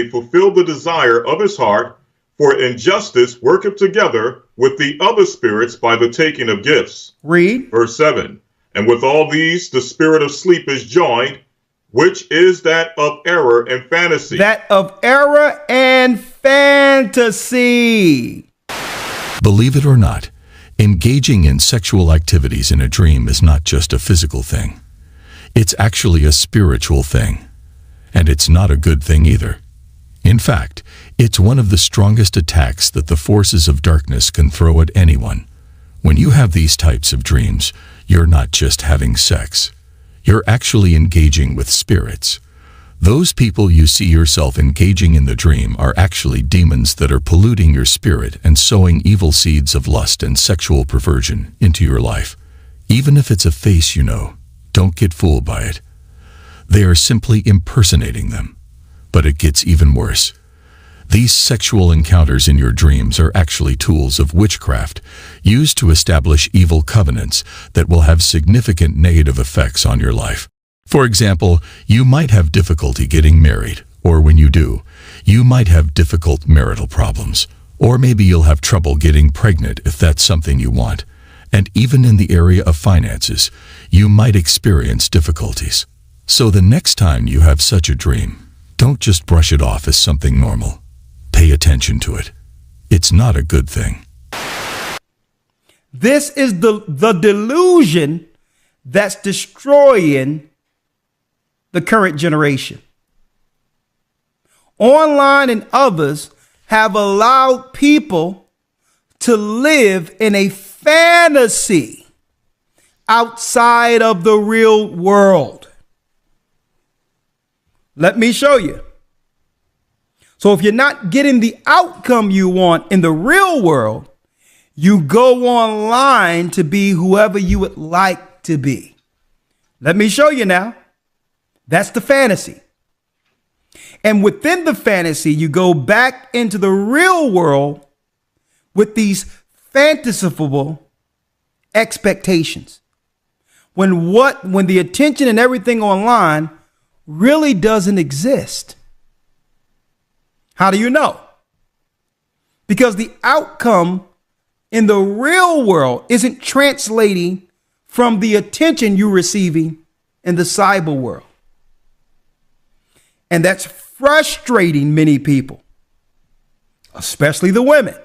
fulfill the desire of his heart, for injustice worketh together with the other spirits by the taking of gifts. Read. Verse 7. And with all these the spirit of sleep is joined, which is that of error and fantasy. That of error and fantasy. Believe it or not, engaging in sexual activities in a dream is not just a physical thing. It's actually a spiritual thing. And it's not a good thing either. In fact, it's one of the strongest attacks that the forces of darkness can throw at anyone. When you have these types of dreams, you're not just having sex. You're actually engaging with spirits. Those people you see yourself engaging in the dream are actually demons that are polluting your spirit and sowing evil seeds of lust and sexual perversion into your life. Even if it's a face you know, don't get fooled by it. They are simply impersonating them. But it gets even worse. These sexual encounters in your dreams are actually tools of witchcraft used to establish evil covenants that will have significant negative effects on your life. For example, you might have difficulty getting married, or when you do, you might have difficult marital problems, or maybe you'll have trouble getting pregnant if that's something you want. And even in the area of finances, you might experience difficulties. So the next time you have such a dream, don't just brush it off as something normal. Pay attention to it. It's not a good thing. This is the delusion that's destroying the current generation. Online and others have allowed people to live in a fantasy outside of the real world. Let me show you. So if you're not getting the outcome you want in the real world, you go online to be whoever you would like to be. Let me show you now. That's the fantasy. And within the fantasy, you go back into the real world with these fanciful expectations. When the attention and everything online really doesn't exist. How do you know? Because the outcome in the real world isn't translating from the attention you're receiving in the cyber world. And that's frustrating many people, especially the women.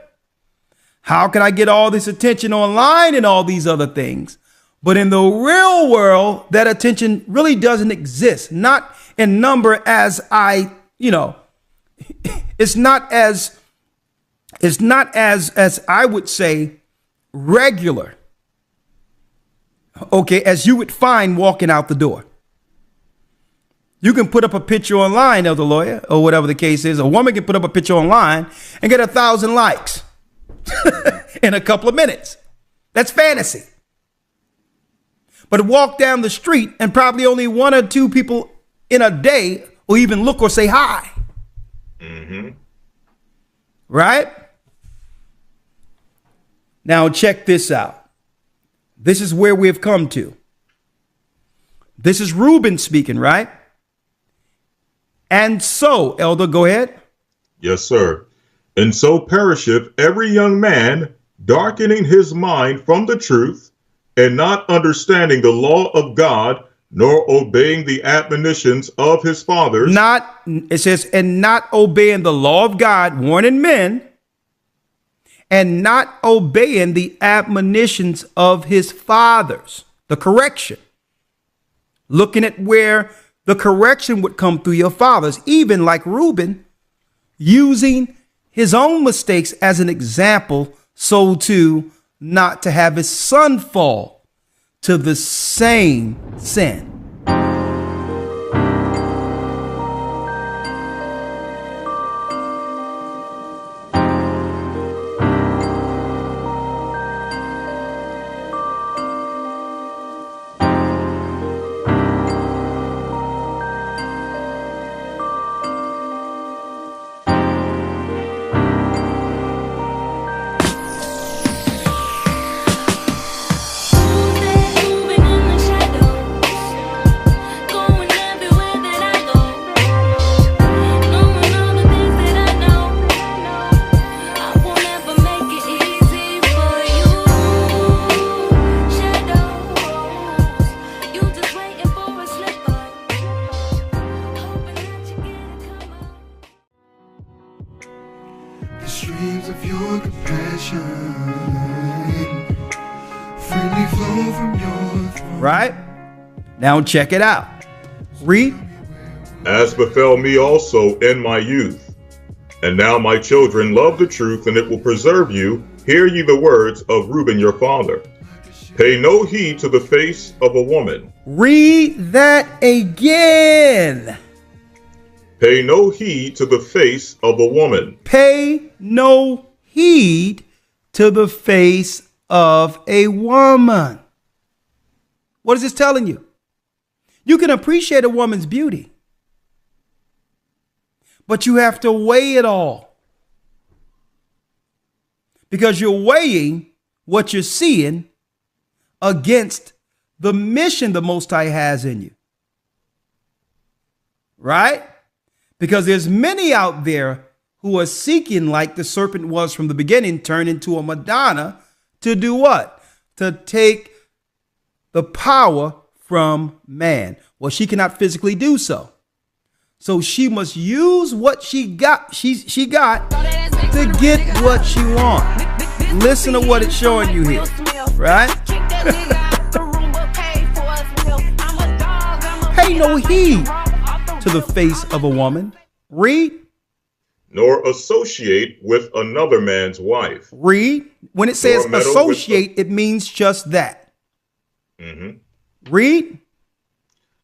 How can I get all this attention online and all these other things? But in the real world, that attention really doesn't exist. Not in number as it's not as I would say regular. Okay, as you would find walking out the door. You can put up a picture online, Elder Lawyer, or whatever the case is. A woman can put up a picture online and get 1,000 likes in a couple of minutes. That's fantasy. But walk down the street and probably only one or two people in a day will even look or say hi. Mm-hmm. Right? Now check this out. This is where we have come to. This is Reuben speaking, right? And so, Elder, go ahead. Yes, sir. And so perisheth every young man, darkening his mind from the truth, and not understanding the law of God, nor obeying the admonitions of his fathers. It says, and not obeying the law of God, warning men, and not obeying the admonitions of his fathers, the correction. Looking at where the correction would come through your fathers, even like Reuben, using his own mistakes as an example, so to not to have his son fall to the same sin. Right? Now check it out. Read. As befell me also in my youth. And now my children love the truth, and it will preserve you. Hear ye the words of Reuben your father. Pay no heed to the face of a woman. Read that again. Pay no heed to the face of a woman. Pay no heed to the face of a woman. What is this telling you? You can appreciate a woman's beauty, but you have to weigh it all, because you're weighing what you're seeing against the mission the Most High has in you. Right? Because there's many out there who are seeking, like the serpent was from the beginning, turn into a Madonna to do what? To take the power from man. Well, she cannot physically do so. So she must use what she got. She got to get what she wants. Listen to what it's showing you here, right? Pay no heed to the face of a woman. Read. Nor associate with another man's wife. Read. When it says associate, it means just that. Read.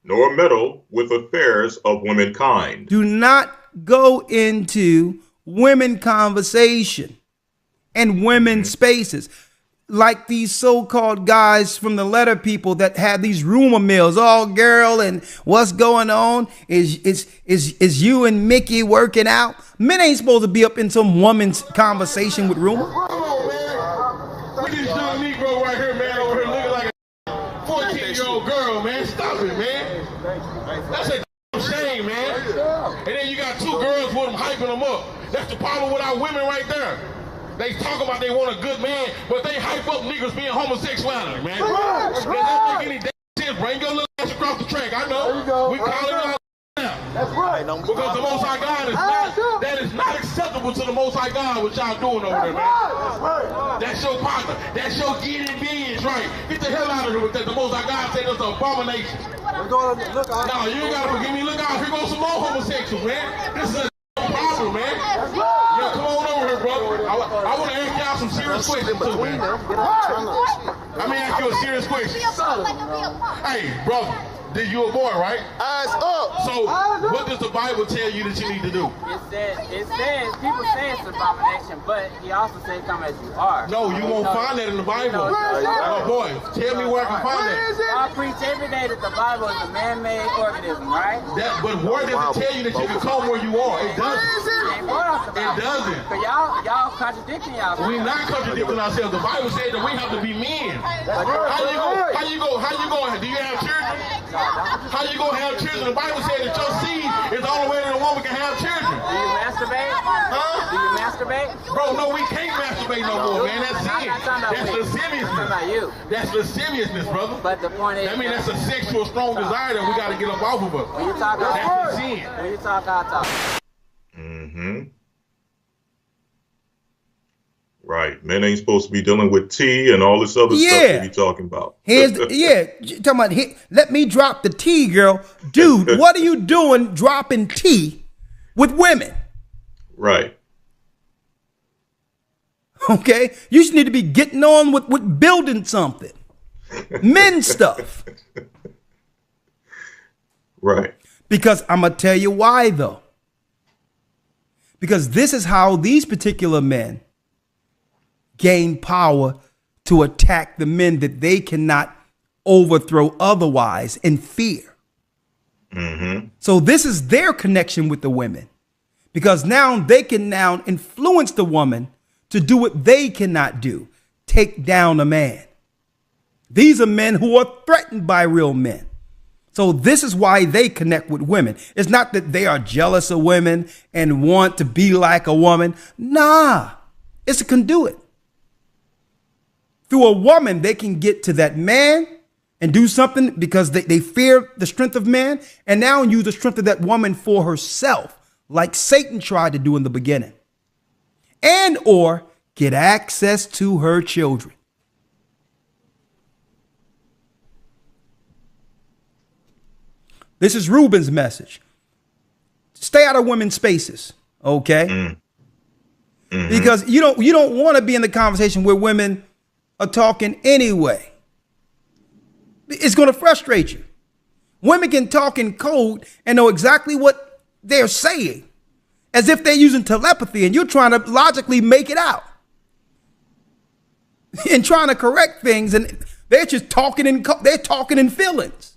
Nor meddle with affairs of womankind. Do not go into women conversation and women spaces like these so-called guys from the letter people that have these rumor mills. Oh, girl, and what's going on? Is you and Mickey working out? Men ain't supposed to be up in some woman's conversation with rumor. Look at this young Negro right here, man, over here looking like a 14-year-old girl, man. Stop it, man. That's a shame, man. And then you got two girls with them hyping them up. That's the problem with our women right there. They talk about they want a good man, but they hype up niggas being homosexuality, man. Does that make any sense? Bring your little ass across the track. I know. We calling it out now. That's right. Because the Most High God is not, that is not acceptable to the Most High God what y'all doing over there, man. That's right. That's your partner. That's your getting beings, right? Get the hell out of here with that. The Most High God said that's an abomination. No, you ain't gotta forgive me. Look out. Here goes some more homosexuals, man. This is a problem, man. Yeah, come on over here, brother. I want to ask y'all some serious questions too, man. Let me ask you a serious question. Hey, brother, you a boy, right? Eyes up. So, what does the Bible tell you that you need to do? It says, people say it's an abomination, but he also said come as you are. No, you won't find that in the Bible. Oh, boy, tell me where I can find that. I preach every day that the Bible is a man-made organism, right? But where does it tell you that you can come where you are? It doesn't. It doesn't. Cause y'all contradicting yourselves. We're not contradicting ourselves. The Bible said that we have to be men. How you go? Do you have children? How you gonna have children? The Bible said that your seed is the only way that a woman can have children. Do you masturbate? Huh? Do you masturbate? Bro, no, we can't masturbate no more, man. That's sin. That's lasciviousness. That's lasciviousness, brother. But the point is, I mean, that's a sexual strong desire that we got to get up off of us. When you talk, that's sin. When you talk, I talk. Right. Men ain't supposed to be dealing with tea and all this other stuff that you talking about. Talking about, let me drop the tea, girl. Dude, what are you doing dropping tea with women? Right. Okay? You just need to be getting on with building something. Men stuff. Right. Because I'm going to tell you why, though. Because this is how these particular men gain power to attack the men that they cannot overthrow otherwise in fear. So this is their connection with the women, because now they can influence the woman to do what they cannot do, take down a man. These are men who are threatened by real men. So this is why they connect with women. It's not that they are jealous of women and want to be like a woman. Nah, it's a conduit. Through a woman, they can get to that man and do something because they fear the strength of man, and now use the strength of that woman for herself, like Satan tried to do in the beginning, and or get access to her children. This is Reuben's message. Stay out of women's spaces, okay? Because you don't want to be in the conversation where women are talking anyway. It's going to frustrate you. Women can talk in code and know exactly what they're saying, as if they're using telepathy, and you're trying to logically make it out and trying to correct things, and they're just talking in feelings.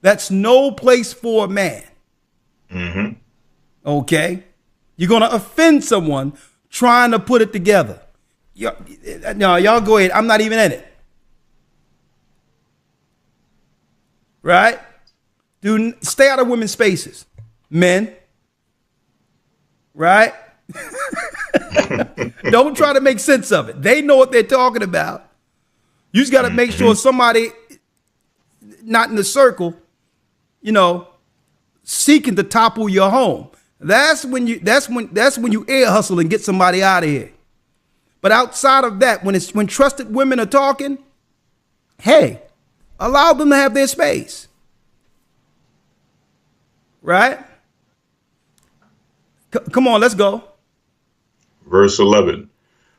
That's no place for a man. Okay, you're gonna offend someone trying to put it together. No, y'all go ahead. I'm not even in it. Right? Dude, stay out of women's spaces, men. Right? Don't try to make sense of it. They know what they're talking about. You just got to make sure somebody not in the circle, seeking to topple your home. That's when you ear hustle and get somebody out of here. But outside of that, when trusted women are talking, hey, allow them to have their space. Right? Come on, let's go. Verse 11.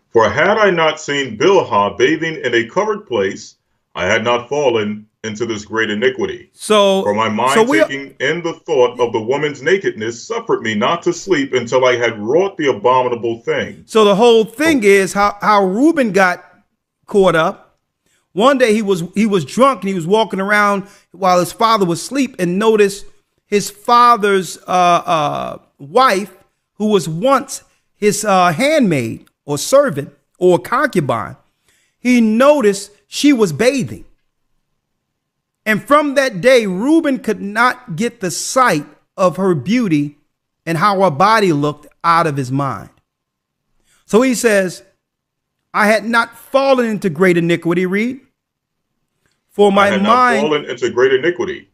For had I not seen Bilhah bathing in a covered place, I had not fallen into this great iniquity. For my mind taking in the thought of the woman's nakedness suffered me not to sleep until I had wrought the abominable thing. So the whole thing is how Reuben got caught up. One day he was drunk and he was walking around while his father was asleep, and noticed his father's wife, who was once his handmaid or servant or concubine. He noticed she was bathing. And from that day, Reuben could not get the sight of her beauty and how her body looked out of his mind. So he says, I had not fallen into great iniquity, read. For my mind not fallen into great iniquity.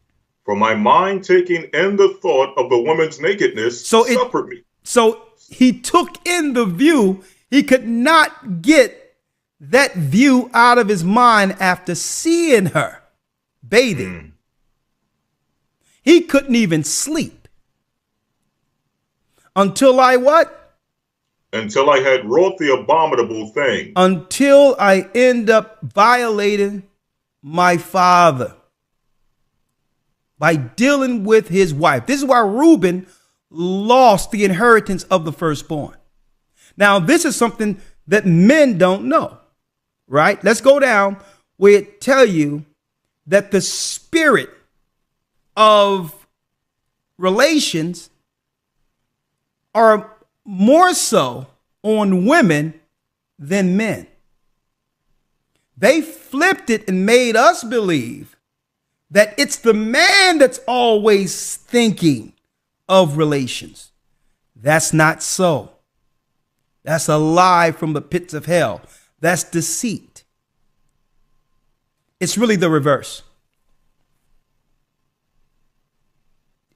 For my mind taking in the thought of the woman's nakedness suffered me. So he took in the view. He could not get that view out of his mind after seeing her bathing. He couldn't even sleep until I what? Until I had wrought the abominable thing. Until I end up violating my father by dealing with his wife. This is why Reuben lost the inheritance of the firstborn. Now, this is something that men don't know, right? Let's go down where it tell you that the spirit of relations are more so on women than men. They flipped it and made us believe that it's the man that's always thinking of relations. That's not so. That's a lie from the pits of hell. That's deceit. It's really the reverse.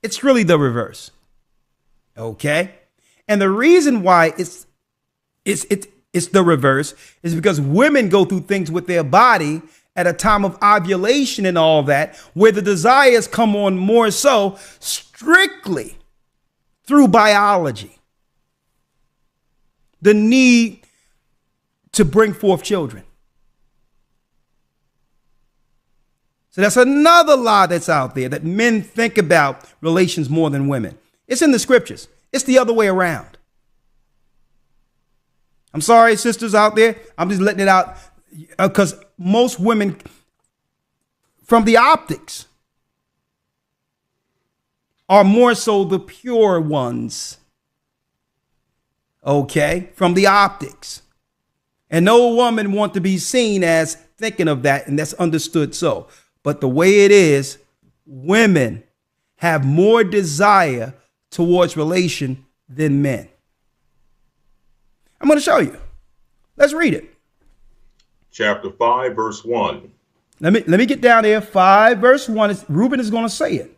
It's really the reverse. Okay? And the reason why it's the reverse is because women go through things with their body at a time of ovulation and all that, where the desires come on more so strictly through biology. The need to bring forth children. So that's another lie that's out there, that men think about relations more than women. It's in the scriptures. It's the other way around. I'm sorry, sisters out there. I'm just letting it out because most women, from the optics, are more so the pure ones. Okay, from the optics. And no woman want to be seen as thinking of that, and that's understood so. But the way it is, women have more desire towards relation than men. I'm going to show you. Let's read it. Chapter 5, verse 1. Let me get down there. 5, verse 1. Reuben is going to say it.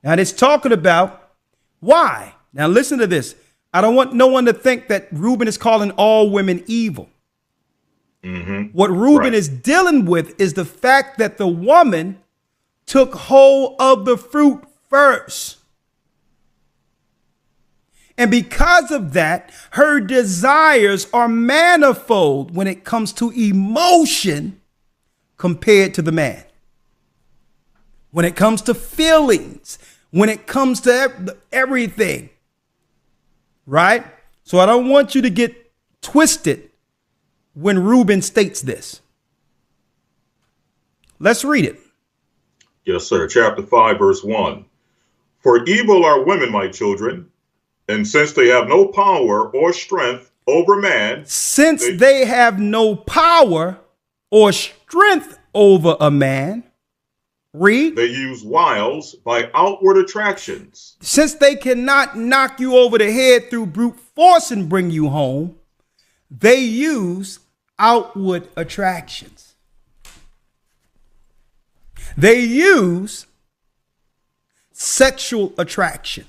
And it's talking about why. Now listen to this. I don't want no one to think that Reuben is calling all women evil. What Reuben is dealing with is the fact that the woman took hold of the fruit first. And because of that, her desires are manifold when it comes to emotion compared to the man. When it comes to feelings, when it comes to everything, right? So I don't want you to get twisted when Reuben states this. Let's read it. Yes, sir. Chapter 5, verse 1. For evil are women, my children, and since they have no power or strength over man. Since they have no power or strength over a man. Read. They use wiles by outward attractions. Since they cannot knock you over the head through brute force and bring you home, they use outward attractions. They use sexual attraction.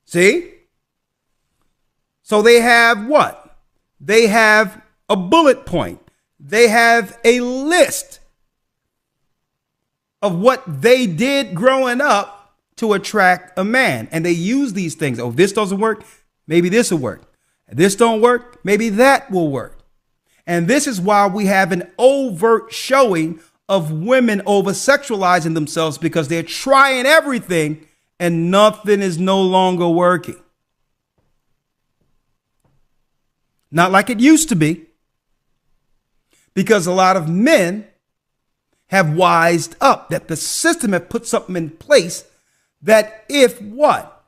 See? So they have what? They have a bullet point. They have a list of what they did growing up to attract a man. And they use these things. Oh, this doesn't work. Maybe this will work. This don't work. Maybe that will work. And this is why we have an overt showing of women over-sexualizing themselves, because they're trying everything and nothing is no longer working. Not like it used to be, because a lot of men have wised up that the system have put something in place that if what?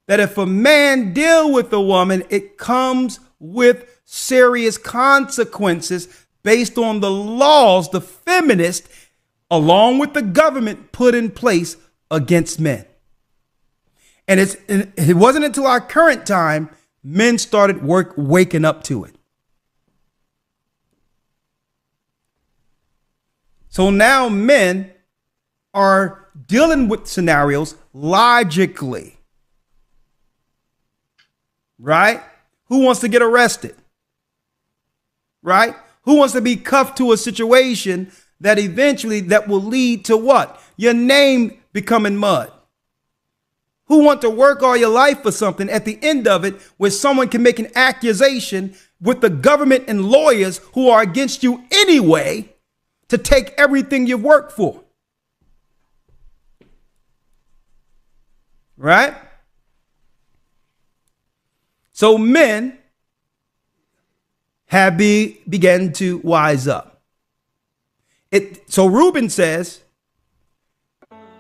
That if a man deal with a woman, it comes with serious consequences based on the laws the feminists, along with the government, put in place against men. And it wasn't until our current time men started waking up to it. So now men are dealing with scenarios logically, right? Who wants to get arrested, right? Who wants to be cuffed to a situation that eventually that will lead to what? Your name becoming mud. Who want to work all your life for something at the end of it where someone can make an accusation with the government and lawyers who are against you anyway to take everything you've worked for? Right? So men have began to wise up. So Reuben says,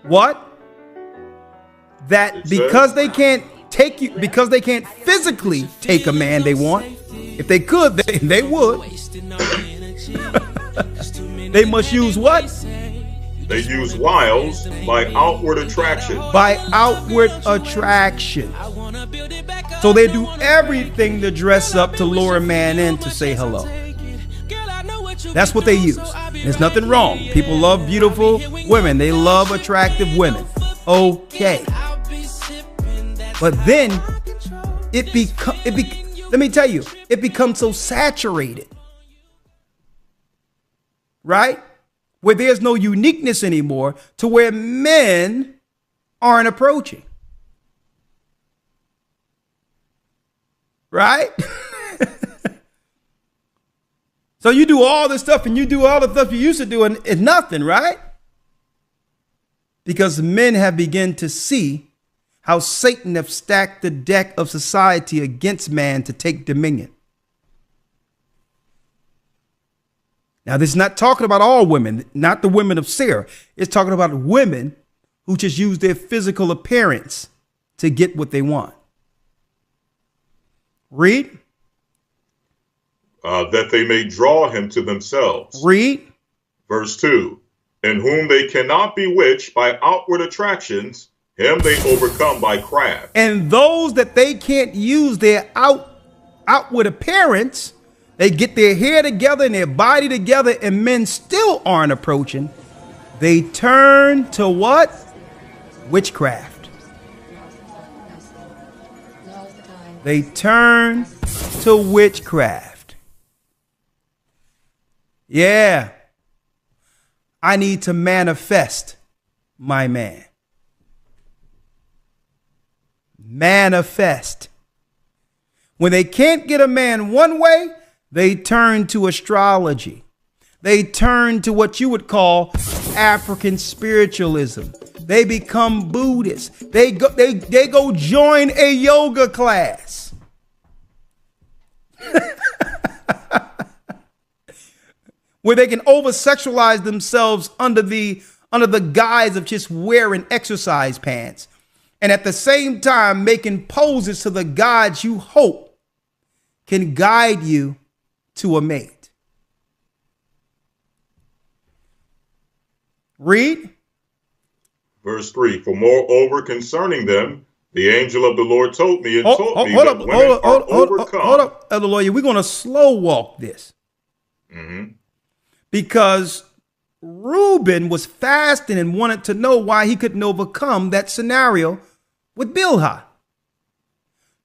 what? That because they can't take you, because they can't physically take a man they want, if they could, they would. They must use what? They use wiles by outward attraction. By outward attraction. So they do everything to dress up to lure a man in to say hello. That's what they use. There's nothing wrong. People love beautiful women. They love attractive women. Okay. But then let me tell you, it becomes so saturated, right? Where there's no uniqueness anymore, to where men aren't approaching. Right? So you do all this stuff and you do all the stuff you used to do and it's nothing, right? Because men have begun to see how Satan have stacked the deck of society against man to take dominion. Now, this is not talking about all women, not the women of Sarah. It's talking about women who just use their physical appearance to get what they want. Read. That they may draw him to themselves. Read. Verse 2. In whom they cannot bewitch by outward attractions, him they overcome by craft. And those that they can't use their outward appearance, they get their hair together and their body together, and men still aren't approaching. They turn to what? Witchcraft. They turn to witchcraft. Yeah. I need to manifest my man. Manifest. When they can't get a man one way, they turn to astrology. They turn to what you would call African spiritualism. They become Buddhists. They go join a yoga class. Where they can over-sexualize themselves under the guise of just wearing exercise pants. And at the same time, making poses to the gods you hope can guide you to a mate. Read. Verse 3, for moreover concerning them, the angel of the Lord told me and taught me that women are overcome. Hold up, Elder Lawyer. We're going to slow walk this. Mm-hmm. Because Reuben was fasting and wanted to know why he couldn't overcome that scenario with Bilhah.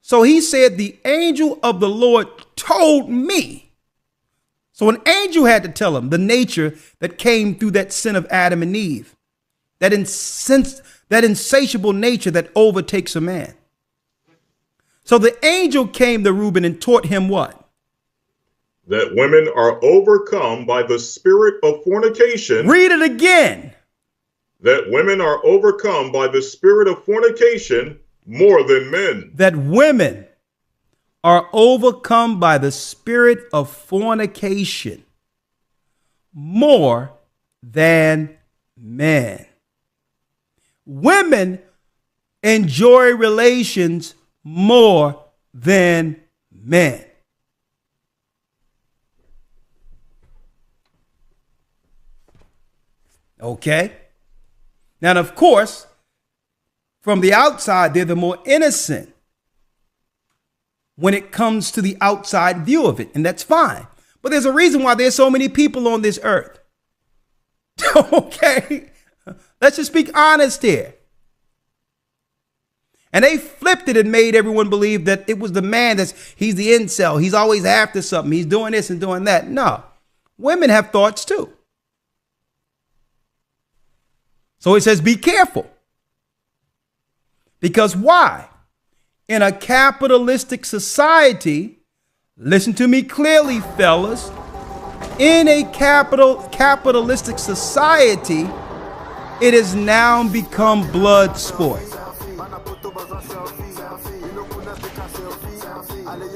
So he said, the angel of the Lord told me. So an angel had to tell him the nature that came through that sin of Adam and Eve. That insatiable nature that overtakes a man. So the angel came to Reuben and taught him what? That women are overcome by the spirit of fornication. Read it again. That women are overcome by the spirit of fornication more than men. That women are overcome by the spirit of fornication more than men. Women enjoy relations more than men. Okay. Now, of course, from the outside, they're the more innocent when it comes to the outside view of it. And that's fine. But there's a reason why there's so many people on this earth. Okay. Let's just speak honest here. And they flipped it and made everyone believe that it was the man he's the incel. He's always after something. He's doing this and doing that. No. Women have thoughts too. So it says, be careful. Because why? In a capitalistic society, listen to me clearly, fellas. In a capitalistic society, it has now become blood sport.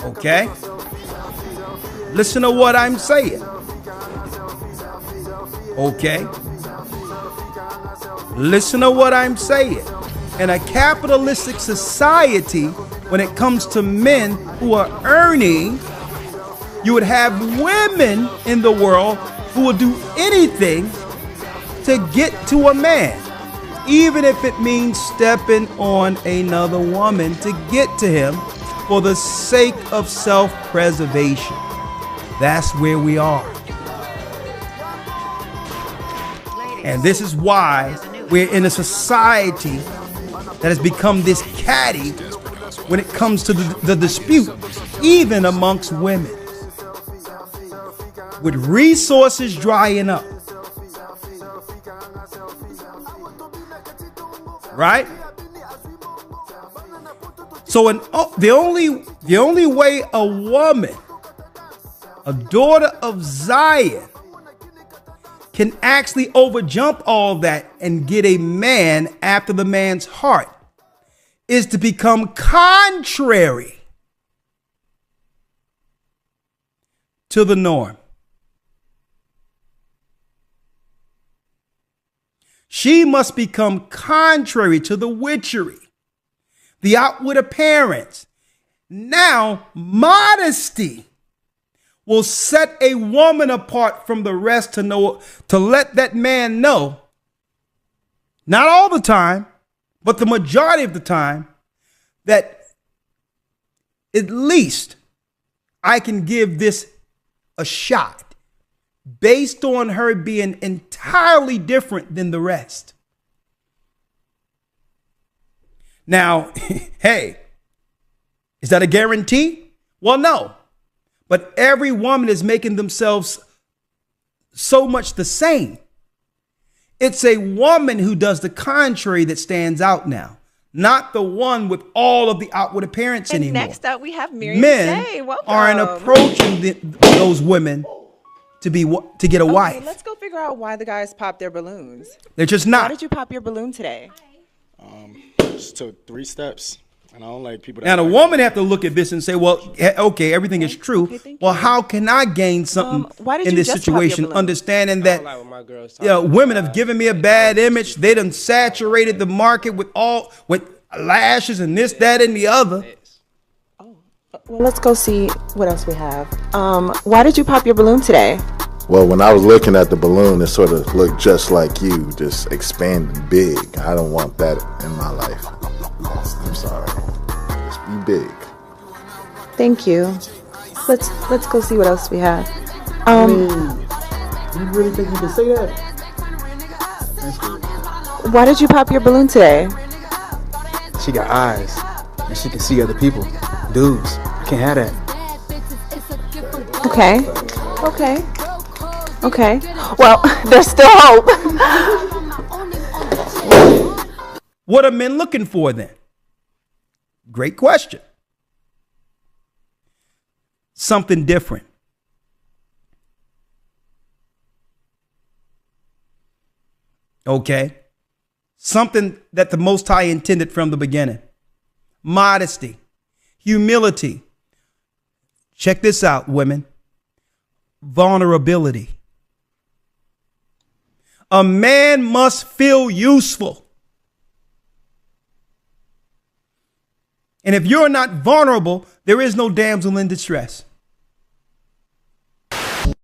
Okay? Listen to what I'm saying. Okay? Listen to what I'm saying. In a capitalistic society, when it comes to men who are earning, you would have women in the world who will do anything to get to a man, even if it means stepping on another woman to get to him for the sake of self-preservation. That's where we are. And this is why we're in a society that has become this catty when it comes to the dispute, even amongst women. With resources drying up. Right? So the only way a woman, a daughter of Zion, can actually overjump all that and get a man after the man's heart is to become contrary to the norm. She must become contrary to the witchery, the outward appearance. Now, modesty will set a woman apart from the rest to let that man know, not all the time, but the majority of the time, that at least I can give this a shot based on her being entirely different than the rest. Now, hey, is that a guarantee? Well, no. But every woman is making themselves so much the same It's a woman who does the contrary that stands out now, not the one with all of the outward appearance And anymore. next up, we have Miriam Men J. Welcome. aren't approaching those women to get a wife. Let's go figure out why the guys pop their balloons. They're just not. Why did you pop your balloon today? Just took 3 steps, and I don't like people. Now the woman have to look at this and say, "Well, okay, everything is true. Well, how can I gain something why did in you this just pop your situation?" balloon? Understanding that women have given me a bad image. They done saturated the market with lashes and this, that, and the other. Well, let's go see what else we have. Why did you pop your balloon today? Well, when I was looking at the balloon, it sort of looked just like you, just expanding big. I don't want that in my life. I'm sorry. Just be big. Thank you. Let's go see what else we have. You really think you can say that? That's good. Why did you pop your balloon today? She got eyes, and she can see other people. Dudes, can't have that. Okay. Well, there's still hope. What are men looking for then? Great question. Something different. Okay. Something that the Most High intended from the beginning. Modesty, humility. Check this out, women. Vulnerability. A man must feel useful. And if you're not vulnerable, there is no damsel in distress.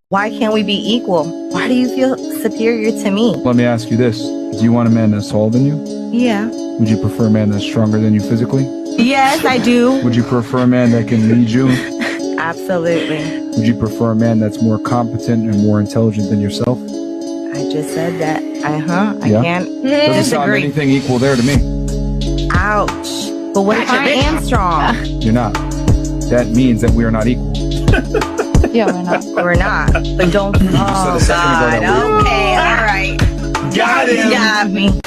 Why can't we be equal? Why do you feel superior to me? Let me ask you this. Do you want a man that's taller than you? Yeah. Would you prefer a man that's stronger than you physically? Yes, I do. Would you prefer a man that can lead you? Absolutely. Would you prefer a man that's more competent and more intelligent than yourself? I just said that. I Yeah? can't Doesn't sound disagree. anything equal there to me. Ouch. But what if I am strong? You're not. That means that we are not equal. Yeah, we're not. We're not. But don't. Oh, God. Okay, all right. Got him. Got me.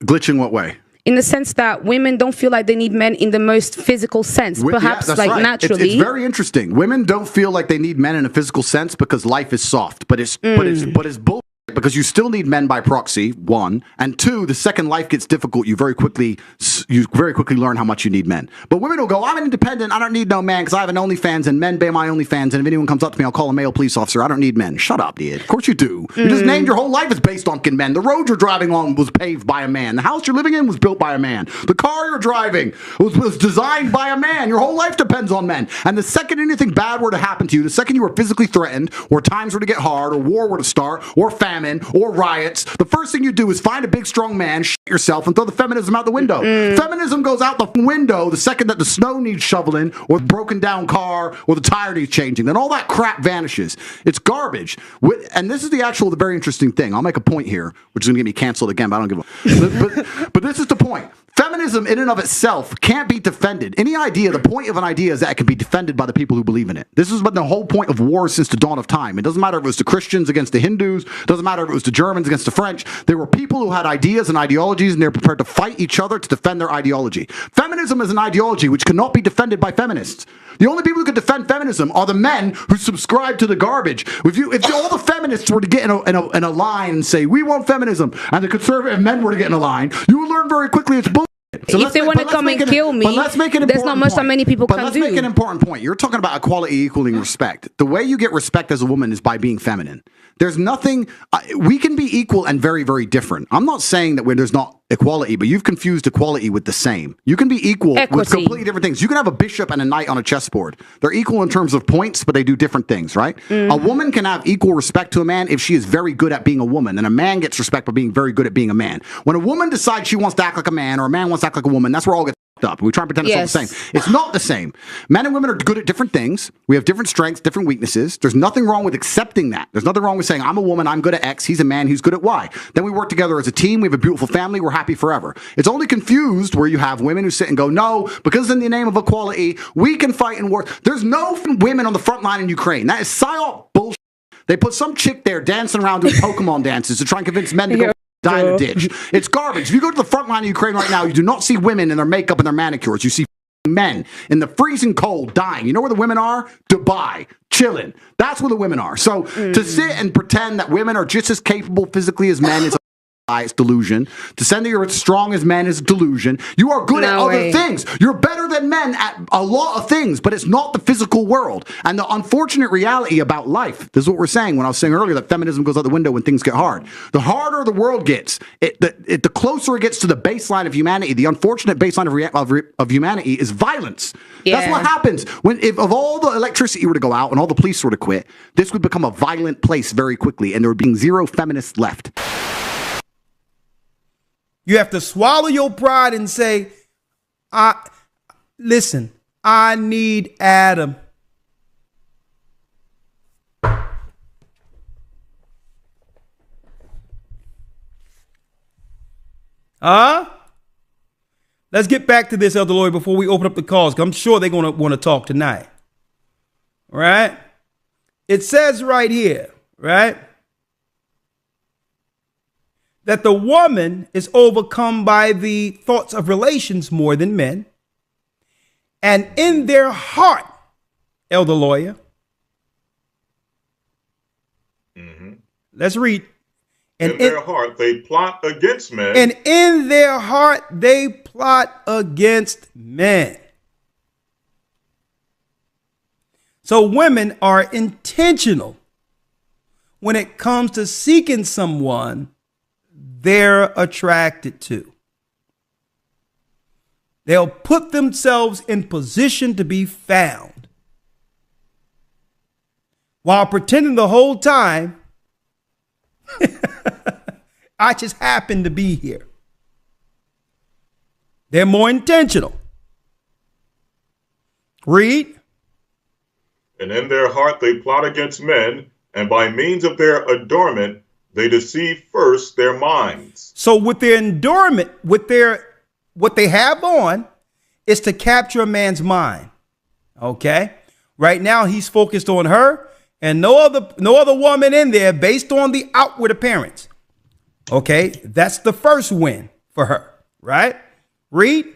Glitch in what way? In the sense that women don't feel like they need men in the most physical sense, perhaps that's like right. naturally. It's very interesting. Women don't feel like they need men in a physical sense because life is soft, but it's bull. Because you still need men by proxy, 1, and 2. The second life gets difficult, you very quickly learn how much you need men. But women will go, I'm independent, I don't need no man because I have an OnlyFans and men pay my OnlyFans, and if anyone comes up to me, I'll call a male police officer. I don't need men. Shut up, dude. Of course you do. You just named your whole life is based on men. The road you're driving on was paved by a man. The house you're living in was built by a man. The car you're driving was designed by a man. Your whole life depends on men. And the second anything bad were to happen to you, the second you were physically threatened, or times were to get hard, or war were to start, or famine, or riots, the first thing you do is find a big strong man, shit yourself, and throw the feminism out the window. Feminism goes out the window the second that the snow needs shoveling, or the broken down car, or the tire needs changing. Then all that crap vanishes. It's garbage. And this is the very interesting thing. I'll make a point here, which is going to get me canceled again, but I don't give a... but this is the point. Feminism in and of itself can't be defended. The point of an idea is that it can be defended by the people who believe in it. This has been the whole point of war since the dawn of time. It doesn't matter if it was the Christians against the Hindus. It doesn't matter if it was the Germans against the French. There were people who had ideas and ideologies, and they were prepared to fight each other to defend their ideology. Feminism is an ideology which cannot be defended by feminists. The only people who could defend feminism are the men who subscribe to the garbage. If all the feminists were to get in a line and say, we want feminism, and the conservative men were to get in a line, you will learn very quickly it's bullshit. So if they want to come and kill me, there's not much that many people can do. Let's make an important point. You're talking about equality equaling respect. The way you get respect as a woman is by being feminine. There's nothing, we can be equal and very, very different. I'm not saying that there's not equality, but you've confused equality with the same. You can be equal with completely different things. You can have a bishop and a knight on a chessboard. They're equal in terms of points, but they do different things, right? A woman can have equal respect to a man if she is very good at being a woman, and a man gets respect by being very good at being a man. When a woman decides she wants to act like a man, or a man wants to act like a woman, that's where all gets up. We try and pretend it's all the same. It's not the same. Men and women are good at different things. We have different strengths, different weaknesses. There's nothing wrong with accepting that. There's nothing wrong with saying, I'm a woman, I'm good at X, he's a man, he's good at Y. Then we work together as a team, we have a beautiful family, we're happy forever. It's only confused where you have women who sit and go, no, because in the name of equality, we can fight in war. There's no women on the front line in Ukraine. That is psyop bullshit. They put some chick there dancing around doing Pokemon dances to try and convince men to go die in a ditch. It's garbage. If you go to the front line of Ukraine right now, you do not see women in their makeup and their manicures. You see men in the freezing cold dying. You know where the women are? Dubai, chilling. That's where the women are. So to sit and pretend that women are just as capable physically as men is it's delusion. To say that you're as strong as men is delusion. You are good at other things. You're better than men at a lot of things, but it's not the physical world. And the unfortunate reality about life, this is what we're saying when I was saying earlier that feminism goes out the window when things get hard. The harder the world gets, the closer it gets to the baseline of humanity. The unfortunate baseline of humanity is violence. Yeah. That's what happens. If all the electricity were to go out and all the police were to quit, this would become a violent place very quickly, and there would be zero feminists left. You have to swallow your pride and say, listen, I need Adam. Let's get back to this, Elder Lloyd, before we open up the calls, because I'm sure they're going to want to talk tonight. All right? It says right here, right, that the woman is overcome by the thoughts of relations more than men. And in their heart, Elder Lawyer, let's read. And in their heart, they plot against men. And in their heart, they plot against men. So women are intentional when it comes to seeking someone they're attracted to. They'll put themselves in position to be found while pretending the whole time, I just happen to be here. They're more intentional. Read. And in their heart they plot against men, and by means of their adornment they deceive first their minds. So with their endowment, what they have on is to capture a man's mind. Okay? Right now he's focused on her and no other woman in there based on the outward appearance. Okay? That's the first win for her, right? Read.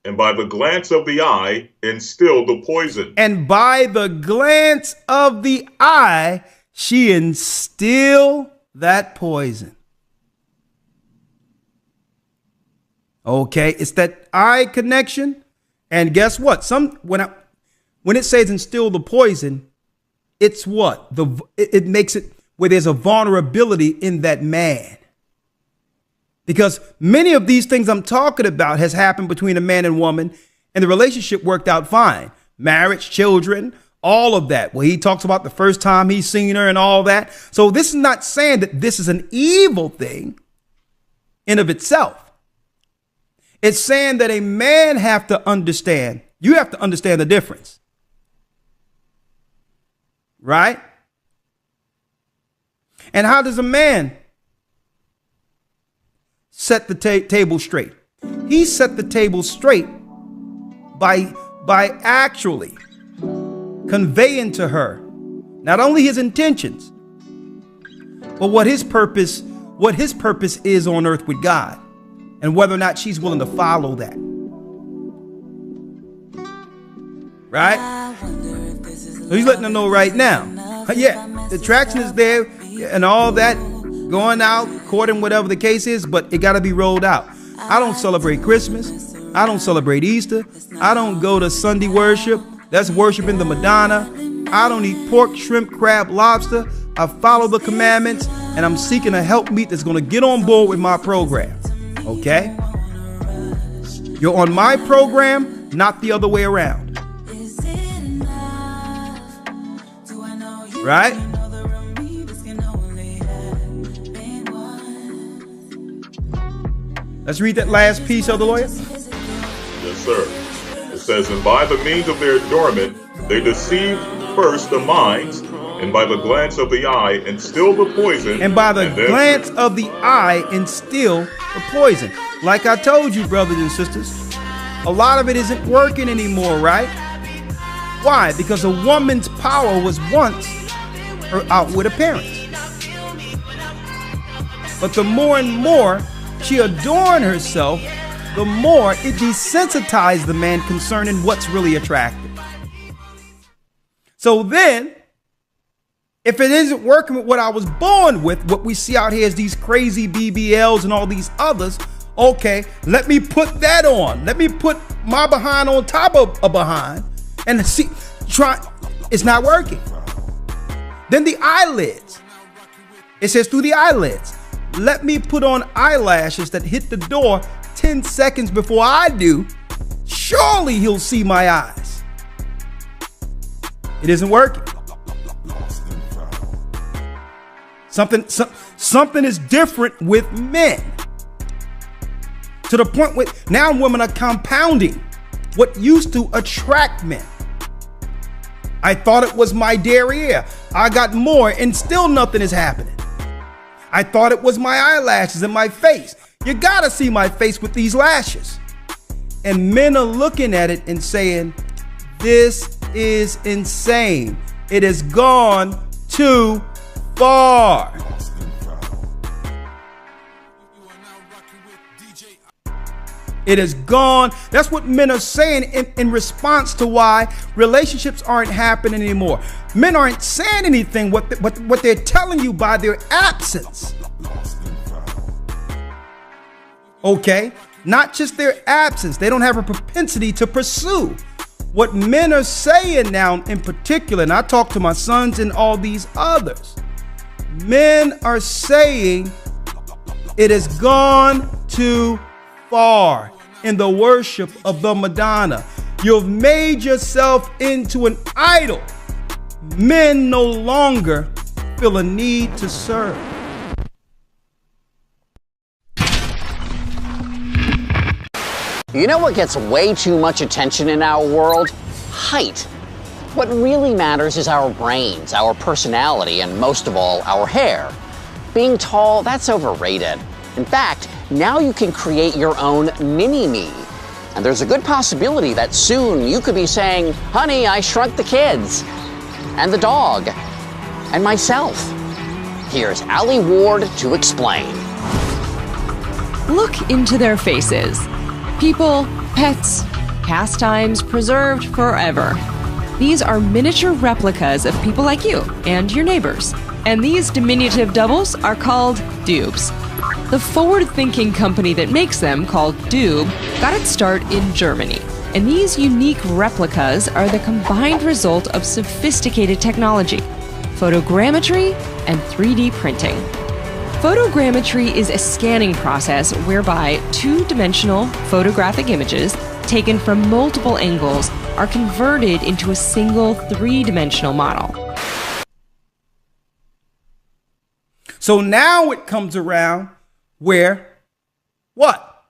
And by the glance of the eye instill the poison. And by the glance of the eye she instill that poison. Okay, it's that eye connection. And guess what? When it says instill the poison, it's what? It makes it where there's a vulnerability in that man. Because many of these things I'm talking about has happened between a man and woman, and the relationship worked out fine. Marriage, children, all of that. Well, he talks about the first time he's seen her and all that. So this is not saying that this is an evil thing in of itself. It's saying that a man have to understand. You have to understand the difference. Right? And how does a man set the table straight? He set the table straight by actually conveying to her not only his intentions, but what his purpose is on earth with God, and whether or not she's willing to follow that. Right? So he's letting them know right now. Yeah, the attraction is there and all that, going out, courting, whatever the case is, but it got to be rolled out. I don't celebrate Christmas. I don't celebrate Easter. I don't go to Sunday worship. That's worshiping the Madonna. I don't eat pork, shrimp, crab, lobster. I follow the commandments, and I'm seeking a helpmeet that's going to get on board with my program. Okay? You're on my program, not the other way around. Right? Let's read that last piece of the lawyer. Yes, sir. It says, and by the means of their adornment, they deceive first the minds, and by the glance of the eye instill the poison. And by the glance of the eye instill the poison. Like I told you, brothers and sisters, a lot of it isn't working anymore, right? Why? Because a woman's power was once her outward appearance. But the more and more she adorned herself, the more it desensitized the man concerning what's really attractive. So then, if it isn't working with what I was born with, what we see out here is these crazy BBLs and all these others, okay, let me put that on. Let me put my behind on top of a behind and see, it's not working. Then the eyelids. It says through the eyelids. Let me put on eyelashes that hit the door 10 seconds before I do. Surely he'll see my eyes. It isn't working. Something is different with men. To the point where now women are compounding what used to attract men. I thought it was my derriere. I got more and still nothing is happening. I thought it was my eyelashes and my face. You gotta see my face with these lashes. And men are looking at it and saying, this is insane. It has gone too far. It is gone. That's what men are saying in response to why relationships aren't happening anymore. Men aren't saying anything. What they're telling you by their absence. Okay? Not just their absence. They don't have a propensity to pursue. What men are saying now in particular, and I talk to my sons and all these others, men are saying it has gone too far in the worship of the Madonna. You've made yourself into an idol. Men no longer feel a need to serve. You know what gets way too much attention in our world? Height. What really matters is our brains, our personality, and most of all, our hair. Being tall, that's overrated. In fact, now you can create your own mini-me. And there's a good possibility that soon you could be saying, honey, I shrunk the kids, and the dog, and myself. Here's Allie Ward to explain. Look into their faces. People, pets, pastimes preserved forever. These are miniature replicas of people like you and your neighbors. And these diminutive doubles are called dupes. The forward-thinking company that makes them, called Doob, got its start in Germany. And these unique replicas are the combined result of sophisticated technology, photogrammetry, and 3D printing. Photogrammetry is a scanning process whereby two-dimensional photographic images taken from multiple angles are converted into a single three-dimensional model. So now it comes around where, what?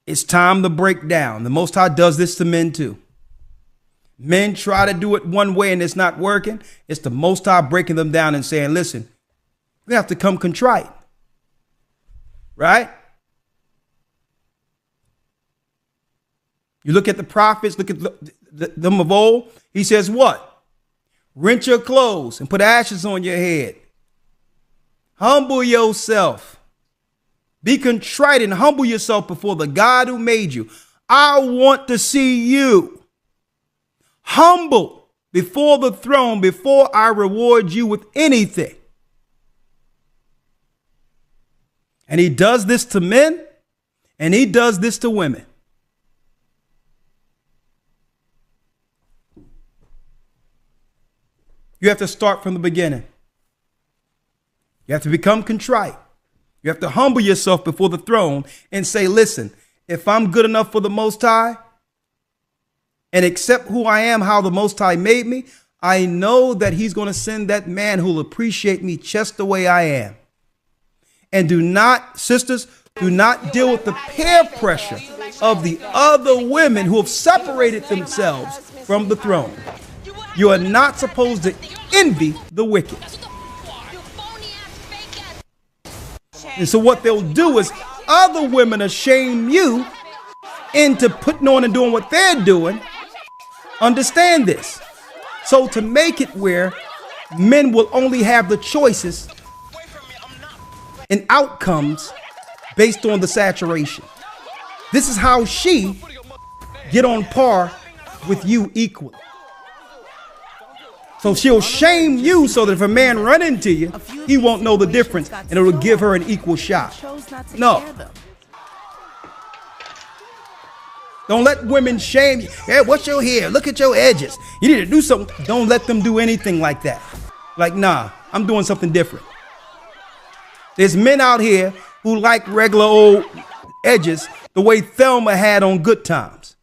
It's time to break down. The Most High does this to men too. Men try to do it one way and it's not working. It's the Most High breaking them down and saying, listen, we have to come contrite. Right? You look at the prophets, look at them of old. He says what? Rent your clothes and put ashes on your head. Humble yourself. Be contrite and humble yourself before the God who made you. I want to see you humble before the throne before I reward you with anything. And he does this to men and he does this to women. You have to start from the beginning. You have to become contrite. You have to humble yourself before the throne and say, listen, if I'm good enough for the Most High and accept who I am, how the Most High made me, I know that he's going to send that man who'll appreciate me just the way I am. And do not, sisters, do not deal with the peer pressure of the other women who have separated themselves from the throne. You are not supposed to envy the wicked. And so what they'll do is other women will shame you into putting on and doing what they're doing. Understand this. So to make it where men will only have the choices and outcomes based on the saturation. This is how she get on par with you equally. So she'll shame you so that if a man run into you, he won't know the difference and it'll give her an equal shot. No. Don't let women shame you. Hey, what's your hair? Look at your edges. You need to do something. Don't let them do anything like that. Like, nah, I'm doing something different. There's men out here who like regular old edges the way Thelma had on Good Times.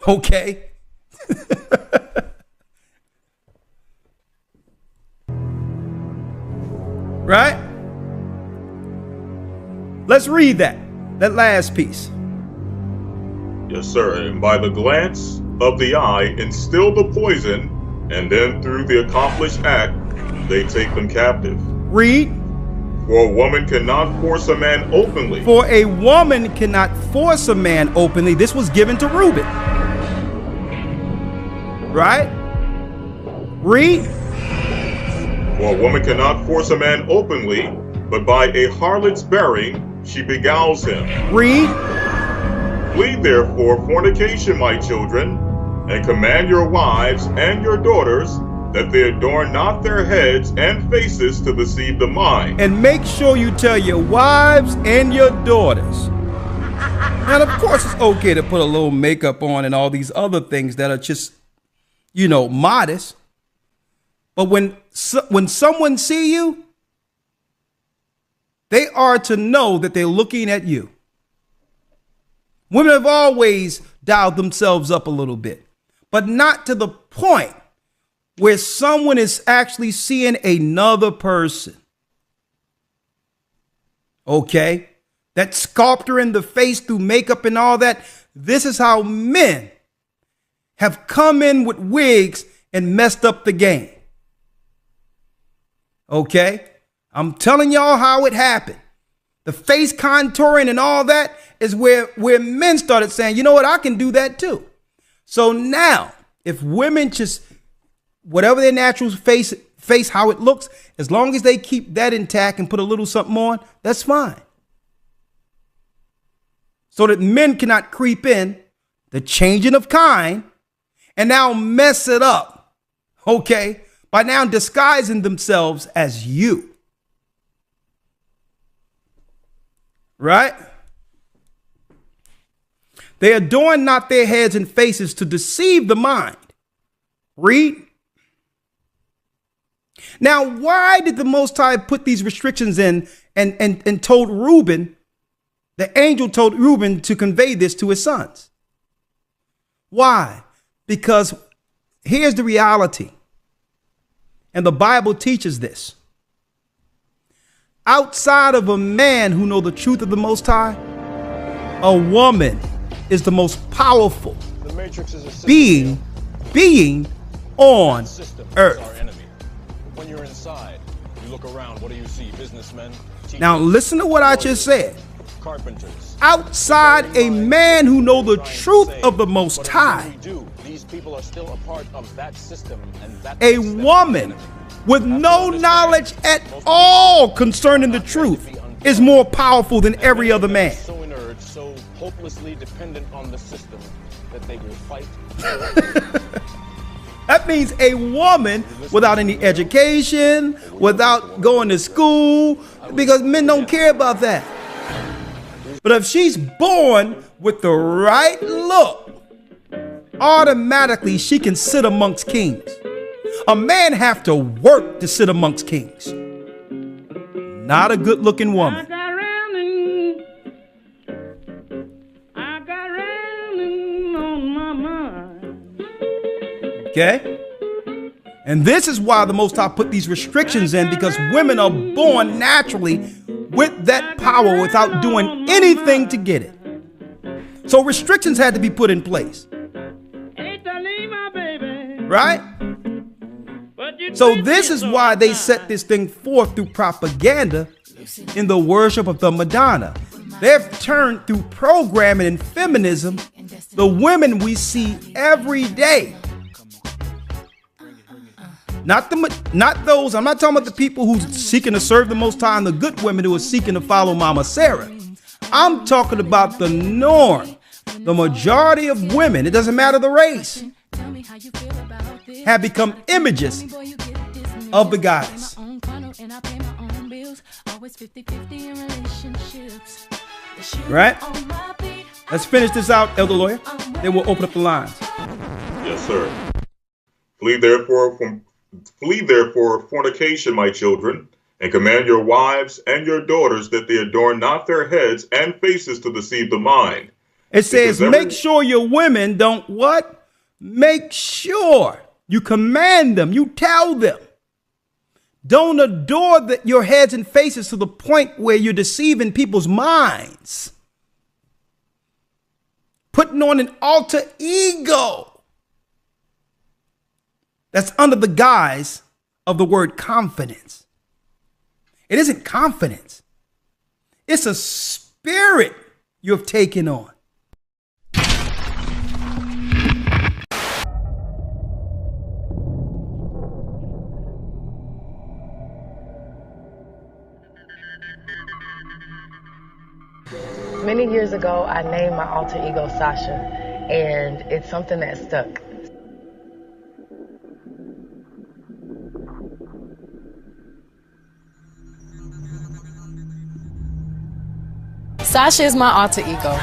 Okay? Right? Let's read that last piece. Yes, sir. And by the glance of the eye, instill the poison, and then through the accomplished act, they take them captive. Read. For a woman cannot force a man openly. For a woman cannot force a man openly. This was given to Reuben. Right? Read. For a woman cannot force a man openly, but by a harlot's bearing, she beguiles him. Read. Flee therefore fornication, my children, and command your wives and your daughters that they adorn not their heads and faces to deceive the mind. And make sure you tell your wives and your daughters. And of course it's okay to put a little makeup on and all these other things that are just, you know, modest. But when someone see you, they are to know that they're looking at you. Women have always dialed themselves up a little bit, but not to the point where someone is actually seeing another person. Okay? That sculptor in the face through makeup and all that. This is how men have come in with wigs and messed up the game. Okay? I'm telling y'all how it happened. The face contouring and all that is where men started saying, you know what, I can do that too. So now, if women just, whatever their natural face, how it looks, as long as they keep that intact and put a little something on, that's fine. So that men cannot creep in, the changing of kind, and now mess it up, okay, by now disguising themselves as you. Right? They adorn not their heads and faces to deceive the mind. Read. Now, why did the Most High put these restrictions in and told Reuben, the angel told Reuben to convey this to his sons? Why? Because here's the reality. And the Bible teaches this. Outside of a man who knows the truth of the Most High, a woman is the most powerful being on earth. When you're inside, you look around, what do you see? Businessmen? Now listen to what I just said. Outside a man who knows the truth of the Most High, these people are still a part of that system, and that a woman with no knowledge at all concerning the truth is more powerful than every other man. So inert, so hopelessly dependent on the system that they will fight. That means a woman without any education, without going to school, because men don't care about that. But if she's born with the right look, automatically she can sit amongst kings. A man have to work to sit amongst kings. Not a good looking woman. Okay? And this is why the Most High put these restrictions in, because women are born naturally with that power without doing anything to get it. So restrictions had to be put in place. Right? So this is why they set this thing forth through propaganda in the worship of the Madonna. They've turned through programming and feminism the women we see every day. Not those. I'm not talking about the people who's seeking to serve the Most High and the good women who are seeking to follow Mama Sarah. I'm talking about the norm. The majority of women, it doesn't matter the race, have become images of the goddess. Right? Let's finish this out, Elder Lawyer. Then we'll open up the lines. Yes, sir. Flee therefore fornication, my children, and command your wives and your daughters that they adorn not their heads and faces to deceive the mind. It says, make sure your women don't what? Make sure you command them, you tell them. Don't adore your heads and faces to the point where you're deceiving people's minds. Putting on an alter ego. That's under the guise of the word confidence. It isn't confidence. It's a spirit you have taken on. Many years ago, I named my alter ego Sasha, and it's something that stuck. Sasha is my alter ego.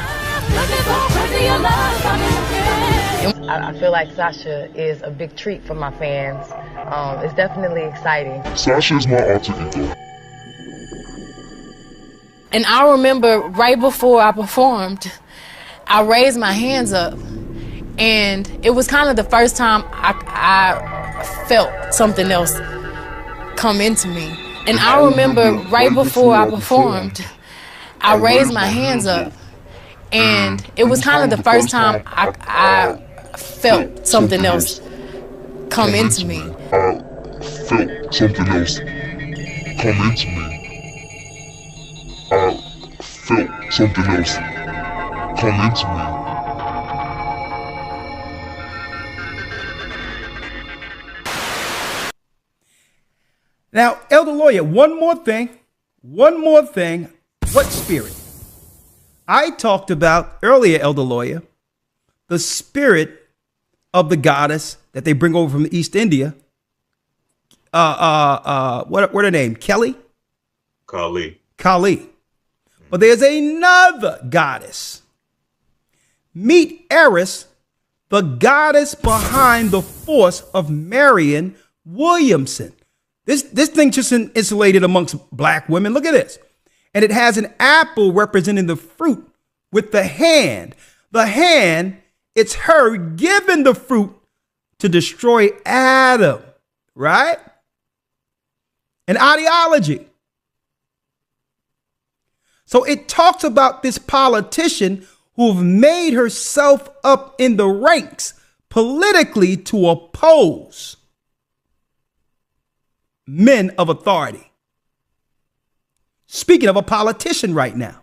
I feel like Sasha is a big treat for my fans. It's definitely exciting. Sasha is my alter ego. And I remember right before I performed, I raised my hands up, and it was kind of the first time I felt something else come into me. And I remember right before I performed, I raised my hands up, and it was kind of the first time I felt something else come into me. I felt something else come into me. I felt something else come into me. Now, Elder Lawyer, one more thing. What spirit? I talked about earlier, Elder Lawyer, the spirit of the goddess that they bring over from East India. What her name? Kali. But there's another goddess. Meet Eris, the goddess behind the force of Marion Williamson. This thing just insulated amongst black women. Look at this. And it has an apple representing the fruit with the hand. The hand, it's her giving the fruit to destroy Adam, right? An ideology. So it talks about this politician who've made herself up in the ranks politically to oppose men of authority. Speaking of a politician right now.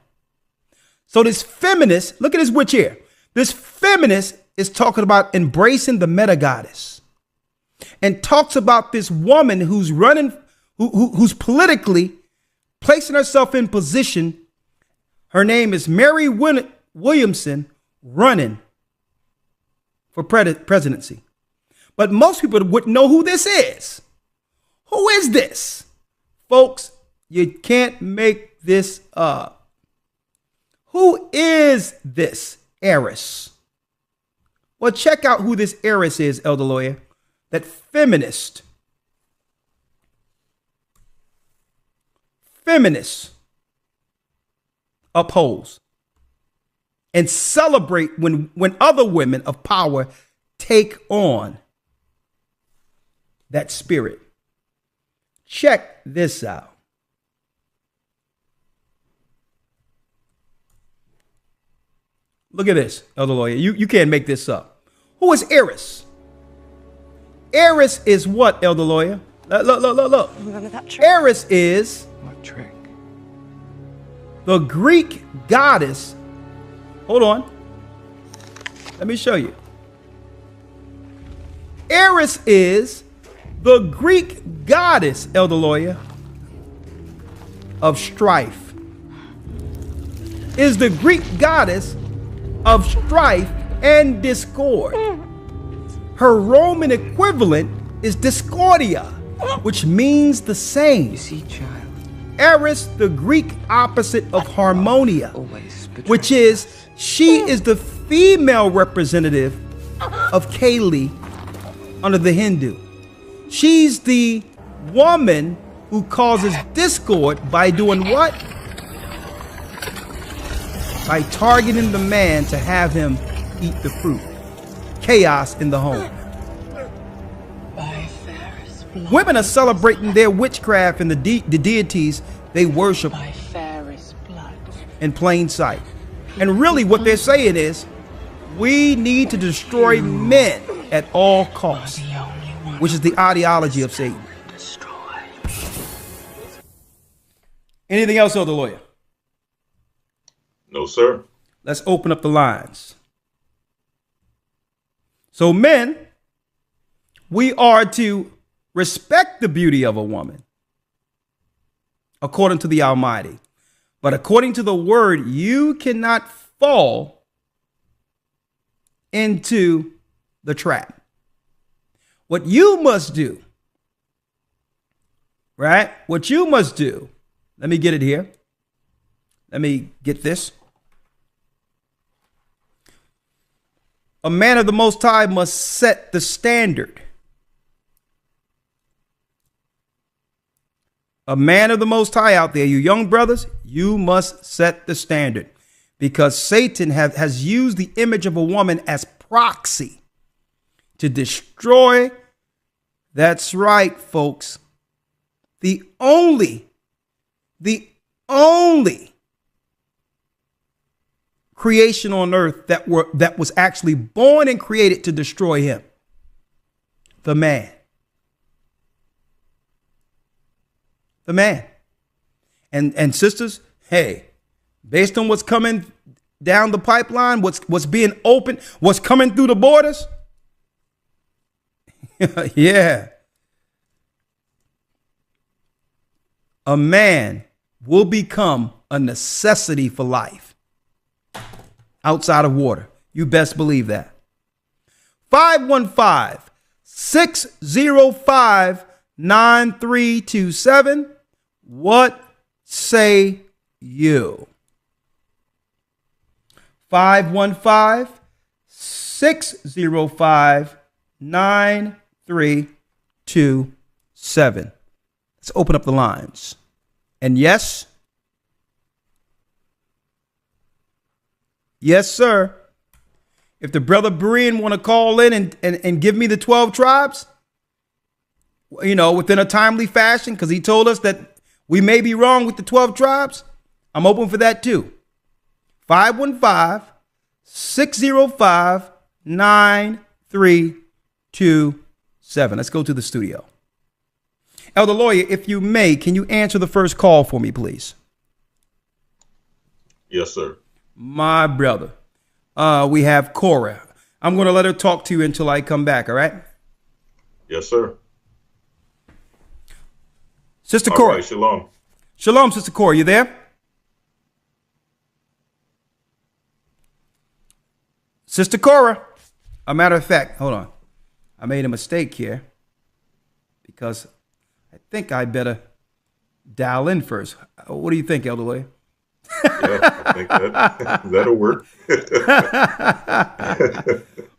So this feminist, look at this witch here. This feminist is talking about embracing the meta goddess and talks about this woman who's running, who's politically placing herself in position. Her name is Mary Williamson, running for presidency. But most people wouldn't know who this is. Who is this? Folks, you can't make this up. Who is this Eris? Well, check out who this Eris is, Elder Lawyer. That feminists oppose and celebrate when other women of power take on that spirit. Check this out. Look at this, Elder Lawyer. You can't make this up. Who is Eris? Eris is what, Elder Lawyer? Look. Remember that trick? Eris is What trick? the Greek goddess. Hold on. Let me show you. Eris is The Greek goddess, Elder Lawyer, of strife is the Greek goddess of strife and discord. Her Roman equivalent is Discordia, which means the same. Eris, the Greek opposite of Harmonia, which is she is the female representative of Kali under the Hindu. She's the woman who causes discord by doing what? By targeting the man to have him eat the fruit. Chaos in the home. Women are celebrating their witchcraft and the deities they worship in plain sight. And really what they're saying is, we need to destroy men at all costs, which is the ideology of Satan. Anything else, Elder Lawyer? No, sir. Let's open up the lines. So men, we are to respect the beauty of a woman according to the Almighty. But according to the word, you cannot fall into the trap. What you must do, right? What you must do, let me get it here. Let me get this. A man of the Most High must set the standard. A man of the Most High out there, you young brothers, you must set the standard, because Satan has used the image of a woman as proxy to destroy. That's right, folks. The only creation on earth that was actually born and created to destroy him. The man. The man. And sisters, hey, based on what's coming down the pipeline, what's being opened, what's coming through the borders. Yeah. A man will become a necessity for life outside of water. You best believe that. 515-605-9327. What say you? 515-605-9327. Let's open up the lines. And yes, sir. If the brother Berean want to call in and give me the 12 tribes, you know, within a timely fashion, because he told us that we may be wrong with the 12 tribes, I'm open for that too. 515-605-9327. Let's go to the studio. Elder Lawyer, if you may, can you answer the first call for me, please? Yes, sir. My brother. We have Cora. I'm going to let her talk to you until I come back, all right? Yes, sir. Sister Cora. All right, shalom. Shalom, Sister Cora. You there? Sister Cora. A matter of fact, hold on. I made a mistake here because I think I better dial in first. What do you think, Elder Lawyer? Yeah, I think that'll work.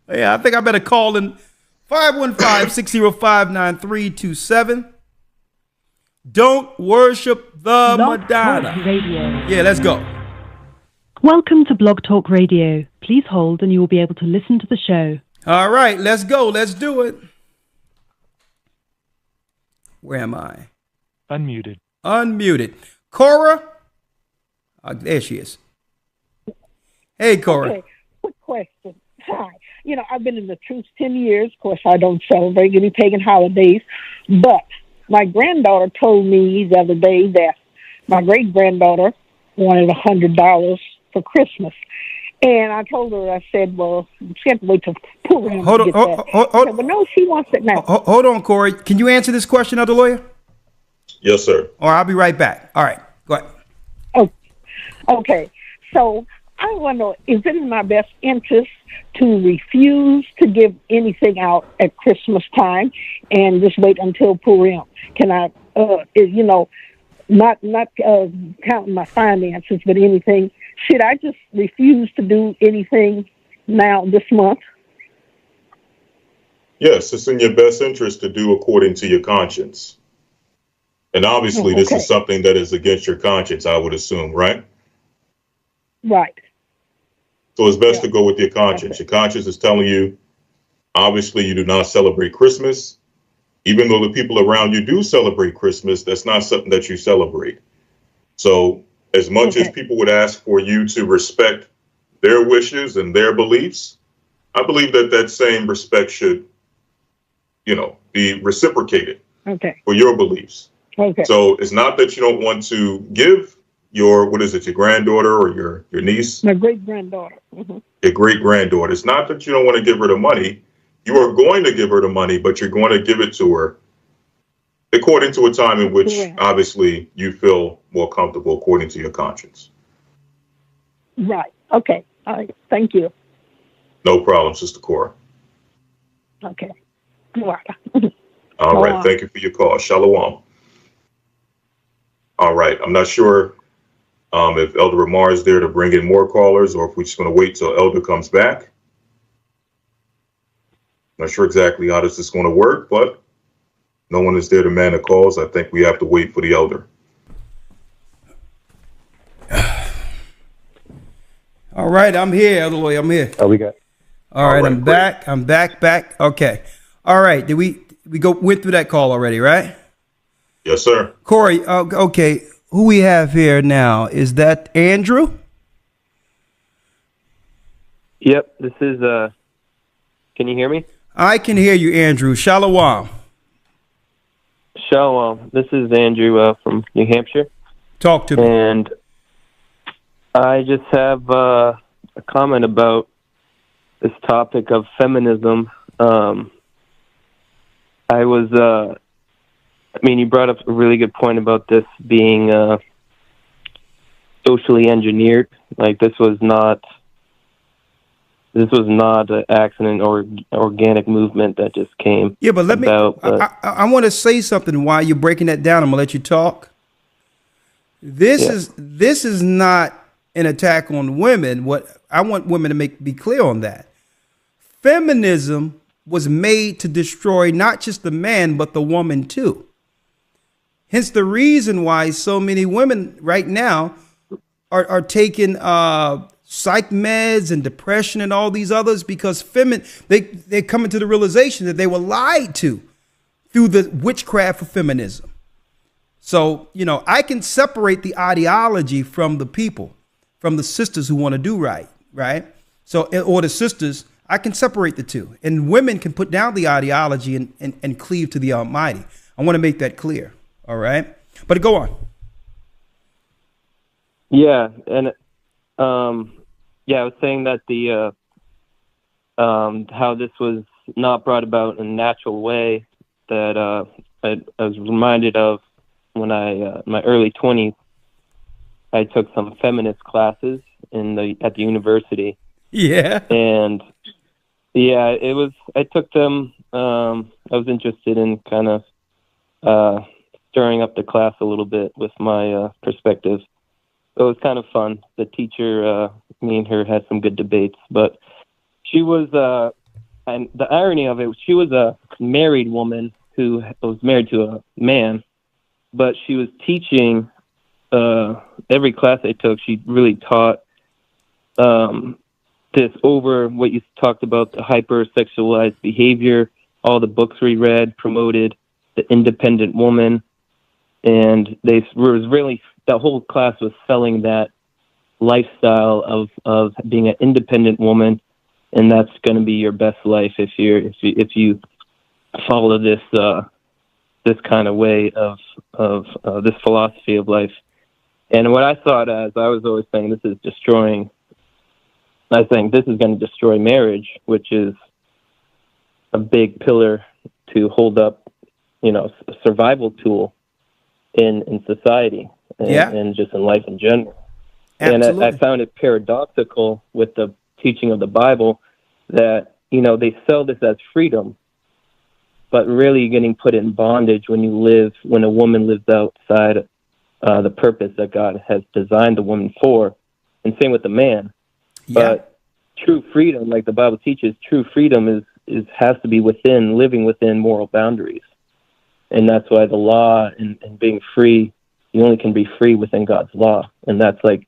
Yeah, I think I better call in 515-605-9327. Don't worship the Madonna. Yeah, let's go. Welcome to Blog Talk Radio. Please hold and you will be able to listen to the show. All right, let's go. Let's do it. Where am I? Unmuted. Unmuted. Cora? There she is. Hey, Cora. Okay, quick question. Hi. You know, I've been in the truth 10 years. Of course, I don't celebrate any pagan holidays. But my granddaughter told me the other day that my great-granddaughter wanted $100 for Christmas. And I told her, I said, well, she had to wait till Purim Hold to on, get that. I said, well, no, she wants it now. Hold on, Corey. Can you answer this question of the lawyer? Yes, sir. Or I'll be right back. All right, go ahead. Oh, okay. So I want to know, is it in my best interest to refuse to give anything out at Christmas time and just wait until Purim? Can I, not counting my finances, but anything, should I just refuse to do anything now this month? Yes, it's in your best interest to do according to your conscience. And obviously, this is something that is against your conscience, I would assume, right? Right. So it's best to go with your conscience. Your conscience is telling you, obviously, you do not celebrate Christmas. Even though the people around you do celebrate Christmas, that's not something that you celebrate. So as much as people would ask for you to respect their wishes and their beliefs, I believe that that same respect should, be reciprocated for your beliefs. Okay. So it's not that you don't want to give your, your granddaughter or your niece? My great-granddaughter. Your great-granddaughter. It's not that you don't want to give her the money. You are going to give her the money, but you're going to give it to her according to a time in which, obviously, you feel more comfortable according to your conscience. Right. Okay. All right. Thank you. No problem, Sister Cora. Okay. All right. Thank you for your call. Shalom. All right. I'm not sure if Elder Ramar is there to bring in more callers or if we're just going to wait till Elder comes back. Not sure exactly how this is going to work, but no one is there to man the calls. I think we have to wait for the Elder. All right, I'm here, Elder Lawyer. I'm here. Oh, we got. All right, I'm back. I'm back. Okay. All right. Did we went through that call already, right? Yes, sir. Corey, okay. Who we have here now? Is that Andrew? Yep, this is can you hear me? I can hear you, Andrew. Shalom. Shalom. This is Andrew from New Hampshire. Talk to me. And I just have a comment about this topic of feminism. You brought up a really good point about this being socially engineered. Like this was not an accident or organic movement that just came. Yeah, but I want to say something while you're breaking that down. I'm gonna let you talk. This is not an attack on women. What I want women to be clear on that. Feminism was made to destroy not just the man, but the woman too. Hence the reason why so many women right now are taking psych meds and depression and all these others because they're coming to the realization that they were lied to through the witchcraft of feminism. So, I can separate the ideology from the people, from the sisters who want to do right? So, or the sisters, I can separate the two. And women can put down the ideology and cleave to the Almighty. I want to make that clear. All right. But go on. Yeah. And I was saying that the how this was not brought about in a natural way, that I was reminded of when in my early 20s, I took some feminist classes at the university. Yeah. And I took them. I was interested in kind of stirring up the class a little bit with my perspective. It was kind of fun. The teacher, me and her had some good debates, but she was, and the irony of it, she was a married woman who was married to a man, but she was teaching every class I took. She really taught this over what you talked about, the hypersexualized behavior. All the books we read promoted the independent woman, and the whole class was selling that lifestyle of being an independent woman, and that's going to be your best life if you follow this kind of way of this philosophy of life. And what I thought, as I was always saying, this is destroying I think this is going to destroy marriage, which is a big pillar to hold up, you know, a survival tool in society and just in life in general. Absolutely. And I found it paradoxical with the teaching of the Bible that, you know, they sell this as freedom, but really you're getting put in bondage when a woman lives outside the purpose that God has designed the woman for, and same with the man. But true freedom, like the Bible teaches, true freedom has to be living within moral boundaries. And that's why the law and being free, you only can be free within God's law. And that's like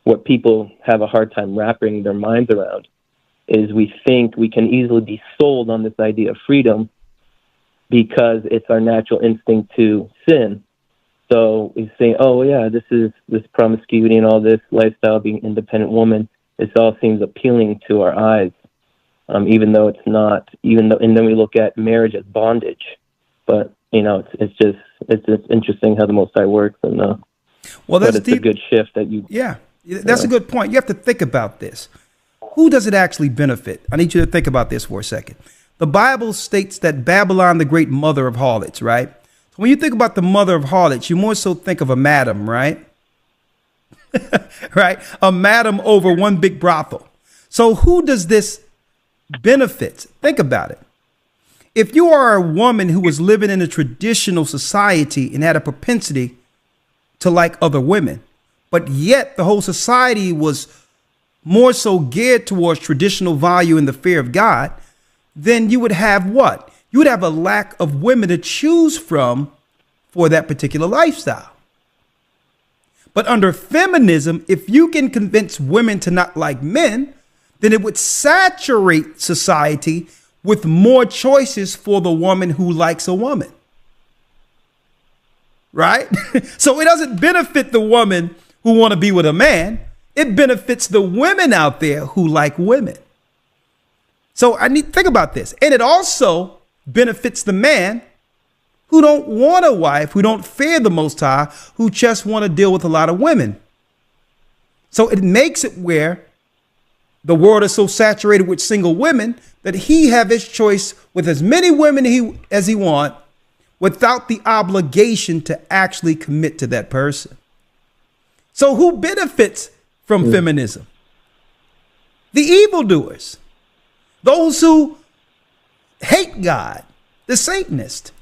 what people have a hard time wrapping their minds around, is we think we can easily be sold on this idea of freedom because it's our natural instinct to sin. So we say, oh yeah, this promiscuity and all this lifestyle, being an independent woman, this all seems appealing to our eyes, even though it's not. And then we look at marriage as bondage. But you know, it's just interesting how the Most High works, and that's a good shift that you. Yeah, that's a good point. You have to think about this. Who does it actually benefit? I need you to think about this for a second. The Bible states that Babylon, the great mother of harlots, right? So when you think about the mother of harlots, you more so think of a madam, right? Right? A madam over one big brothel. So who does this benefit? Think about it. If you are a woman who was living in a traditional society and had a propensity to like other women, but yet the whole society was more so geared towards traditional value and the fear of God, then you would have what? You would have a lack of women to choose from for that particular lifestyle. But under feminism, if you can convince women to not like men, then it would saturate society with more choices for the woman who likes a woman. Right? So it doesn't benefit the woman who want to be with a man. It benefits the women out there who like women. So I need to think about this. And it also benefits the man who don't want a wife, who don't fear the Most High, who just want to deal with a lot of women. So it makes it where the world is so saturated with single women that he have his choice with as many women as he want without the obligation to actually commit to that person. So who benefits from feminism? The evildoers, those who hate God, the Satanists.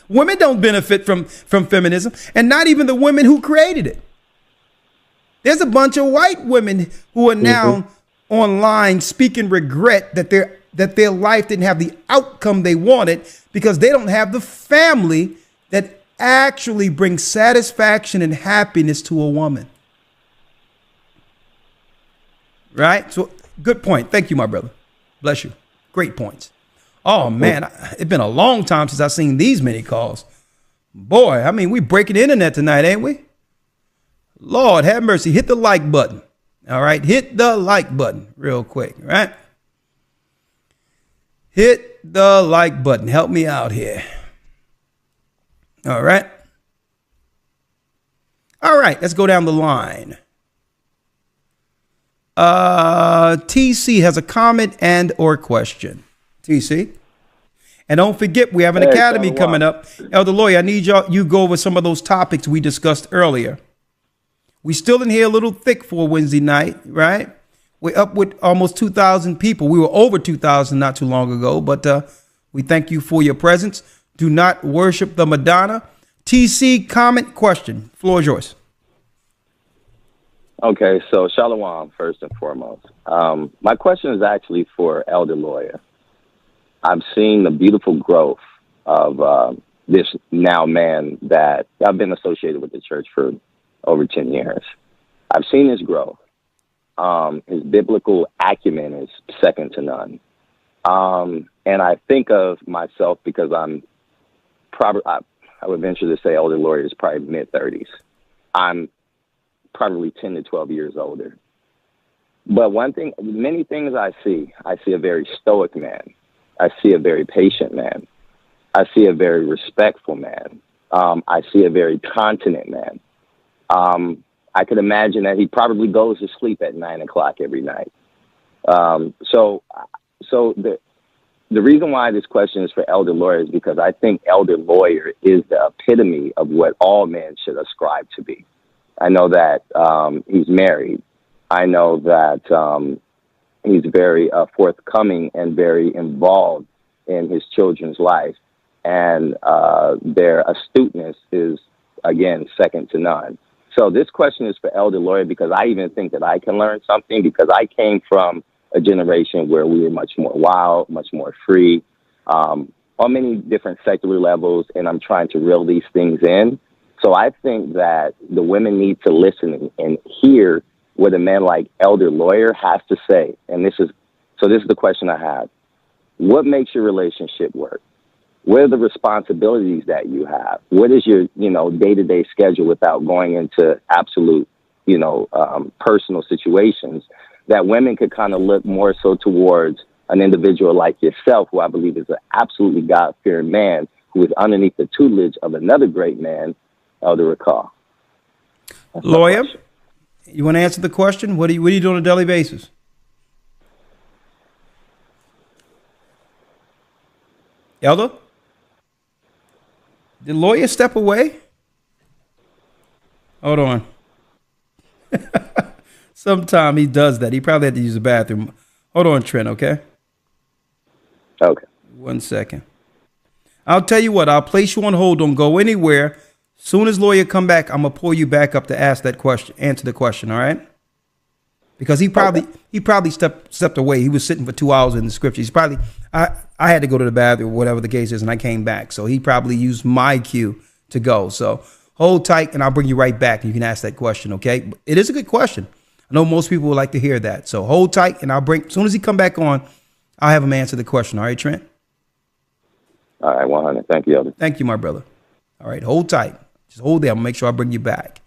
Women don't benefit from feminism, and not even the women who created it. There's a bunch of white women who are now online speaking regret that their life didn't have the outcome they wanted because they don't have the family that actually brings satisfaction and happiness to a woman. Right? So good point. Thank you, my brother. Bless you. Great points. Oh man, it's been a long time since I've seen these many calls. Boy, I mean, we breaking the internet tonight, ain't we? Lord have mercy. Hit the like button. All right. Hit the like button real quick. Right. Hit the like button. Help me out here. All right. All right. Let's go down the line. TC has a comment and or question. TC. And don't forget, we have an academy coming up. Elder Lawyer, I need you go over some of those topics we discussed earlier. We still in here a little thick for Wednesday night, right? We're up with almost 2,000 people. We were over 2,000 not too long ago, but we thank you for your presence. Do not worship the Madonna. TC, comment, question. Floor is yours. Okay, so Shalom, first and foremost. My question is actually for Elder Lawyer. I've seen the beautiful growth of this now man that I've been associated with the church for over 10 years. I've seen his growth. His biblical acumen is second to none. And I think of myself because I'm probably, I would venture to say Elder Lawyer is probably mid-30s. I'm probably 10 to 12 years older. But one thing, many things I see a very stoic man. I see a very patient man. I see a very respectful man. I see a very continent man. I could imagine that he probably goes to sleep at 9 o'clock every night. So the reason why this question is for Elder Lawyer is because I think Elder Lawyer is the epitome of what all men should ascribe to be. I know that he's married. I know that he's very forthcoming and very involved in his children's life. And their astuteness is, again, second to none. So this question is for Elder Lawyer because I even think that I can learn something because I came from a generation where we were much more wild, much more free, on many different secular levels, and I'm trying to reel these things in. So I think that the women need to listen and hear what a man like Elder Lawyer has to say. And this is the question I have. What makes your relationship work? What are the responsibilities that you have? What is your, day-to-day schedule without going into absolute, personal situations that women could kind of look more so towards an individual like yourself, who I believe is an absolutely God-fearing man who is underneath the tutelage of another great man, Elder Recall. Lawyer, you want to answer the question? What do you do on a daily basis? Elder? Did Lawyer step away? Hold on. Sometime he does that. He probably had to use the bathroom. Hold on, Trent, okay? Okay. 1 second. I'll tell you what, I'll place you on hold. Don't go anywhere. Soon as Lawyer come back, I'm going to pull you back up to ask that question, answer the question, all right? Because he probably stepped away. He was sitting for 2 hours in the scripture. He's probably, I had to go to the bathroom, whatever the case is, and I came back. So he probably used my cue to go. So hold tight, and I'll bring you right back, and you can ask that question, okay? It is a good question. I know most people would like to hear that. So hold tight, and as soon as he come back on, I'll have him answer the question. All right, Trent? All right, 100. Thank you, Elder. Thank you, my brother. All right, hold tight. Just hold there. I'm going to make sure I bring you back.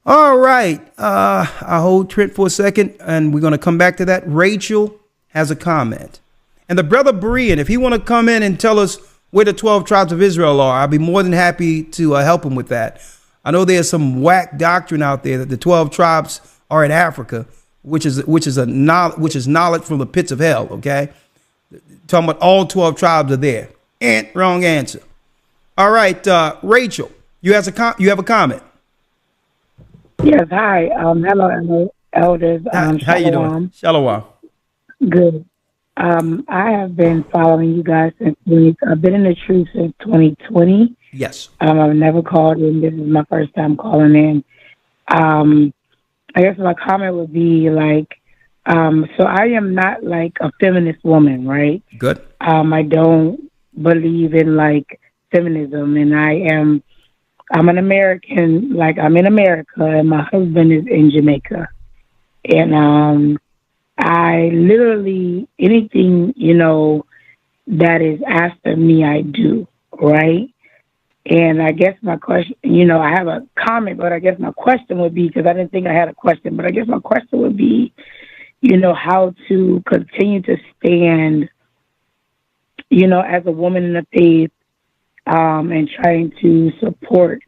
All right. I'll hold Trent for a second, and we're going to come back to that. Rachel has a comment. And the brother Berean, if he want to come in and tell us where the 12 tribes of Israel are, I'll be more than happy to help him with that. I know there's some whack doctrine out there that the 12 tribes are in Africa, which is knowledge from the pits of hell, okay? Talking about all 12 tribes are there. And wrong answer. All right, Rachel, you have a comment. Yes, hi. Hello, elders. How you doing? Shalom. Good. I have been following you guys since I've been in the truth since 2020. Yes. I've never called in. This is my first time calling in. I guess my comment would be like, so I am not like a feminist woman, right? Good. I don't believe in like feminism, and I'm an American, like I'm in America, and my husband is in Jamaica. And I literally, anything, that is asked of me, I do, right? And I guess my question, I have a comment, but I guess my question would be, because I didn't think I had a question, but I guess my question would be, how to continue to stand, as a woman in the faith, and trying to support,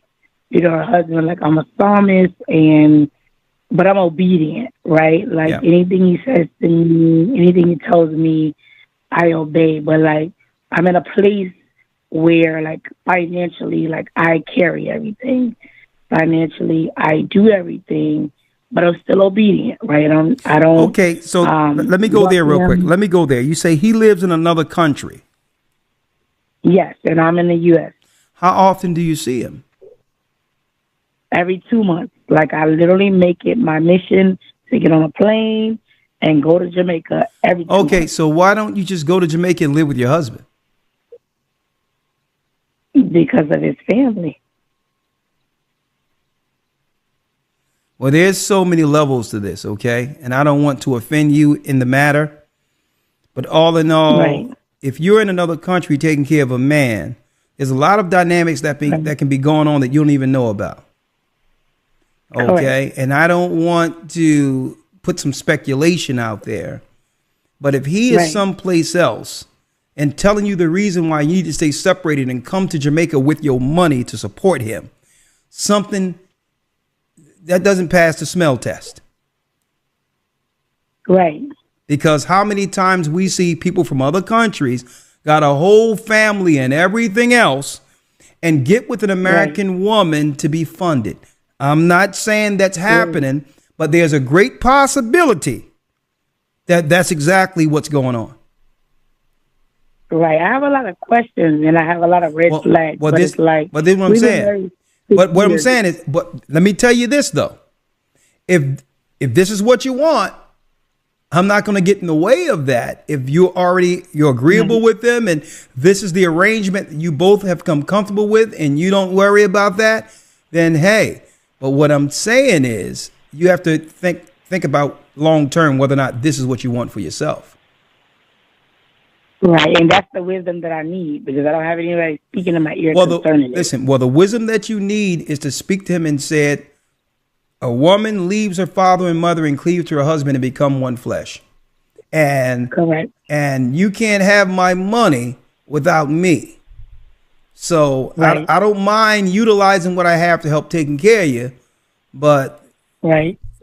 her husband. Like I'm a psalmist, but I'm obedient, right? Like anything he says to me, anything he tells me, I obey. But like I'm in a place where like financially, like I carry everything. Financially, I do everything, but I'm still obedient, right? I don't. Okay, so let me go there real quick. Let me go there. You say he lives in another country. Yes, and I'm in the U.S. How often do you see him? Every 2 months. Like I literally make it my mission to get on a plane and go to Jamaica every 2 months. Okay, so why don't you just go to Jamaica and live with your husband? Because of his family. Well, there's so many levels to this, okay? And I don't want to offend you in the matter. But all in all, right. If you're in another country taking care of a man, there's a lot of dynamics that can be going on that you don't even know about. Okay? Correct. And I don't want to put some speculation out there. But if he is someplace else and telling you the reason why you need to stay separated and come to Jamaica with your money to support him, something that doesn't pass the smell test. Right. Because how many times we see people from other countries got a whole family and everything else and get with an American woman to be funded. I'm not saying that's happening, but there's a great possibility that that's exactly what's going on. Right. I have a lot of questions and I have a lot of red flags. Well, but this, it's like, but this is what I'm saying. But what I'm saying is, but let me tell you this though. If this is what you want, I'm not going to get in the way of that. If you're agreeable with them and this is the arrangement that you both have come comfortable with and you don't worry about that, then hey. But what I'm saying is you have to think about long term whether or not this is what you want for yourself. Right, and that's the wisdom that I need because I don't have anybody speaking in my ear concerning it. Listen, the wisdom that you need is to speak to him and said, a woman leaves her father and mother and cleaves to her husband and become one flesh. And correct. And you can't have my money without me. So I don't mind utilizing what I have to help taking care of you, but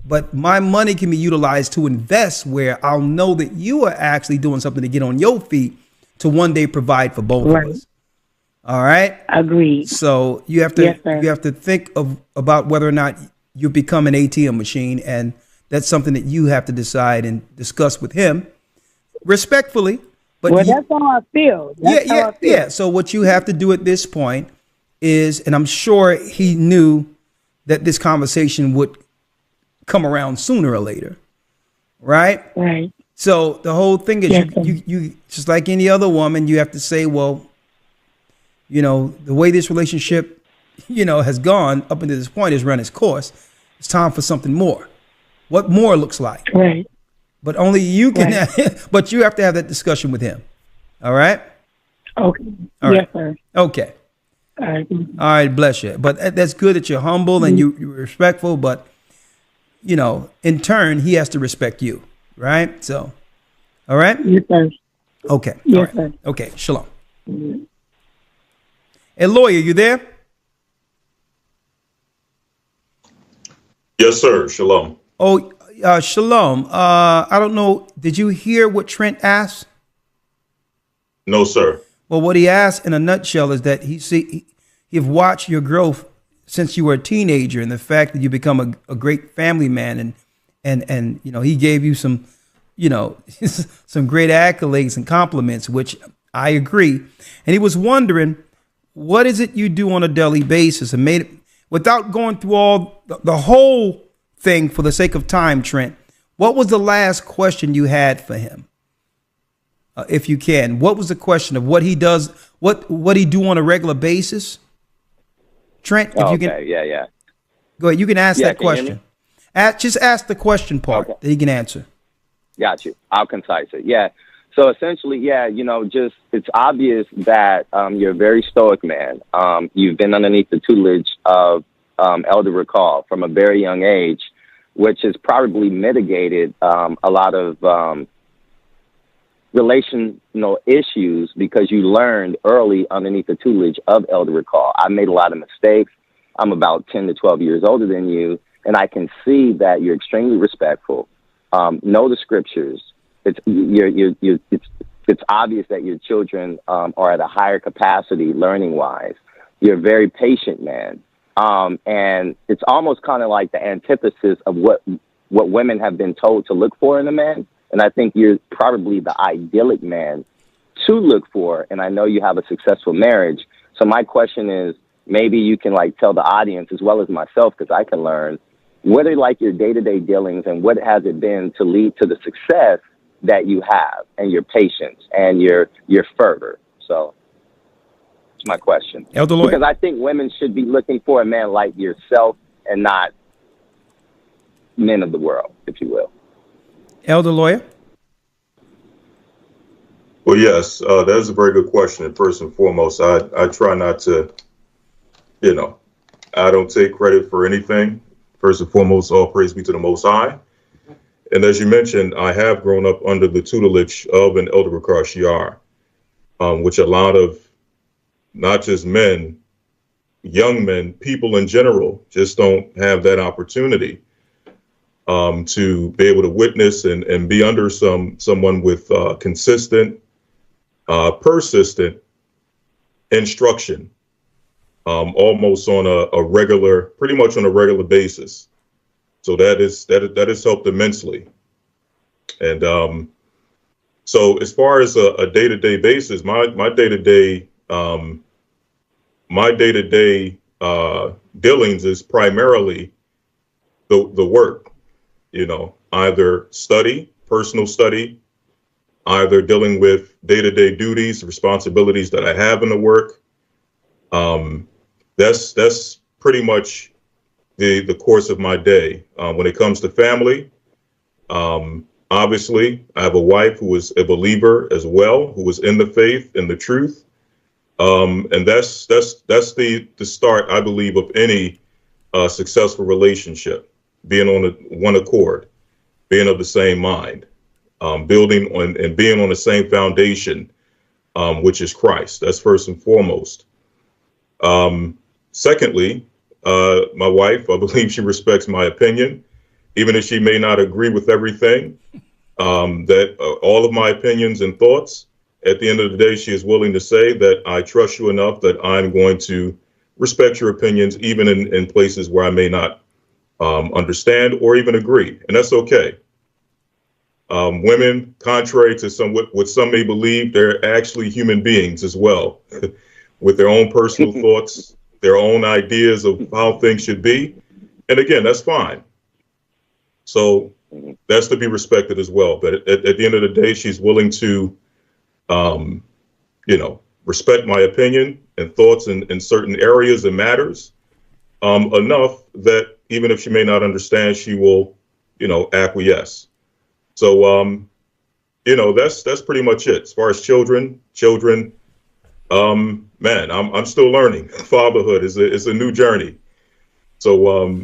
but my money can be utilized to invest where I'll know that you are actually doing something to get on your feet to one day provide for both of us. All right. Agreed. So you have to think about whether or not you become an ATM machine, and that's something that you have to decide and discuss with him respectfully. But that's how I feel. Yeah. So what you have to do at this point is, and I'm sure he knew that this conversation would come around sooner or later, right? Right. So the whole thing is you just like any other woman, you have to say, well, the way this relationship has gone up until this point has run its course. It's time for something more. What more looks like. Right. But only you can, but you have to have that discussion with him. All right? Okay. All right. Yes, sir. Okay. All right. All right, bless you. But that's good that you're humble and you're respectful, but, in turn, he has to respect you. Right? So, all right? Yes, sir. Okay. Yes, all right. sir. Okay, shalom. Hey, lawyer, you there? Yes, sir. Shalom. Oh, shalom. I don't know. Did you hear what Trent asked? No, sir. Well, what he asked in a nutshell is that he've watched your growth since you were a teenager and the fact that you become a great family man and he gave you some, some great accolades and compliments, which I agree. And he was wondering, what is it you do on a daily basis? And made it without going through all the whole thing for the sake of time, Trent. What was the last question you had for him? If you can, what was the question of what he does, what he do on a regular basis? Trent, if you can. Yeah. Go ahead. You can ask that can you hear question. Just ask the question part that he can answer. Got you. I'll concise it. Yeah. So essentially, just it's obvious that you're a very stoic man. You've been underneath the tutelage of Elder Recall from a very young age, which has probably mitigated a lot of relational issues because you learned early underneath the tutelage of Elder Recall. I made a lot of mistakes. I'm about 10 to 12 years older than you, and I can see that you're extremely respectful. Know the scriptures. It's obvious that your children are at a higher capacity learning wise. You're a very patient man. And it's almost kind of like the antithesis of what women have been told to look for in a man. And I think you're probably the idyllic man to look for. And I know you have a successful marriage. So my question is, maybe you can tell the audience as well as myself, because I can learn, what are your day-to-day dealings and what has it been to lead to the success that you have and your patience and your fervor? So that's my question. Elder lawyer. Because I think women should be looking for a man like yourself and not men of the world, if you will. Elder lawyer. Well, yes, that is a very good question. And first and foremost, I try not to, I don't take credit for anything. First and foremost, all praise be to the Most High. And as you mentioned, I have grown up under the tutelage of an Elder Gocc, which a lot of not just men, young men, people in general, just don't have that opportunity to be able to witness and be under someone with consistent, persistent instruction, almost on a regular, pretty much on a regular basis. So that has helped immensely. And so as far as a day-to-day basis, my day-to-day dealings is primarily the work, either personal study, either dealing with day-to-day duties, responsibilities that I have in the work. That's pretty much the course of my day. When it comes to family, obviously, I have a wife who is a believer as well, who is in the faith, in the truth. And that's the start, I believe, of any successful relationship, being on one accord, being of the same mind, building on and being on the same foundation, which is Christ. That's first and foremost. Secondly, my wife, I believe she respects my opinion, even if she may not agree with everything, that all of my opinions and thoughts, at the end of the day, she is willing to say that I trust you enough that I'm going to respect your opinions, even in places where I may not understand or even agree. And that's okay. Women, contrary to what some may believe, they're actually human beings as well, with their own personal thoughts, their own ideas of how things should be. And again, that's fine. So that's to be respected as well. But at the end of the day, she's willing to, respect my opinion and thoughts in certain areas and matters, enough that even if she may not understand, she will, acquiesce. So, that's pretty much it. As far as children, man, I'm still learning. Fatherhood is a new journey. So,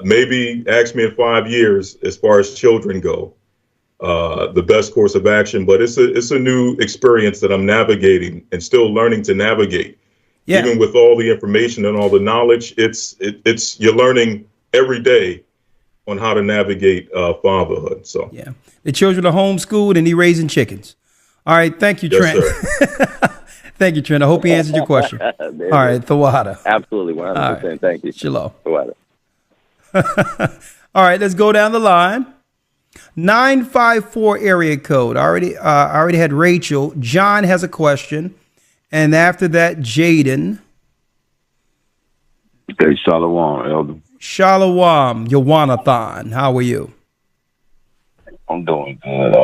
maybe ask me in 5 years, as far as children go, the best course of action, but it's a new experience that I'm navigating and still learning to navigate. Yeah. Even with all the information and all the knowledge, you're learning every day on how to navigate fatherhood. So yeah, the children are homeschooled and he raising chickens. All right, thank you, Trent. Yes, thank you, Trent. I hope he answered your question. All right, Thawada. Absolutely, 100%. Right. Thank you. Shalom. Thawada. All right, let's go down the line. 954 area code. I already had Rachel. John has a question, and after that, Jaden. Hey, Shalom, Elder. Shalom, Yawanathan. How are you? I'm doing good.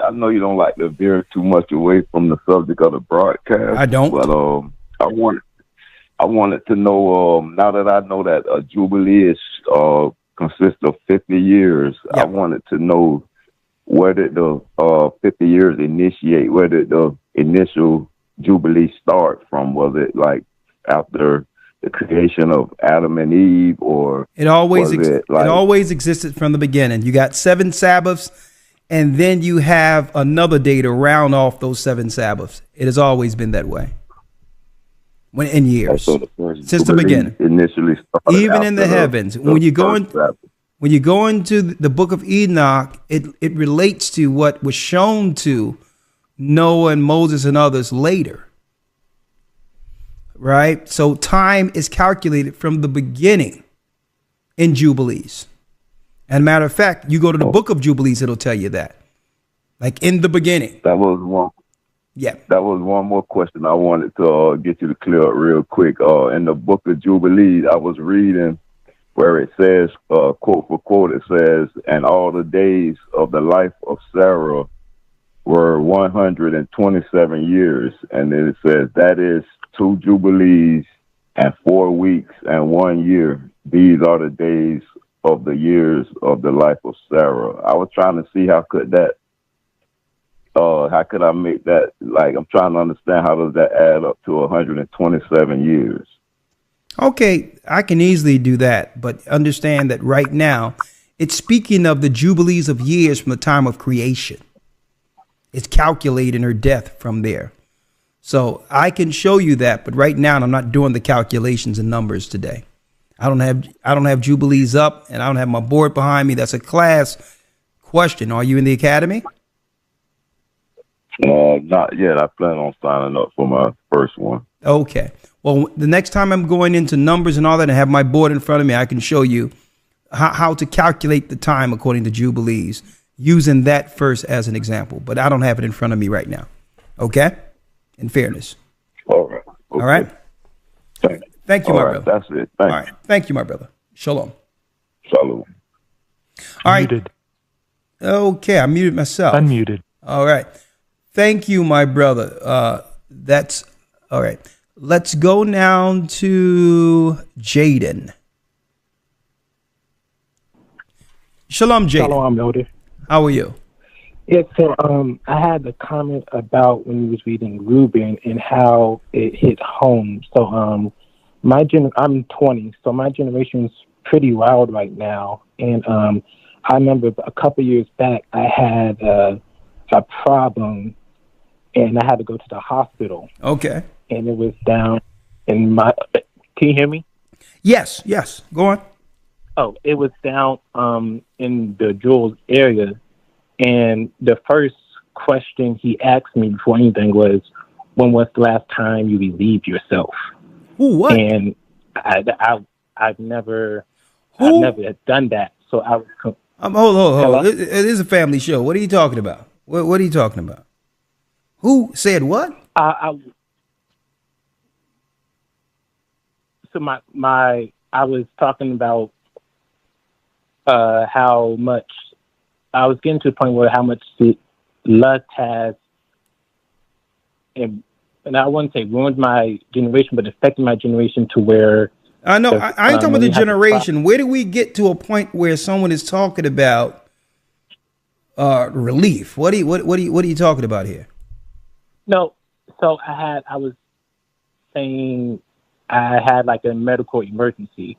I know you don't like to veer too much away from the subject of the broadcast. I don't. But I wanted to know, now that I know that a Jubilee is consists of 50 years, yep. I wanted to know, where did the 50 years initiate? Where did the initial Jubilee start from? Was it like after the creation of Adam and Eve, or it always existed from the beginning? You got 7 Sabbaths, and then you have another day to round off those 7 Sabbaths. It has always been that way. In years, since the beginning, initially even in the heavens, when you go into the book of Enoch, it relates to what was shown to Noah and Moses and others later. Right? So time is calculated from the beginning in Jubilees. And matter of fact, you go to the book of Jubilees, it'll tell you that. Like in the beginning. That was one. Yeah. That was one more question I wanted to get you to clear up real quick. In the book of Jubilees, I was reading where it says, quote for quote, it says, and all the days of the life of Sarah were 127 years. And then it says, that is 2 Jubilees and 4 weeks and 1 year. These are the days of the years of the life of Sarah. I was trying to see how could I make that, like, I'm trying to understand how does that add up to 127 years. Okay, I can easily do that, but understand that right now it's speaking of the Jubilees of years from the time of creation. It's calculating her death from there. So I can show you that, but right now I'm not doing the calculations and numbers today. I don't have Jubilees up, and I don't have my board behind me. That's a class question. Are you in the academy? Not yet. I plan on signing up for my first one. Okay. Well, the next time I'm going into numbers and all that and have my board in front of me, I can show you how to calculate the time according to Jubilees, using that first as an example. But I don't have it in front of me right now. Okay? In fairness. All right. Okay. All right? Thank you, my brother. That's it. Thanks. All right. Thank you, my brother. Shalom. Shalom. All right. Muted. Okay, I muted myself. Unmuted. All right. Thank you, my brother. That's all right. Let's go now to Jaden. Shalom, Jaden. Shalom, Elder. How are you? Yeah, so I had a comment about when you was reading Reuben and how it hit home. So I'm 20, so my generation's pretty wild right now. And I remember a couple years back I had a problem, and I had to go to the hospital. Okay. And it was down in my. Can you hear me? Yes. Go on. Oh, it was down in the Jules area. And the first question he asked me before anything was, when was the last time you relieved yourself? Ooh, what? And I've never done that. So I was. Hold. It is a family show. What are you talking about? What are you talking about? Who said what? So I was talking about how much I was getting to the point where how much lust has, and I wouldn't say ruined my generation, but affected my generation to where. I know. I ain't talking about the generation. Where do we get to a point where someone is talking about relief? What are you talking about here? No. So I was saying I had like a medical emergency.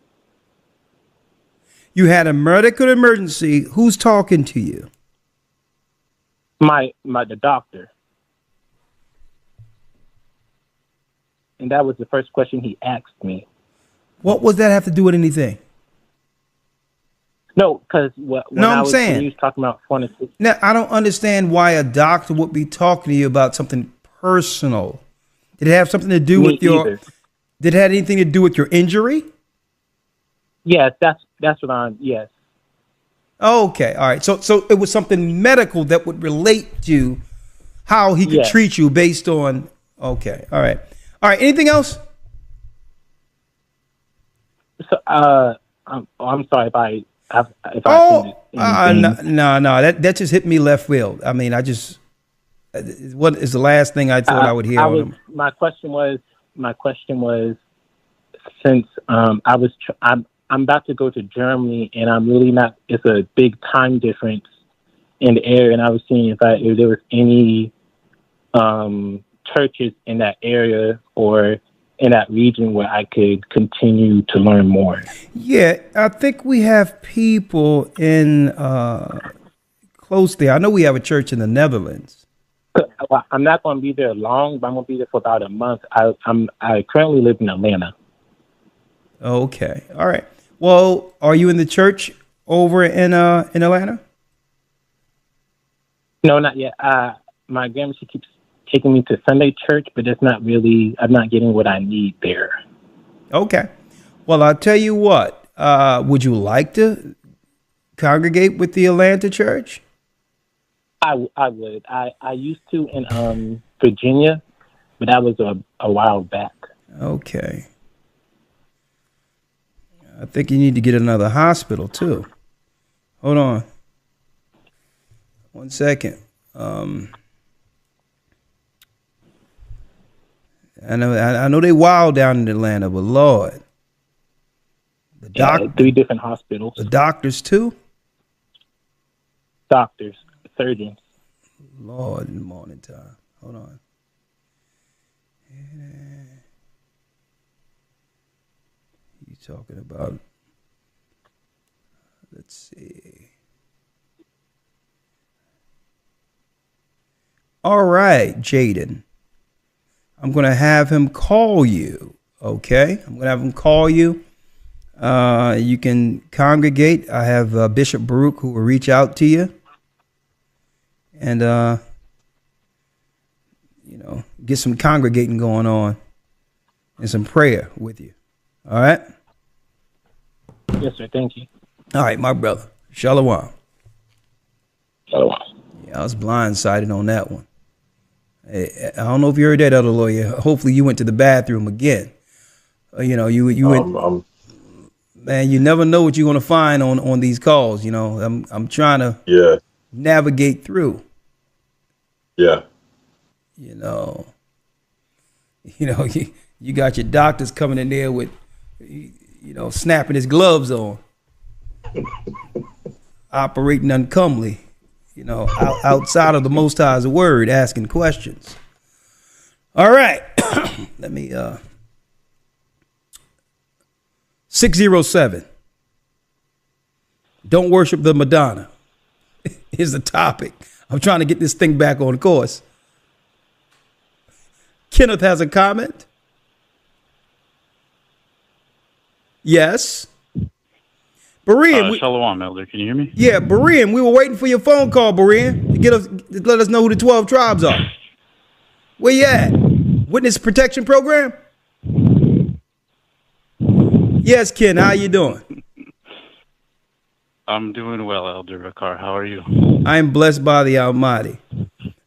You had a medical emergency. Who's talking to you? The doctor. And that was the first question he asked me. What does that have to do with anything? No, because when he was talking about fornication. Now, I don't understand why a doctor would be talking to you about something personal. Did it have something to do with your? Did it have anything to do with your injury? Yes, that's what I'm. Yes. Okay, all right. So it was something medical that would relate to how he could treat you based on. Okay, all right. Anything else? So I'm sorry if I. No. That just hit me left field. I mean, what is the last thing I thought I would hear? My question was, since I'm about to go to Germany, and I'm really not. It's a big time difference in the area, and I was seeing if there was any churches in that area or in that region where I could continue to learn more. Yeah, I think we have people in close there. I know we have a church in the Netherlands. I'm not going to be there long, but I'm going to be there for about a month. I currently live in Atlanta. Okay, all right. Well, are you in the church over in Atlanta? No, not yet. My grandma, she keeps taking me to Sunday church, but it's not really. I'm not getting what I need there. Okay. Well, I'll tell you what. Would you like to congregate with the Atlanta church? I would. I used to in Virginia, but that was a while back. Okay. I think you need to get another hospital too. Hold on. 1 second. I know they wild down in Atlanta, but Lord, the 3 different hospitals. The doctors too. Doctors, surgeons. Lord, in the morning time. Hold on. You talking about? Let's see. All right, Jaden. I'm going to have him call you. Okay. I'm going to have him call you. You can congregate. I have Bishop Baruch who will reach out to you and, get some congregating going on and some prayer with you. All right. Yes, sir. Thank you. All right, my brother. Shalom. Shalom. Yeah, I was blindsided on that one. Hey, I don't know if you heard that, other lawyer. Hopefully you went to the bathroom again. You went. Man, you never know what you're going to find on these calls. I'm trying to navigate through. Yeah. You got your doctors coming in there with, snapping his gloves on, operating uncomely, outside of the Most High's word, asking questions. All right. Let me, 607. Don't worship the Madonna. Here's the topic. I'm trying to get this thing back on course. Kenneth has a comment. Yes. Berean. Shalom, Elder. Can you hear me? Yeah, Berean. We were waiting for your phone call, Berean, to let us know who the 12 tribes are. Where you at? Witness Protection Program? Yes, Ken. How you doing? I'm doing well, Elder Ricard. How are you? I am blessed by the Almighty.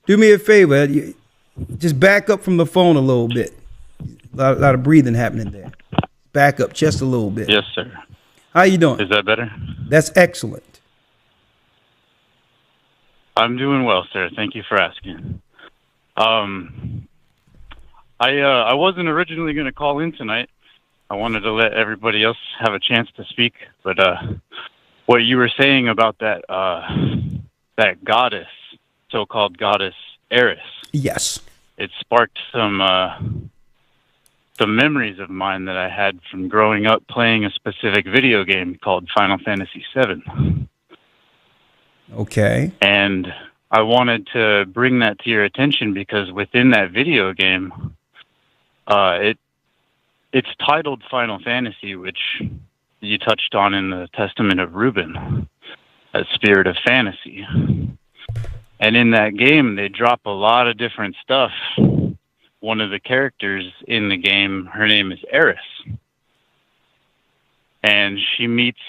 Do me a favor. Just back up from the phone a little bit. A lot of breathing happening there. Back up just a little bit. Yes, sir. How you doing? Is that better? That's excellent. I'm doing well, sir. Thank you for asking. I wasn't originally going to call in tonight. I wanted to let everybody else have a chance to speak, but what you were saying about that goddess, so-called goddess Eris. Yes. It sparked some memories of mine that I had from growing up playing a specific video game called Final Fantasy VII. Okay. And I wanted to bring that to your attention because within that video game, it's titled Final Fantasy, which you touched on in the Testament of Reuben, a spirit of fantasy. And in that game, they drop a lot of different stuff. One of the characters in the game, her name is Eris. And she meets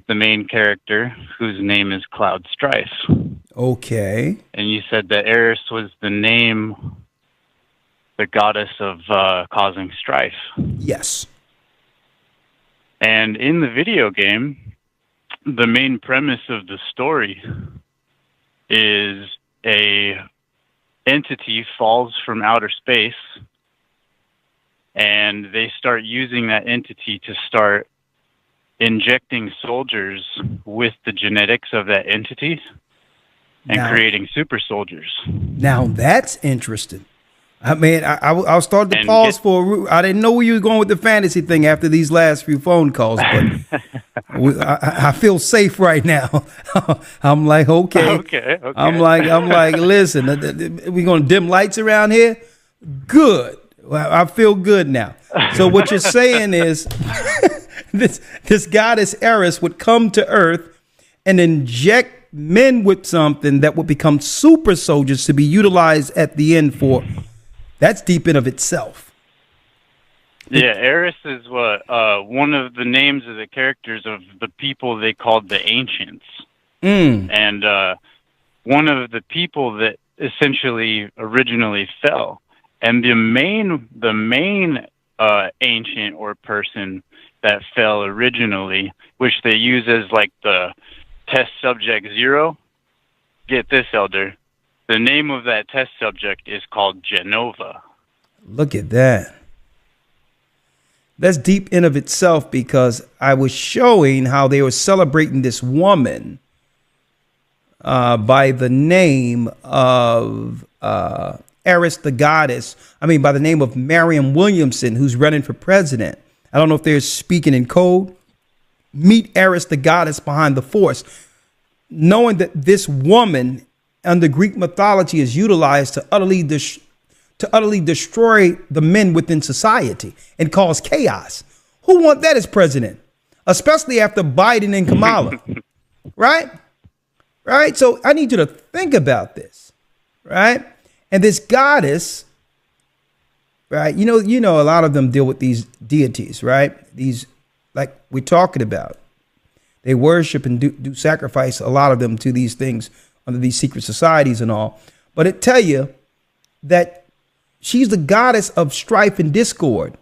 the main character, whose name is Cloud Strife. Okay. And you said that Eris was the name, the goddess of causing strife. Yes. And in the video game, the main premise of the story is a entity falls from outer space, and they start using that entity to start injecting soldiers with the genetics of that entity and creating super soldiers. Now that's interesting. I mean, I'll start to pause I didn't know where you were going with the fantasy thing after these last few phone calls, but I feel safe right now. I'm like, okay. I'm like, listen, we going to dim lights around here? Good. Well, I feel good now. So what you're saying is this goddess Eris would come to Earth and inject men with something that would become super soldiers to be utilized at the end for. That's deep in of itself. Yeah, Eris is one of the names of the characters of the people they called the Ancients. And one of the people that essentially originally fell. And the main ancient or person that fell originally, which they use as like the test subject 0. Get this, Elder. The name of that test subject is called Genova. Look at that. That's deep in of itself, because I was showing how they were celebrating this woman by the name of Eris the goddess. I mean, by the name of Mariam Williamson, who's running for president. I don't know if they're speaking in code. Meet Eris the goddess behind the force. Knowing that this woman under Greek mythology is utilized to utterly to utterly destroy the men within society and cause chaos. Who want that as president? Especially after Biden and Kamala. Right? Right? So I need you to think about this. Right? And this goddess, right? You know, a lot of them deal with these deities, right? These, like we're talking about. They worship and do sacrifice, a lot of them, to these things under these secret societies and all. But it tell you that she's the goddess of strife and discord.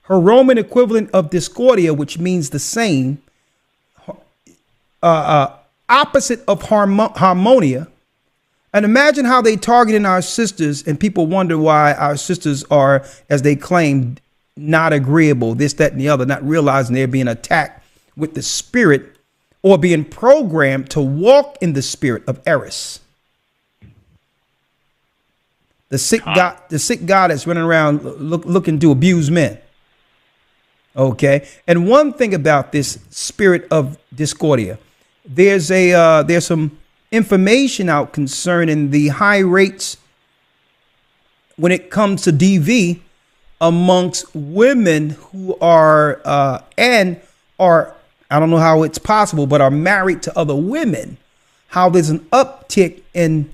Her Roman equivalent of Discordia, which means the same, opposite of Harmonia. And imagine how they targeting our sisters, and people wonder why our sisters are, as they claim, not agreeable, this, that, and the other, not realizing they're being attacked with the spirit or being programmed to walk in the spirit of Eris. The sick goddess running around looking to abuse men. Okay. And one thing about this spirit of Discordia, there's some information out concerning the high rates when it comes to DV amongst women who are I don't know how it's possible, but are married to other women. How there's an uptick in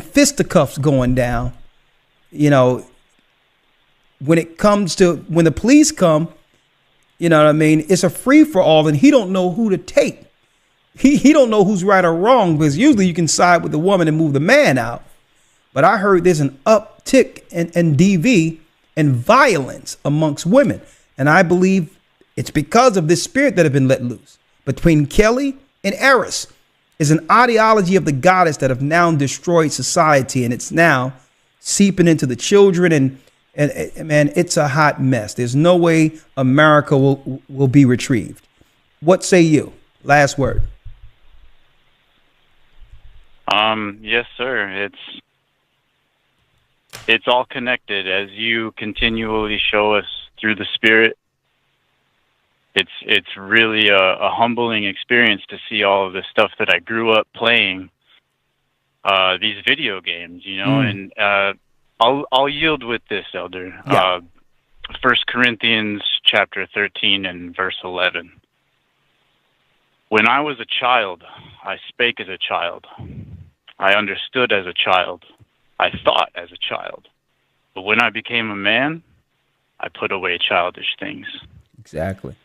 fisticuffs going down. You know, when it comes to when the police come, you know what I mean? It's a free for all, and he don't know who to take. He don't know who's right or wrong, because usually you can side with the woman and move the man out. But I heard there's an uptick in DV and violence amongst women. And I believe it's because of this spirit that have been let loose between Kelly and Eris. Is an ideology of the goddess that have now destroyed society, and it's now seeping into the children, and man, it's a hot mess. There's no way America will be retrieved. What say you? Last word. Yes, sir. It's all connected, as you continually show us through the spirit. It's really a humbling experience to see all of the stuff that I grew up playing, these video games, you know, and I'll yield with this, Elder. Yeah. 1 Corinthians chapter 13 and verse 11. When I was a child, I spake as a child. I understood as a child. I thought as a child. But when I became a man, I put away childish things. Exactly.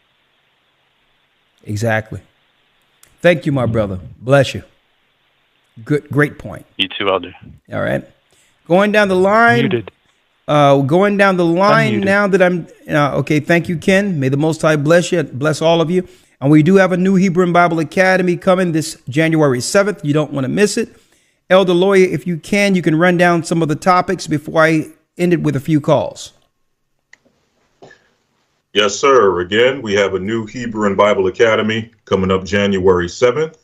Exactly. Thank you, my brother. Bless you. Good, great point. You too, Elder. All right. Going down the line. Muted. Going down the line Unmuted. now that I'm okay. Thank you, Ken. May the Most High bless you. Bless all of you. And we do have a new Hebrew Bible Academy coming this January 7th. You don't want to miss it. Elder Lawyer, if you can run down some of the topics before I end it with a few calls. Yes, sir. Again, we have a new Hebrew and Bible Academy coming up January 7th.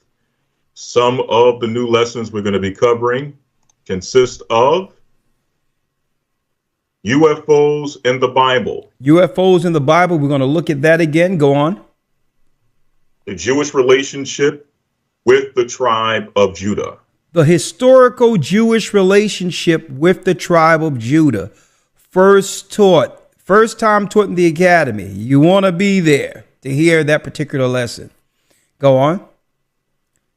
Some of the new lessons we're going to be covering consist of UFOs in the Bible. UFOs in the Bible. We're going to look at that again. Go on. The Jewish relationship with the tribe of Judah. The historical Jewish relationship with the tribe of Judah. First time taught in the academy. You want to be there to hear that particular lesson. Go on.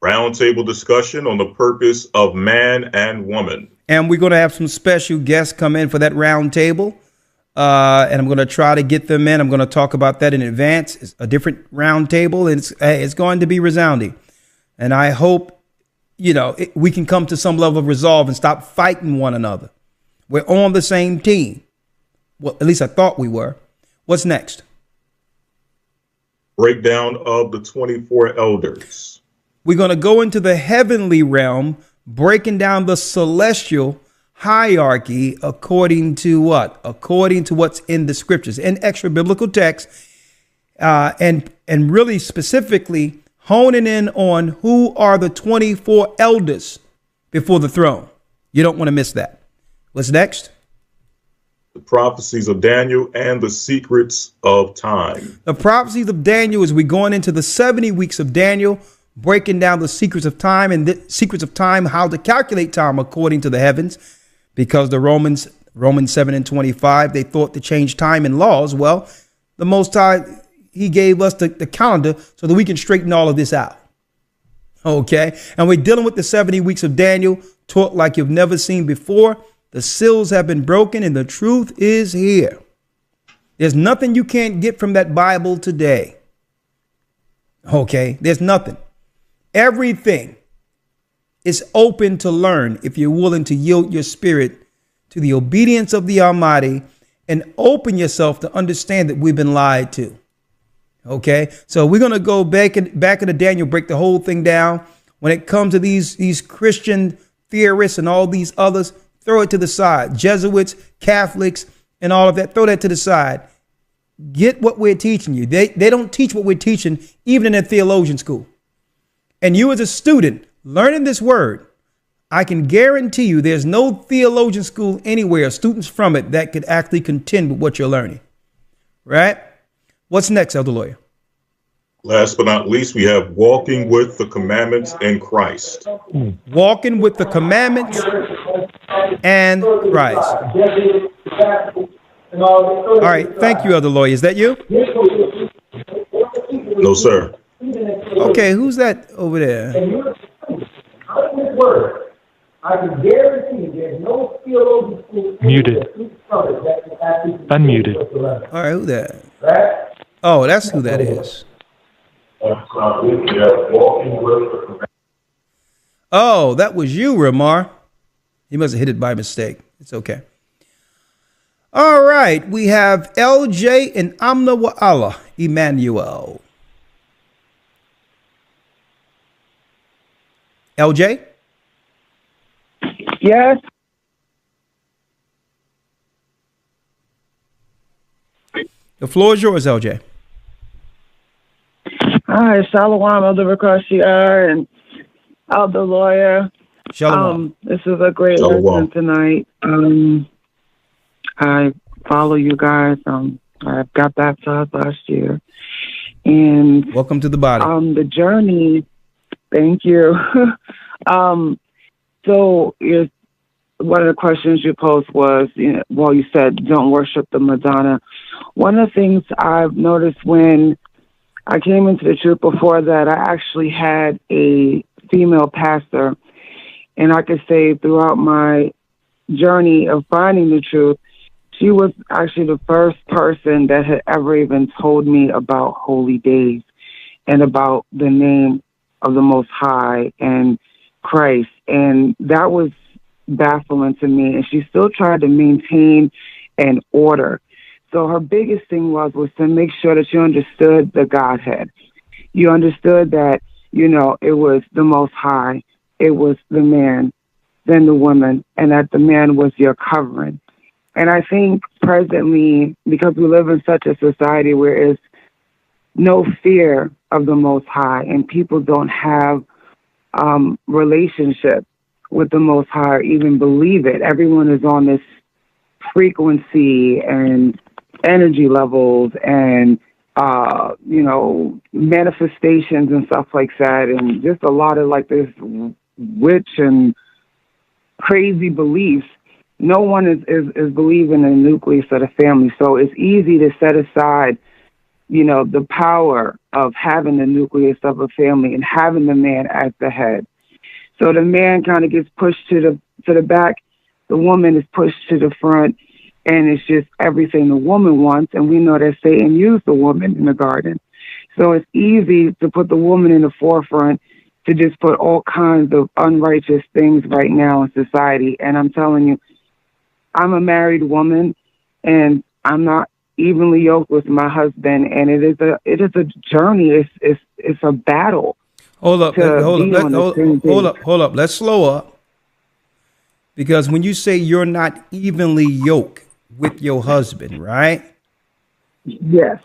Roundtable discussion on the purpose of man and woman. And we're going to have some special guests come in for that roundtable. And I'm going to try to get them in. I'm going to talk about that in advance. It's a different roundtable, and it's going to be resounding. And I hope, we can come to some level of resolve and stop fighting one another. We're on the same team. Well, at least I thought we were. What's next? Breakdown of the 24 elders. We're going to go into the heavenly realm, breaking down the celestial hierarchy according to what? According to what's in the scriptures and extra biblical texts, and really specifically honing in on who are the 24 elders before the throne. You don't want to miss that. What's next? The prophecies of Daniel and the secrets of time. The prophecies of Daniel, as we're going into the 70 weeks of Daniel, breaking down the secrets of time and the secrets of time, how to calculate time according to the heavens, because the Romans Romans 7:25, they thought to change time and laws. Well, the Most High, he gave us the calendar so that we can straighten all of this out. Okay. And we're dealing with the 70 weeks of Daniel, taught like you've never seen before. The seals have been broken and the truth is here. There's nothing you can't get from that Bible today. Okay. There's nothing. Everything is open to learn if you're willing to yield your spirit to the obedience of the Almighty and open yourself to understand that we've been lied to. Okay, so we're going to go back into Daniel, break the whole thing down. When it comes to these Christian theorists and all these others, throw it to the side. Jesuits, Catholics, and all of that, throw that to the side. Get what we're teaching you. They don't teach what we're teaching, even in a theologian school. And you as a student learning this word, I can guarantee you there's no theologian school anywhere, students from it, that could actually contend with what you're learning. Right? What's next, Elder Lawyer? Last but not least, we have walking with the commandments in Christ. Walking with the commandments and Christ. All right. Thank you, Elder Lawyer. Is that you? No, sir. Okay. Who's that over there? I can guarantee there's no theologian school. Muted. Unmuted. All right. Who that? Oh, that's who that is. Oh, that was you, Ramar. He must have hit it by mistake. It's okay. All right. We have LJ and Amna wa Allah, Emmanuel. LJ? Yes. The floor is yours, LJ. Hi, Shalom, Elder Rakashia and Elder Lawyer. Shalom. This is a great lesson tonight. I follow you guys. I got baptized last year. And welcome to the body. The journey, thank you. So one of the questions you posed was, you said don't worship the Madonna. One of the things I've noticed when I came into the truth before that, I actually had a female pastor, and I could say throughout my journey of finding the truth, she was actually the first person that had ever even told me about holy days and about the name of the Most High and Christ. And that was baffling to me. And she still tried to maintain an order. So her biggest thing was to make sure that you understood the Godhead. You understood that, it was the Most High, it was the man, then the woman, and that the man was your covering. And I think presently, because we live in such a society where there's no fear of the Most High and people don't have relationship with the Most High or even believe it. Everyone is on this frequency and energy levels and manifestations and stuff like that, and just a lot of like this witch and crazy beliefs. No one is believing in the nucleus of the family, so it's easy to set aside the power of having the nucleus of a family and having the man as the head. So the man kind of gets pushed to the back, the woman is pushed to the front, and it's just everything the woman wants. And we know that Satan used the woman in the garden. So it's easy to put the woman in the forefront, to just put all kinds of unrighteous things right now in society. And I'm telling you, I'm a married woman, and I'm not evenly yoked with my husband, and it is a journey. It's a battle. Hold up. Let's slow up. Because when you say you're not evenly yoked with your husband, right? Yes.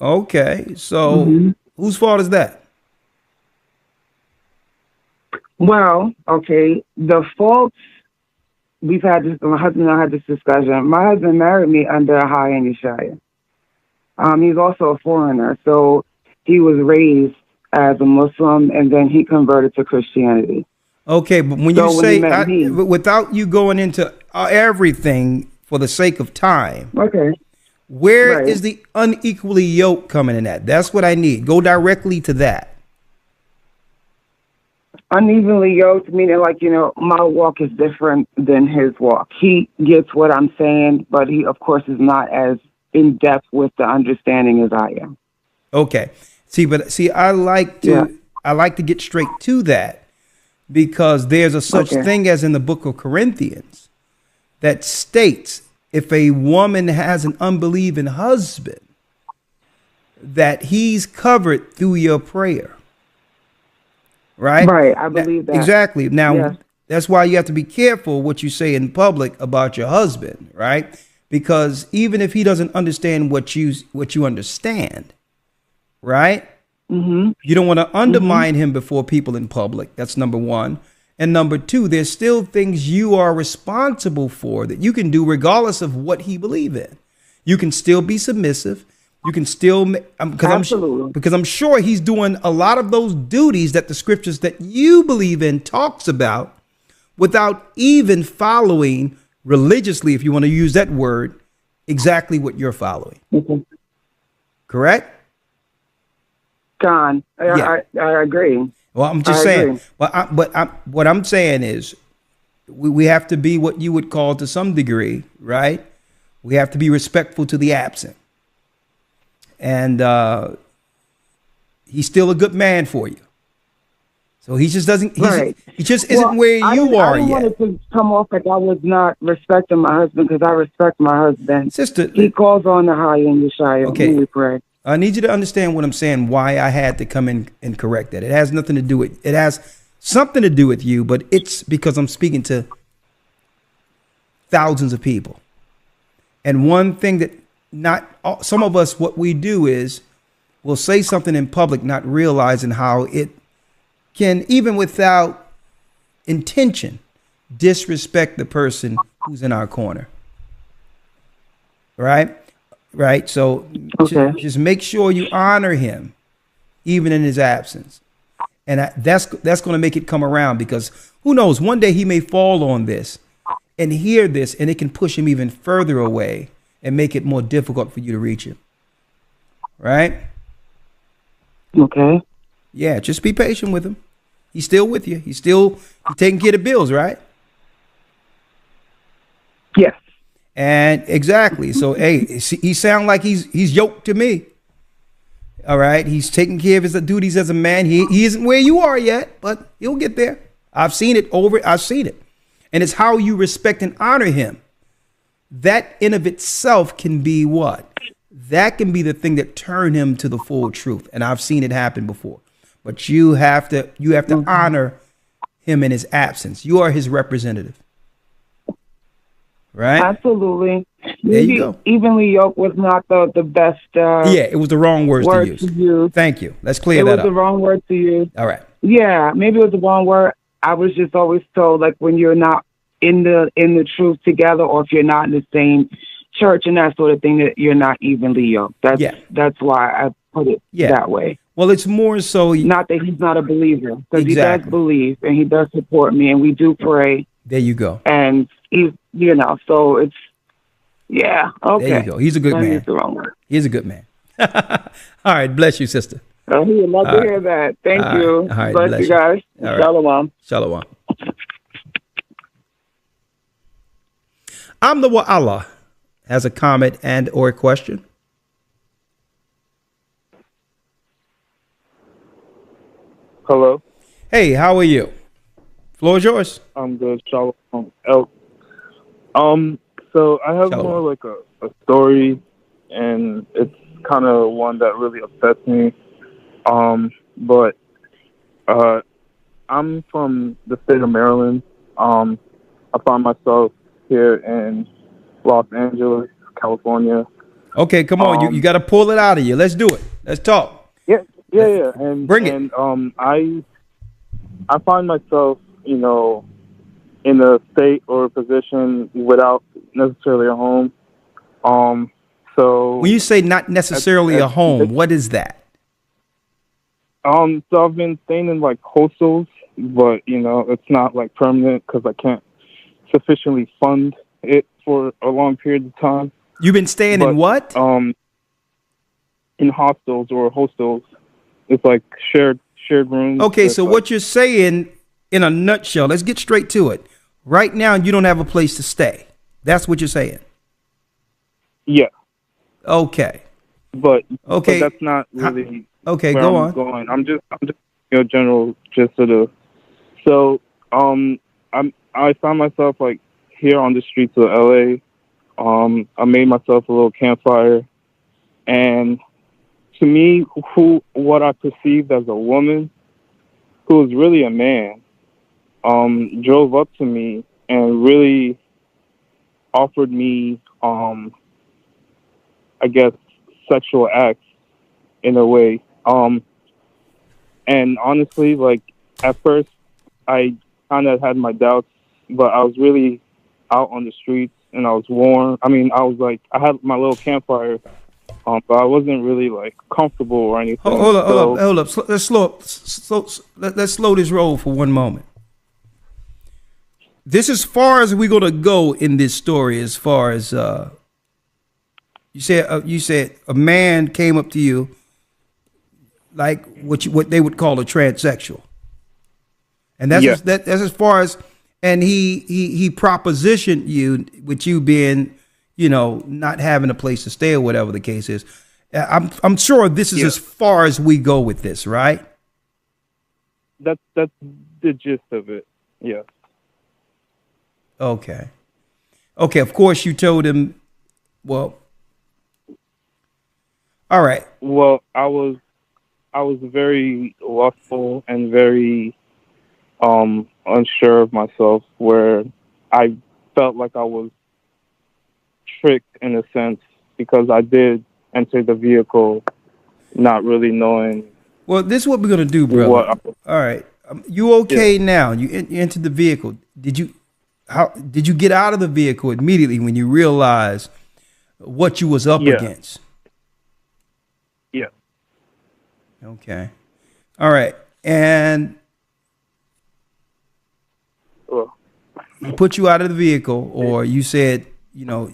Okay. So whose fault is that? Well, okay. The faults, we've had this, my husband and I had this discussion. My husband married me under AHAYAH and YASHAYA. He's also a foreigner. So he was raised as a Muslim, and then he converted to Christianity. Okay, but when you say, without you going into everything for the sake of time. Okay. Where is the unequally yoked coming in at? That's what I need. Go directly to that. Unevenly yoked, meaning like, my walk is different than his walk. He gets what I'm saying, but he, of course, is not as in depth with the understanding as I am. Okay. See, I like to get straight to that, because there's a such thing as in the book of Corinthians that states if a woman has an unbelieving husband, that he's covered through your prayer. Right? Right. I believe that. Exactly. Now, that's why you have to be careful what you say in public about your husband, right? Because even if he doesn't understand what you understand, right? Mm-hmm. You don't want to undermine him before people in public. That's number one. And number two, there's still things you are responsible for that you can do regardless of what he believes in. You can still be submissive. You can still, because I'm sure he's doing a lot of those duties that the scriptures that you believe in talks about without even following religiously, if you want to use that word, exactly what you're following. Correct? John, I agree. Well, I'm just saying. What I'm saying is, we have to be what you would call, to some degree, right? We have to be respectful to the absent, and he's still a good man for you. So he just doesn't. He just isn't where you are yet. I wanted to come off like I was not respecting my husband, because I respect my husband. Sister, he calls on the AHAYAH and YASHAYA. Okay. We pray. I need you to understand what I'm saying, why I had to come in and correct that. It has nothing to do with, it has something to do with you, but it's because I'm speaking to thousands of people. And one thing that some of us, what we do is we'll say something in public, not realizing how it can, even without intention, disrespect the person who's in our corner. Right? Right. So just make sure you honor him, even in his absence. And that's going to make it come around, because who knows, one day he may fall on this and hear this, and it can push him even further away and make it more difficult for you to reach him. Right. Okay. Yeah. Just be patient with him. He's still with you. He's taking care of the bills. Right. Yes. And exactly. So, hey, he sounds like he's yoked to me. All right. He's taking care of his duties as a man. He isn't where you are yet, but he'll get there. I've seen it. And it's how you respect and honor him. That in of itself can be what? That can be the thing that turn him to the full truth. And I've seen it happen before. But you have to honor him in his absence. You are his representative. Right? Absolutely. There you go. Evenly yoked was not the best. It was the wrong words to use. Thank you. Let's clear that up. It was the wrong word to use. All right. Yeah, maybe it was the wrong word. I was just always told, like, when you're not in the truth together, or if you're not in the same church and that sort of thing, that you're not evenly yoked. That's why I put it that way. Well, it's more so not that he's not a believer, because he does believe and he does support me, and we do pray. There you go. And he's, so it's, okay. There you go. He's a good man. Use the wrong word. He's a good man. All right. Bless you, sister. He would love to hear that. Thank you. All right. Bless you guys. All Shalom. Shalom. I'm the Allah has a comment and or a question. Hello. Hey, how are you? Floor is yours. I'm good. Shalom. So I have more like a story, and it's kind of one that really upsets me. But I'm from the state of Maryland. I find myself here in Los Angeles, California. Okay, come on. You got to pull it out of you. Let's do it. Let's talk. Yeah. And bring it. And I find myself, in a state or a position without necessarily a home. So when you say not necessarily a home, what is that? So I've been staying in like hostels, but it's not like permanent because I can't sufficiently fund it for a long period of time. You've been staying in what? In hostels or hostels. It's like shared rooms. Okay, so what you're saying in a nutshell, let's get straight to it. Right now, you don't have a place to stay. That's what you're saying. Yeah. Okay. But that's not really. Okay, where go I'm on. Going. I'm just general gist of the. So I found myself like here on the streets of LA. I made myself a little campfire, and to me, what I perceived as a woman, who was really a man, drove up to me and really offered me, I guess, sexual acts in a way. And honestly, like at first, I kind of had my doubts, but I was really out on the streets and I was warm. I mean, I had my little campfire, but I wasn't really like comfortable or anything. Hold up. Let's slow this roll for one moment. This is as far as we're gonna go in this story. As far as you said a man came up to you, like what they would call a transsexual, and that's that's as far as. And he propositioned you with you being, not having a place to stay or whatever the case is. I'm sure this is as far as we go with this, right? That's the gist of it. Yeah. Okay. Of course, you told him. Well. All right. Well, I was very lustful and very unsure of myself, where I felt like I was tricked in a sense because I did enter the vehicle not really knowing. Well, this is what we're gonna do, brother. All right, you okay now? You entered the vehicle. Did you get out of the vehicle immediately when you realized what you was up against? Yeah. Okay. All right, and. He put you out of the vehicle, or you said, I'm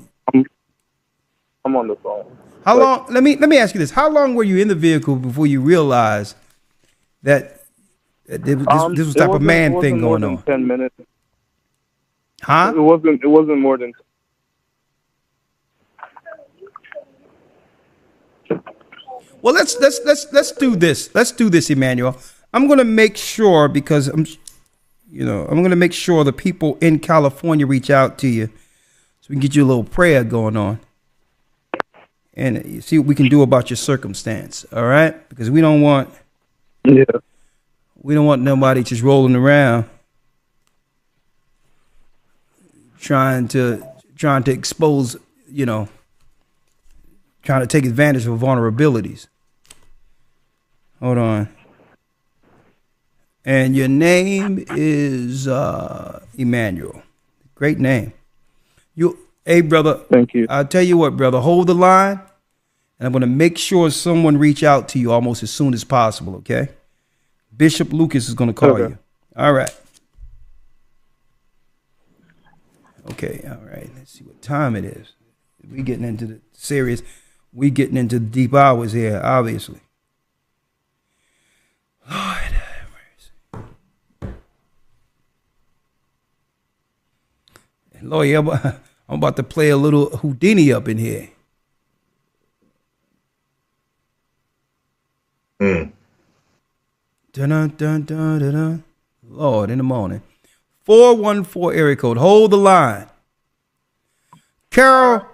on the phone. How long? Let me ask you this: how long were you in the vehicle before you realized that this was type of man thing going on? 10 minutes. Huh? It wasn't more than. Well, let's do this. Let's do this, Emmanuel. I'm going to make sure because I'm going to make sure the people in California reach out to you so we can get you a little prayer going on and see what we can do about your circumstance. All right? Because we don't want nobody just rolling around trying to expose, trying to take advantage of vulnerabilities. Hold on. And your name is Emmanuel. Great name. Hey, brother. Thank you. I'll tell you what, brother. Hold the line, and I'm going to make sure someone reach out to you almost as soon as possible, okay? Bishop Lucas is going to call you. All right. Okay, all right. Let's see what time it is. We getting into the serious. We getting into the deep hours here, obviously. Lord. Lord, I'm about to play a little Houdini up in here. Dun, dun, dun, dun, dun. Lord, in the morning. 414 area code. Hold the line. Carol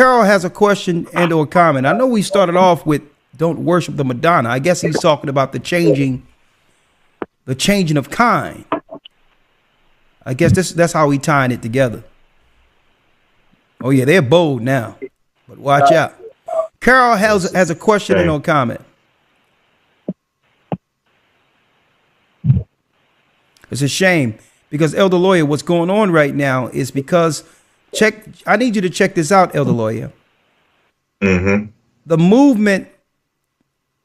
has a question and or comment. I know we started off with don't worship the Madonna. I guess he's talking about the changing of kind. I guess that's how we tying it together. Oh yeah, they're bold now, but watch out. Carol has a question and no comment. It's a shame because Elder Lawyer, what's going on right now is because I need you to check this out, Elder Lawyer. Mm-hmm. The movement,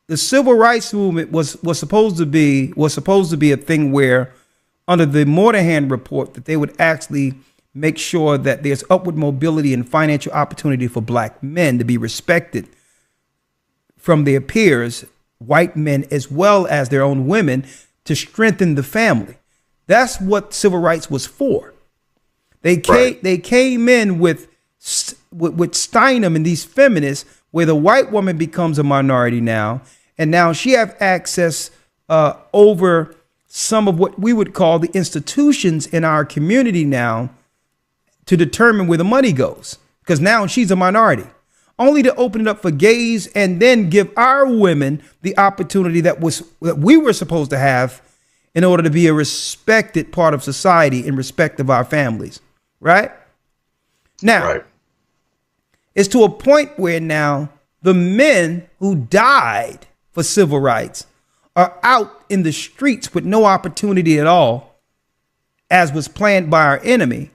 the civil rights movement was supposed to be a thing where, under the Moynihan report, that they would actually make sure that there's upward mobility and financial opportunity for black men to be respected from their peers, white men, as well as their own women, to strengthen the family. That's what civil rights was for. They came in with Steinem and these feminists, where the white woman becomes a minority now, and now she have access over some of what we would call the institutions in our community now to determine where the money goes, because now she's a minority, only to open it up for gays and then give our women the opportunity that we were supposed to have in order to be a respected part of society in respect of our families. Right now, it's to a point where now the men who died for civil rights are out in the streets with no opportunity at all, as was planned by our enemy.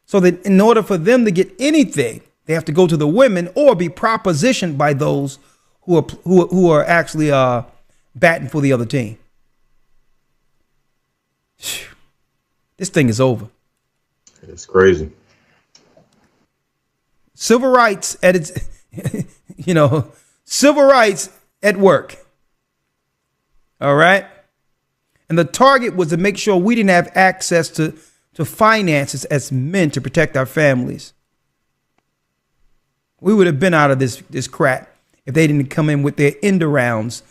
So that in order for them to get anything, they have to go to the women or be propositioned by those who are actually batting for the other team. This thing is over. It's crazy. Civil rights at its, civil rights at work. All right. And the target was to make sure we didn't have access to finances as men to protect our families. We would have been out of this crap if they didn't come in with their end arounds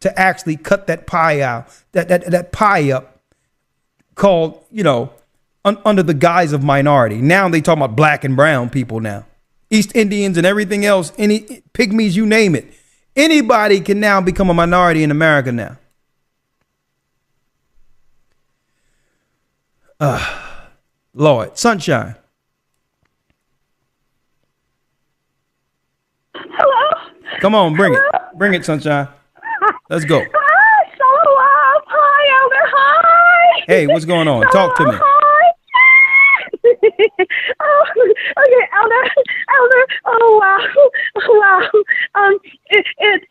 to actually cut that pie out, that pie up, called, under the guise of minority. Now they talk about black and brown people now. East Indians and everything else, any pygmies, you name it. Anybody can now become a minority in America now. Lord, Sunshine. Hello? Come on, bring it. Bring it, Sunshine. Let's go. Hi, Shalom. Hi, Elder. Hi. Hey, what's going on? Talk to me. Hi. Oh, okay, Elder. Oh, wow. It's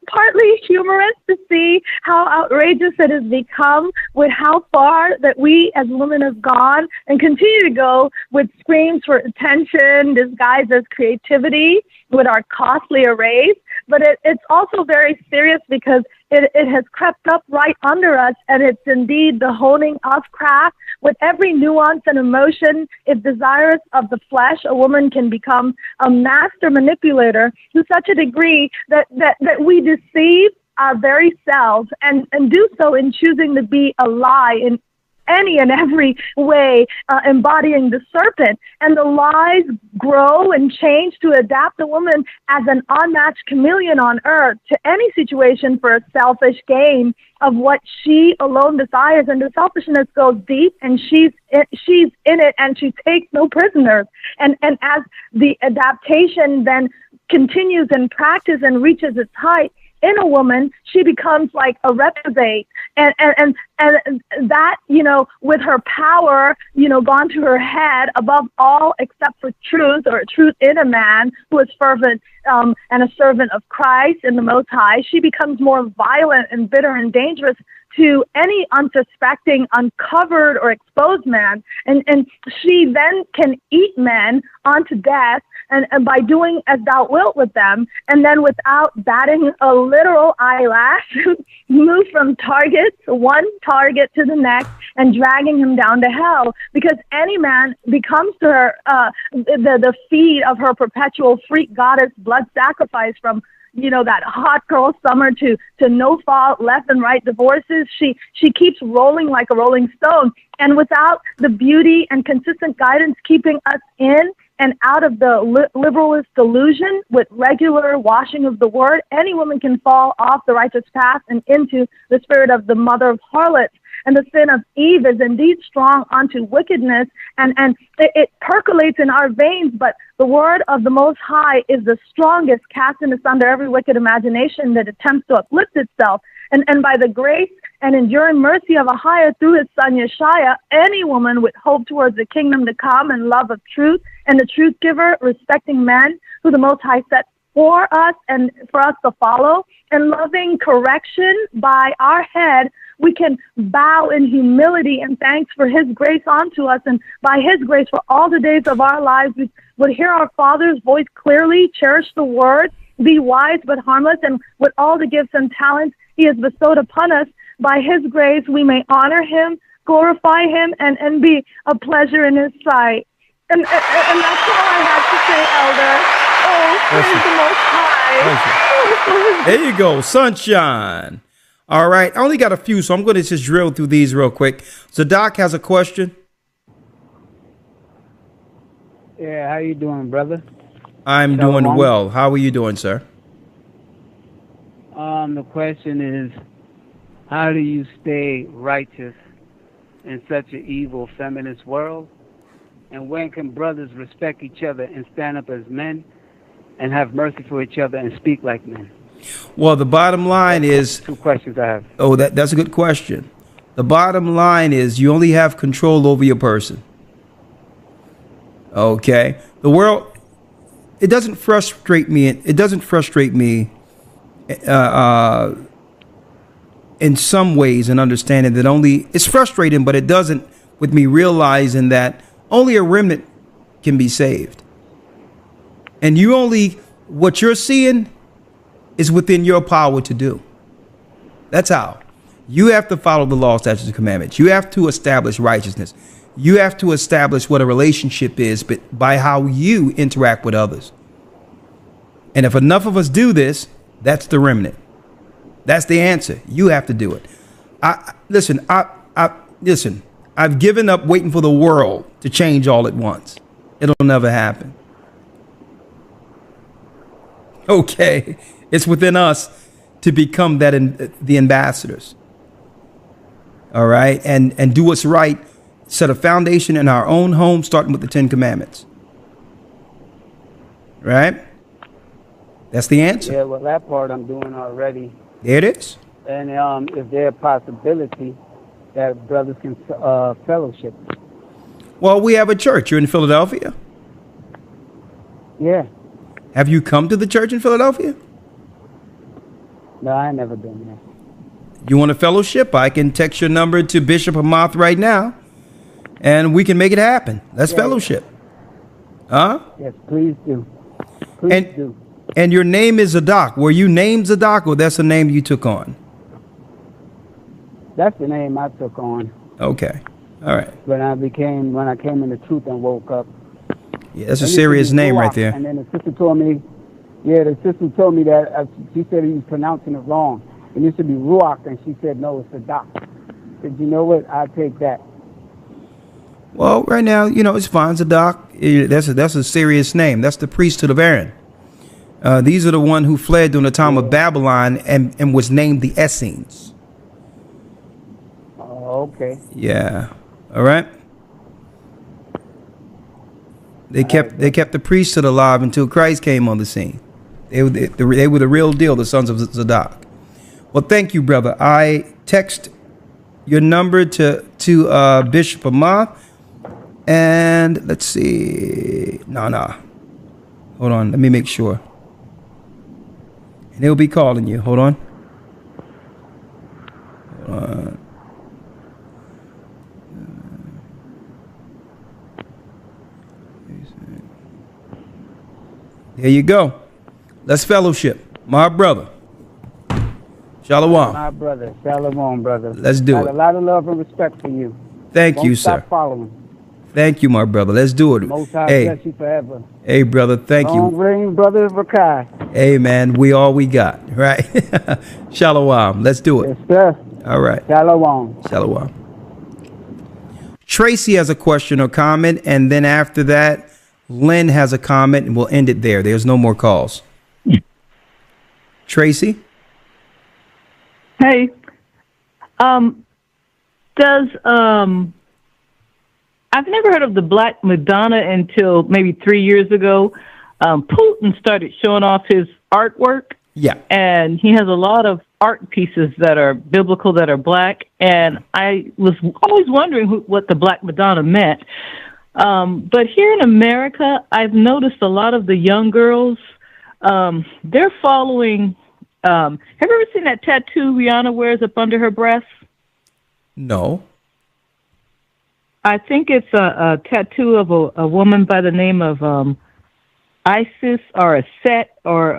partly humorous to see how outrageous it has become with how far that we as women have gone and continue to go with screams for attention disguised as creativity with our costly arrays. But it's also very serious because it has crept up right under us, and it's indeed the honing of craft. With every nuance and emotion, if desirous of the flesh, a woman can become a master manipulator to such a degree that we deceive our very selves and do so in choosing to be a lie in any and every way, embodying the serpent. And the lies grow and change to adapt the woman as an unmatched chameleon on earth to any situation for a selfish gain of what she alone desires. And the selfishness goes deep, and she's in it, and she takes no prisoners. And as the adaptation then continues in practice and reaches its height in a woman, she becomes like a reprobate, and that, with her power, gone to her head above all except for truth, or truth in a man who is fervent and a servant of Christ in the Most High, she becomes more violent and bitter and dangerous to any unsuspecting, uncovered, or exposed man. And she then can eat men unto death, and by doing as thou wilt with them, and then without batting a literal eyelash, move from one target to the next, and dragging him down to hell, because any man becomes to her the feed of her perpetual freak goddess blood sacrifice, from that hot girl summer to no fault left and right divorces. She keeps rolling like a rolling stone, and without the beauty and consistent guidance keeping us in and out of the liberalist delusion with regular washing of the word, any woman can fall off the righteous path and into the spirit of the mother of harlots. And the sin of Eve is indeed strong unto wickedness, and it percolates in our veins, but the word of the Most High is the strongest, casting asunder every wicked imagination that attempts to uplift itself. And by the grace and enduring mercy of AHAYAH through his son YASHAYA, any woman with hope towards the kingdom to come and love of truth and the truth giver, respecting men who the Most High set for us and for us to follow, and loving correction by our head we can bow in humility and thanks for his grace onto us. And by his grace, for all the days of our lives, we would hear our Father's voice clearly, cherish the word, be wise but harmless, and with all the gifts and talents he has bestowed upon us, by his grace, we may honor him, glorify him, and be a pleasure in his sight. And that's all I have to say, Elder. Oh, praise the Most High. There you go, sunshine. All right, I only got a few, so I'm going to just drill through these real quick. So Doc has a question. Yeah, how you doing, brother? I'm doing well. How are you doing, sir? The question is, how do you stay righteous in such an evil feminist world? And when can brothers respect each other and stand up as men and have mercy for each other and speak like men? Well, the bottom line is... Two questions I have. Oh, that's a good question. The bottom line is you only have control over your person. Okay? The world... It doesn't frustrate me. It doesn't frustrate me in some ways and understanding that only... It's frustrating, but it doesn't with me realizing that only a remnant can be saved. And you only... What you're seeing is within your power to do. That's how. You have to follow the law, statutes, and commandments. You have to establish righteousness. You have to establish what a relationship is, but by how you interact with others. And if enough of us do this, that's the remnant. That's the answer. You have to do it. Listen, I've given up waiting for the world to change all at once. It'll never happen. Okay. It's within us to become the ambassadors. All right. And do what's right. Set a foundation in our own home, starting with the 10 Commandments. Right? That's the answer. Yeah, well, that part I'm doing already. There it is. And is there a possibility that brothers can fellowship? Well, we have a church. You're in Philadelphia? Yeah. Have you come to the church in Philadelphia? No, I ain't never been there. You want a fellowship? I can text your number to Bishop Amath right now, and we can make it happen. Let's fellowship. Huh? Yes, please do. Please do. And your name is Zadok. Were you named Zadok, or that's the name you took on? That's the name I took on. Okay. All right. When I came in the truth and woke up. Yeah, that's a serious name right there. And then the sister told me, that she said he was pronouncing it wrong. And it should be Ruach, and she said, no, it's Zadok. I said, you know what? I'll take that. Well, right now, it's fine, Zadok. That's a serious name. That's the priesthood of Aaron. These are the one who fled during the time of Babylon and was named the Essenes. Oh, okay. Yeah. All right. They kept the priesthood alive until Christ came on the scene. They were the real deal, the sons of Zadok. Well, thank you, brother. I text your number to Bishop Amath, and let's see. No. Hold on. Let me make sure. And he'll be calling you. Hold on. There you go. Let's fellowship. My brother. Shalom. My brother. Shalom, brother. Let's do it. I have a lot of love and respect for you. Thank you, sir. Stop following. Thank you, my brother. Let's do it. Most High bless you forever. Hey, brother. Thank you. Long reign, brother Rakai. Hey, man. We all we got, right? Shalom. Let's do it. Yes, sir. All right. Shalom. Shalom. Tracy has a question or comment, and then after that, Lynn has a comment, and we'll end it there. There's no more calls. Tracy? Hey. I've never heard of the Black Madonna until maybe 3 years ago. Putin started showing off his artwork. Yeah. And he has a lot of art pieces that are biblical, that are black. And I was always wondering what the Black Madonna meant. But here in America, I've noticed a lot of the young girls, they're following. Have you ever seen that tattoo Rihanna wears up under her breast? No. I think it's a tattoo of a woman by the name of Isis or a Set or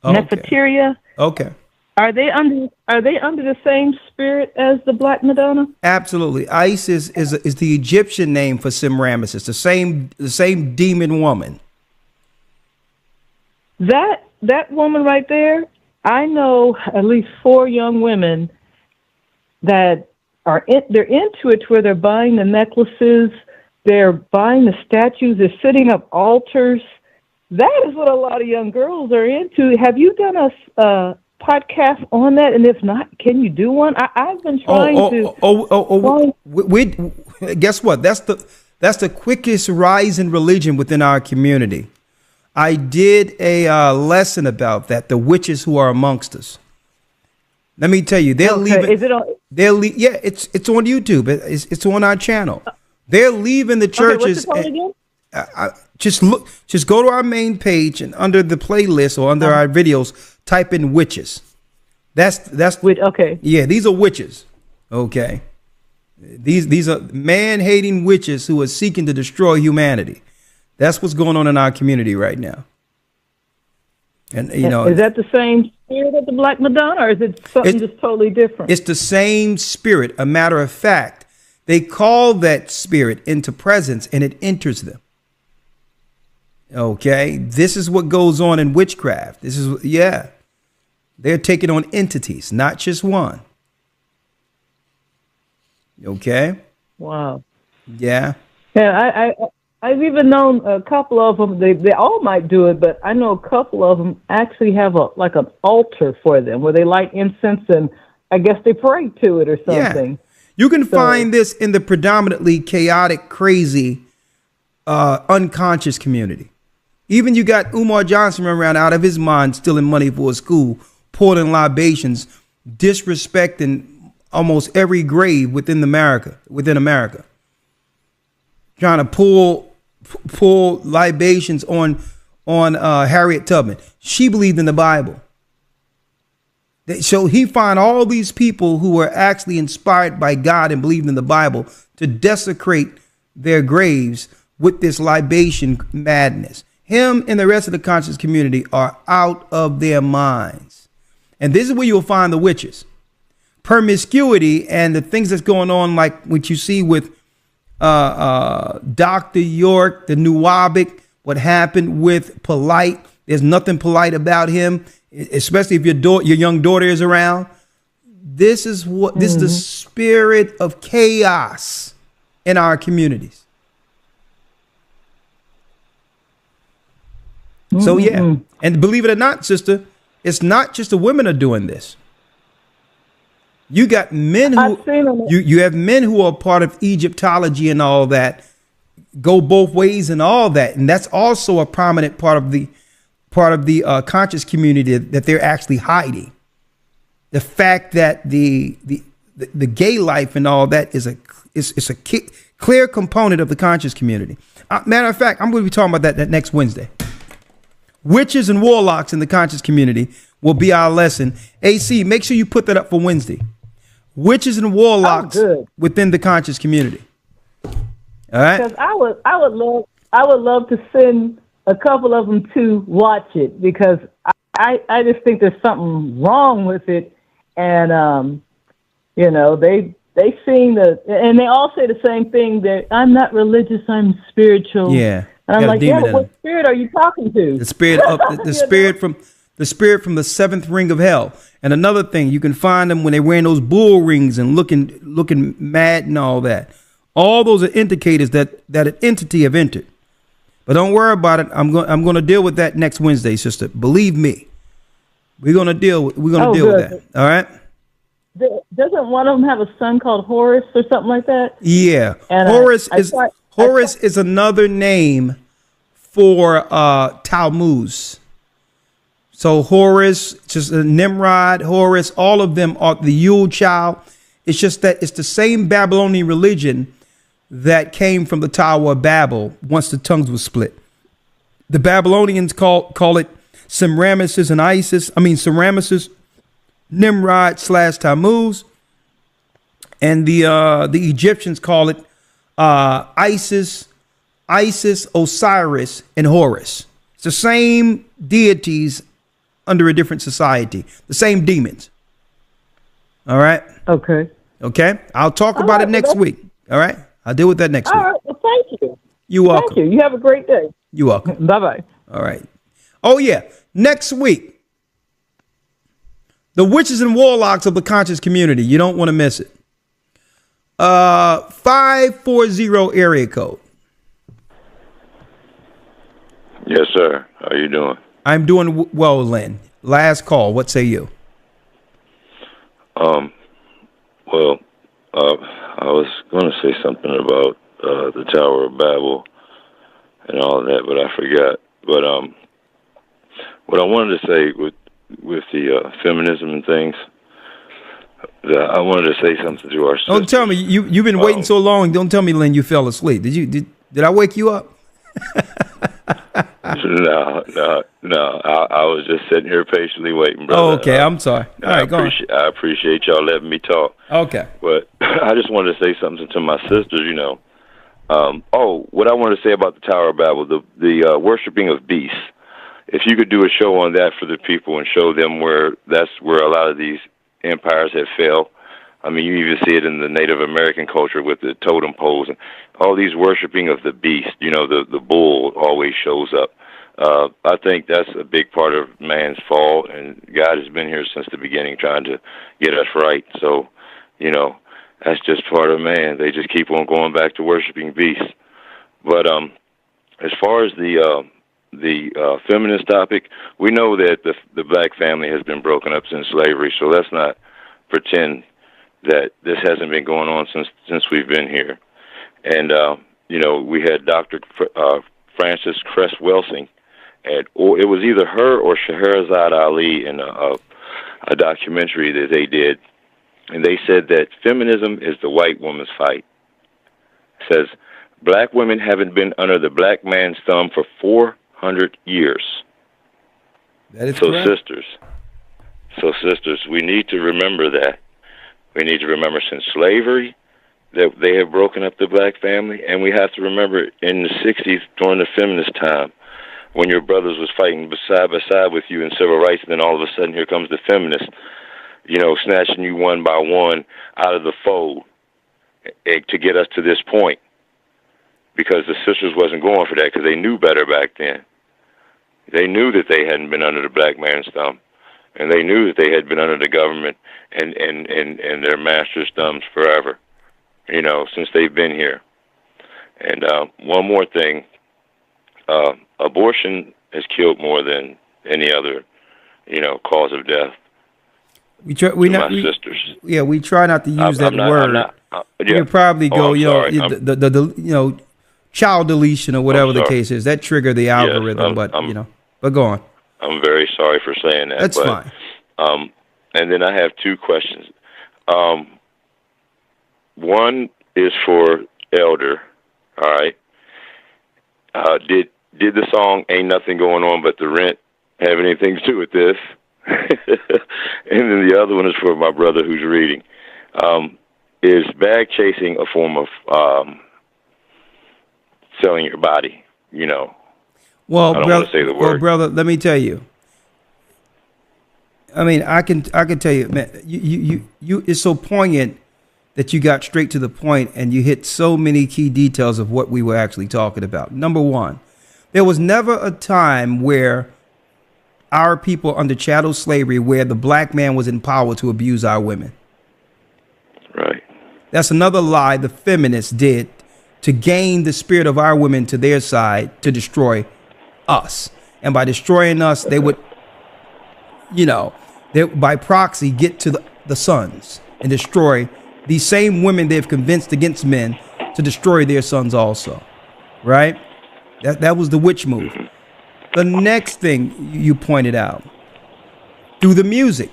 Nefertiti. Okay. Are they under the same spirit as the Black Madonna? Absolutely. Isis is the Egyptian name for Semiramis. It's the same demon woman. That woman right there, I know at least 4 young women that they're into it, where they're buying the necklaces, they're buying the statues, they're setting up altars. That is what a lot of young girls are into. Have you done a podcast on that? And if not, can you do one? I've been trying to. Guess what? That's the quickest rise in religion within our community. I did a lesson about that. The witches who are amongst us. Let me tell you, they're leaving. Is it on? Yeah, it's on YouTube. It's on our channel. They're leaving the churches. Okay, what's it called again? Just go to our main page, and under the playlist or under our videos, type in witches. That's okay. Yeah, these are witches. Okay. These are man-hating witches who are seeking to destroy humanity. That's what's going on in our community right now. And is that the same spirit of the Black Madonna, or is it something just totally different? It's the same spirit. A matter of fact, they call that spirit into presence and it enters them. Okay, this is what goes on in witchcraft. They're taking on entities, not just one. Okay. Wow. Yeah. Yeah, I've even known a couple of them. They all might do it, but I know a couple of them actually have an altar for them where they light incense and I guess they pray to it or something. Yeah. You can find this in the predominantly chaotic, crazy, unconscious community. Even you got Umar Johnson running around out of his mind, stealing money for a school, pouring libations, disrespecting almost every grave within America. Trying to pull libations on Harriet Tubman. She believed in the Bible. So he found all these people who were actually inspired by God and believed in the Bible to desecrate their graves with this libation madness. Him and the rest of the conscious community are out of their minds. And this is where you'll find the witches. Promiscuity and the things that's going on, like what you see with Dr. York, the Nuwabic, what happened with Polite. There's nothing polite about him, especially if your young daughter is around. This is this is the spirit of chaos in our communities. So yeah, and believe it or not, sister, it's not just the women are doing this. You got men who you have men who are part of Egyptology and all that, go both ways and all that, and that's also a prominent part of the conscious community that they're actually hiding. The fact that the gay life and all that is a clear component of the conscious community. Matter of fact, I'm going to be talking about that next Wednesday. Witches and warlocks in the conscious community will be our lesson. AC, make sure you put that up for Wednesday. Witches and warlocks within the conscious community. All right. Because I would love to send a couple of them to watch it, because I just think there's something wrong with it, and they sing and they all say the same thing, that I'm not religious, I'm spiritual. Yeah. And I'm like, yeah, what spirit are you talking to? The spirit of the spirit from the seventh ring of hell. And another thing, you can find them when they're wearing those bull rings and looking mad and all that. All those are indicators that an entity have entered. But don't worry about it. I'm going to deal with that next Wednesday, sister. Believe me, we're going to deal with that. All right. Doesn't one of them have a son called Horus or something like that? Yeah, and Horus is another name for Tammuz. So Horus, just Nimrod, Horus, all of them are the Yule child. It's just that it's the same Babylonian religion that came from the Tower of Babel once the tongues were split. The Babylonians call it Semiramis and Isis. Semiramis, Nimrod / Tammuz. And the Egyptians call it Isis, Osiris, and Horus. It's the same deities under a different society, the same demons. All right. Okay. Okay. I'll talk about it next week. All right. I'll deal with that next week. All right. Well, thank you. You're welcome. Thank you. You have a great day. You're welcome. Bye-bye. All right. Oh, yeah. Next week, the witches and warlocks of the conscious community. You don't want to miss it. 540 area code. Yes, sir. How you doing? I'm doing well, Lynn. Last call. What say you? Well, I was going to say something about the Tower of Babel and all of that, but I forgot. But what I wanted to say with the feminism and things, I wanted to say something to our sisters. Don't tell me you've been waiting so long. Don't tell me, Lynn, you fell asleep. Did I wake you up? No. I was just sitting here patiently waiting, brother. Oh, okay. I'm sorry. All right, go on. I appreciate y'all letting me talk. Okay. But I just wanted to say something to my sisters, you know. What I wanted to say about the Tower of Babel, the worshiping of beasts. If you could do a show on that for the people and show them that's where a lot of these empires have failed. I mean, you even see it in the Native American culture with the totem poles and all these worshiping of the beast. You know, the bull always shows up. I think that's a big part of man's fall, and God has been here since the beginning trying to get us right. So, you know, that's just part of man. They just keep on going back to worshiping beasts. But as far as the feminist topic, we know that the black family has been broken up since slavery, so let's not pretend that this hasn't been going on since we've been here. And, you know, we had Dr. Frances Cress Welsing, and it was either her or Scheherazade Ali in a documentary that they did, and they said that feminism is the white woman's fight. It says, black women haven't been under the black man's thumb for 400 years. That is so correct. Sisters, we need to remember that. We need to remember since slavery that they have broken up the black family, and we have to remember in the 60s during the feminist time when your brothers was fighting side by side with you in civil rights, and then all of a sudden here comes the feminists, you know, snatching you one by one out of the fold to get us to this point, because the sisters wasn't going for that because they knew better back then. They knew that they hadn't been under the black man's thumb, and they knew that they had been under the government and their master's thumbs forever, you know, since they've been here. And one more thing, abortion has killed more than any other, you know, cause of death. We try not to use that word. You probably go, the child deletion or whatever the case is. That trigger the algorithm, but go on. I'm very sorry for saying that. That's fine. And then I have two questions. One is for Elder. All right. Did the song "Ain't Nothing Going On But the Rent" have anything to do with this? And then the other one is for my brother who's reading. Is bag chasing a form of selling your body? You know. Well, I don't want to say the word. Well, brother, let me tell you. I mean, I can tell you, man. You it's so poignant that you got straight to the point and you hit so many key details of what we were actually talking about. Number one, there was never a time where our people under chattel slavery where the black man was in power to abuse our women. Right. That's another lie the feminists did to gain the spirit of our women to their side to destroy us. And by destroying us, they would, by proxy, get to the sons and destroy these same women they've convinced against men to destroy their sons also. Right? That was the witch move. The next thing you pointed out, through the music,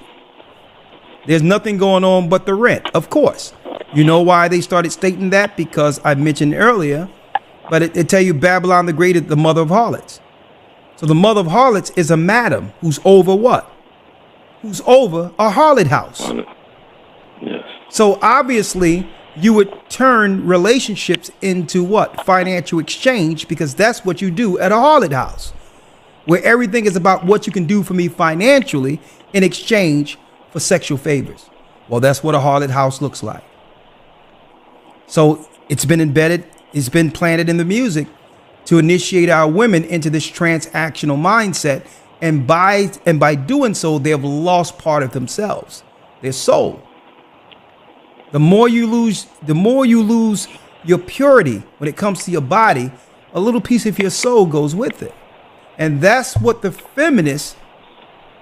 there's nothing going on but the rent, of course. You know why they started stating that? Because I mentioned earlier, but it tell you Babylon the Great is the mother of harlots. So the mother of harlots is a madam who's over what? Who's over a harlot house. Yes. So obviously, you would turn relationships into what? Financial exchange, because that's what you do at a harlot house, where everything is about what you can do for me financially in exchange for sexual favors. Well, that's what a harlot house looks like. So it's been embedded, it's been planted in the music to initiate our women into this transactional mindset. And by doing so, they have lost part of themselves, their soul. The more you lose your purity when it comes to your body, a little piece of your soul goes with it. And that's what the feminists,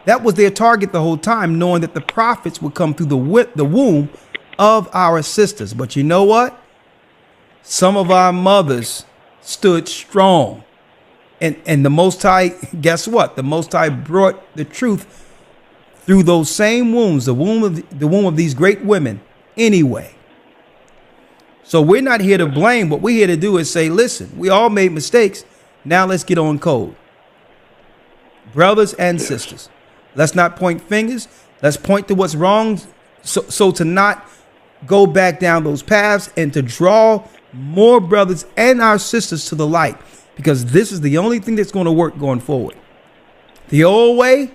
that was their target the whole time, knowing that the prophets would come through the womb of our sisters. But you know what? Some of our mothers stood strong. And the Most High, guess what? The Most High brought the truth through those same wombs, the womb of these great women anyway. So we're not here to blame. What we're here to do is say, listen, we all made mistakes. Now let's get on code. Brothers and sisters, let's not point fingers. Let's point to what's wrong. So to not go back down those paths and to draw more brothers and our sisters to the light, because this is the only thing that's going to work going forward. The old way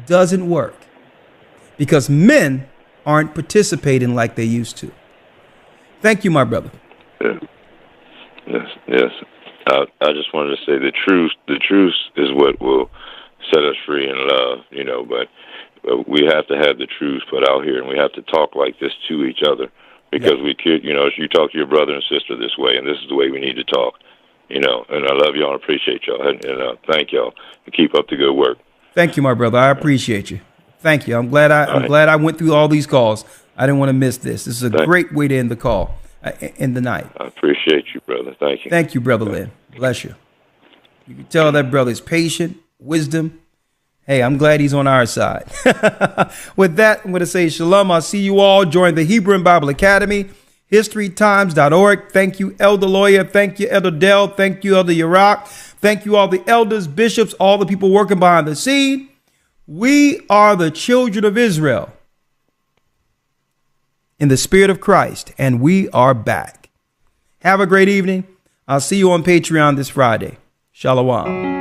doesn't work because men aren't participating like they used to. Thank you, my brother. Yeah. Yes. I just wanted to say the truth is what will set us free in love, but we have to have the truth put out here, and we have to talk like this to each other, because we could, you talk to your brother and sister this way, and this is the way we need to talk, and I love y'all and appreciate y'all, and thank y'all, and keep up the good work. Thank you, my brother. I appreciate you. Thank you. I'm glad I went through all these calls. I didn't want to miss this. This is a great way to end the call, in the night. I appreciate you, brother. Thank you. Thank you, Brother Lynn. Bless you. You can tell that brother's patient, wisdom. Hey, I'm glad he's on our side. With that, I'm going to say shalom. I'll see you all. Join the Hebrew and Bible Academy, historytimes.org. Thank you, Elder Lawyer. Thank you, Elder Dell. Thank you, Elder Yarack. Thank you, all the elders, bishops, all the people working behind the scene. We are the children of Israel in the spirit of Christ, and we are back. Have a great evening. I'll see you on Patreon this Friday. Shalom.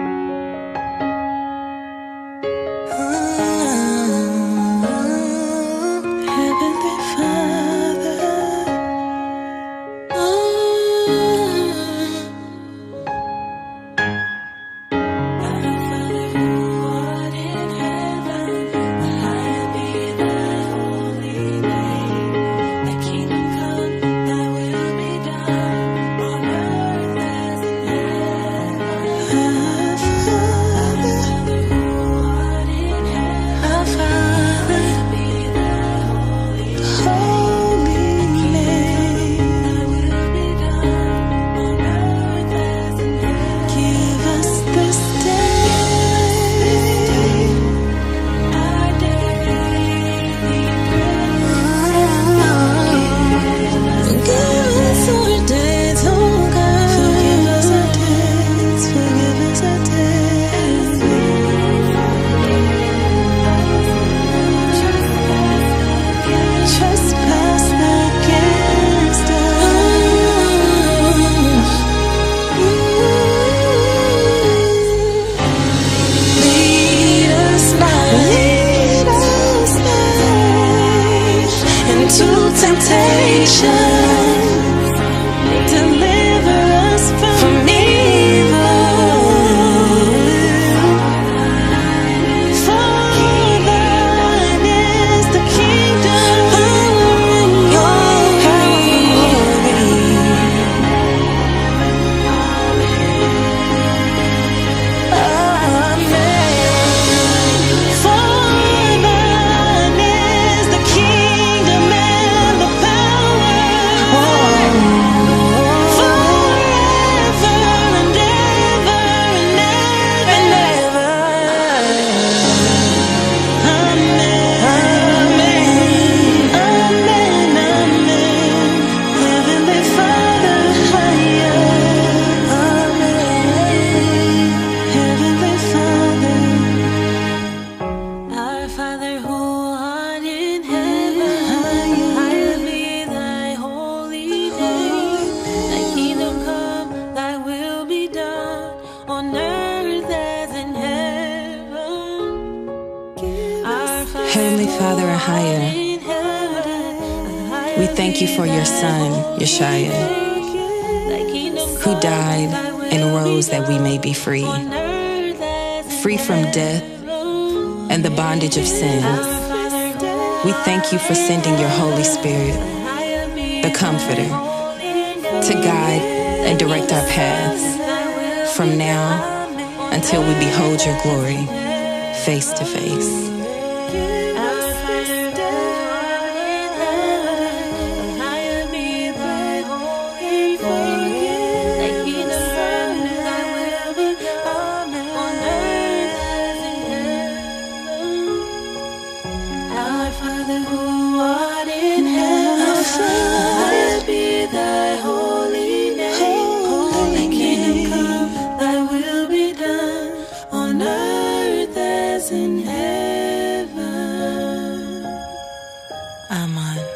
We thank you for your Son, YASHAYA, who died and rose that we may be free. Free from death and the bondage of sin. We thank you for sending your Holy Spirit, the Comforter, to guide and direct our paths from now until we behold your glory face to face. Amen.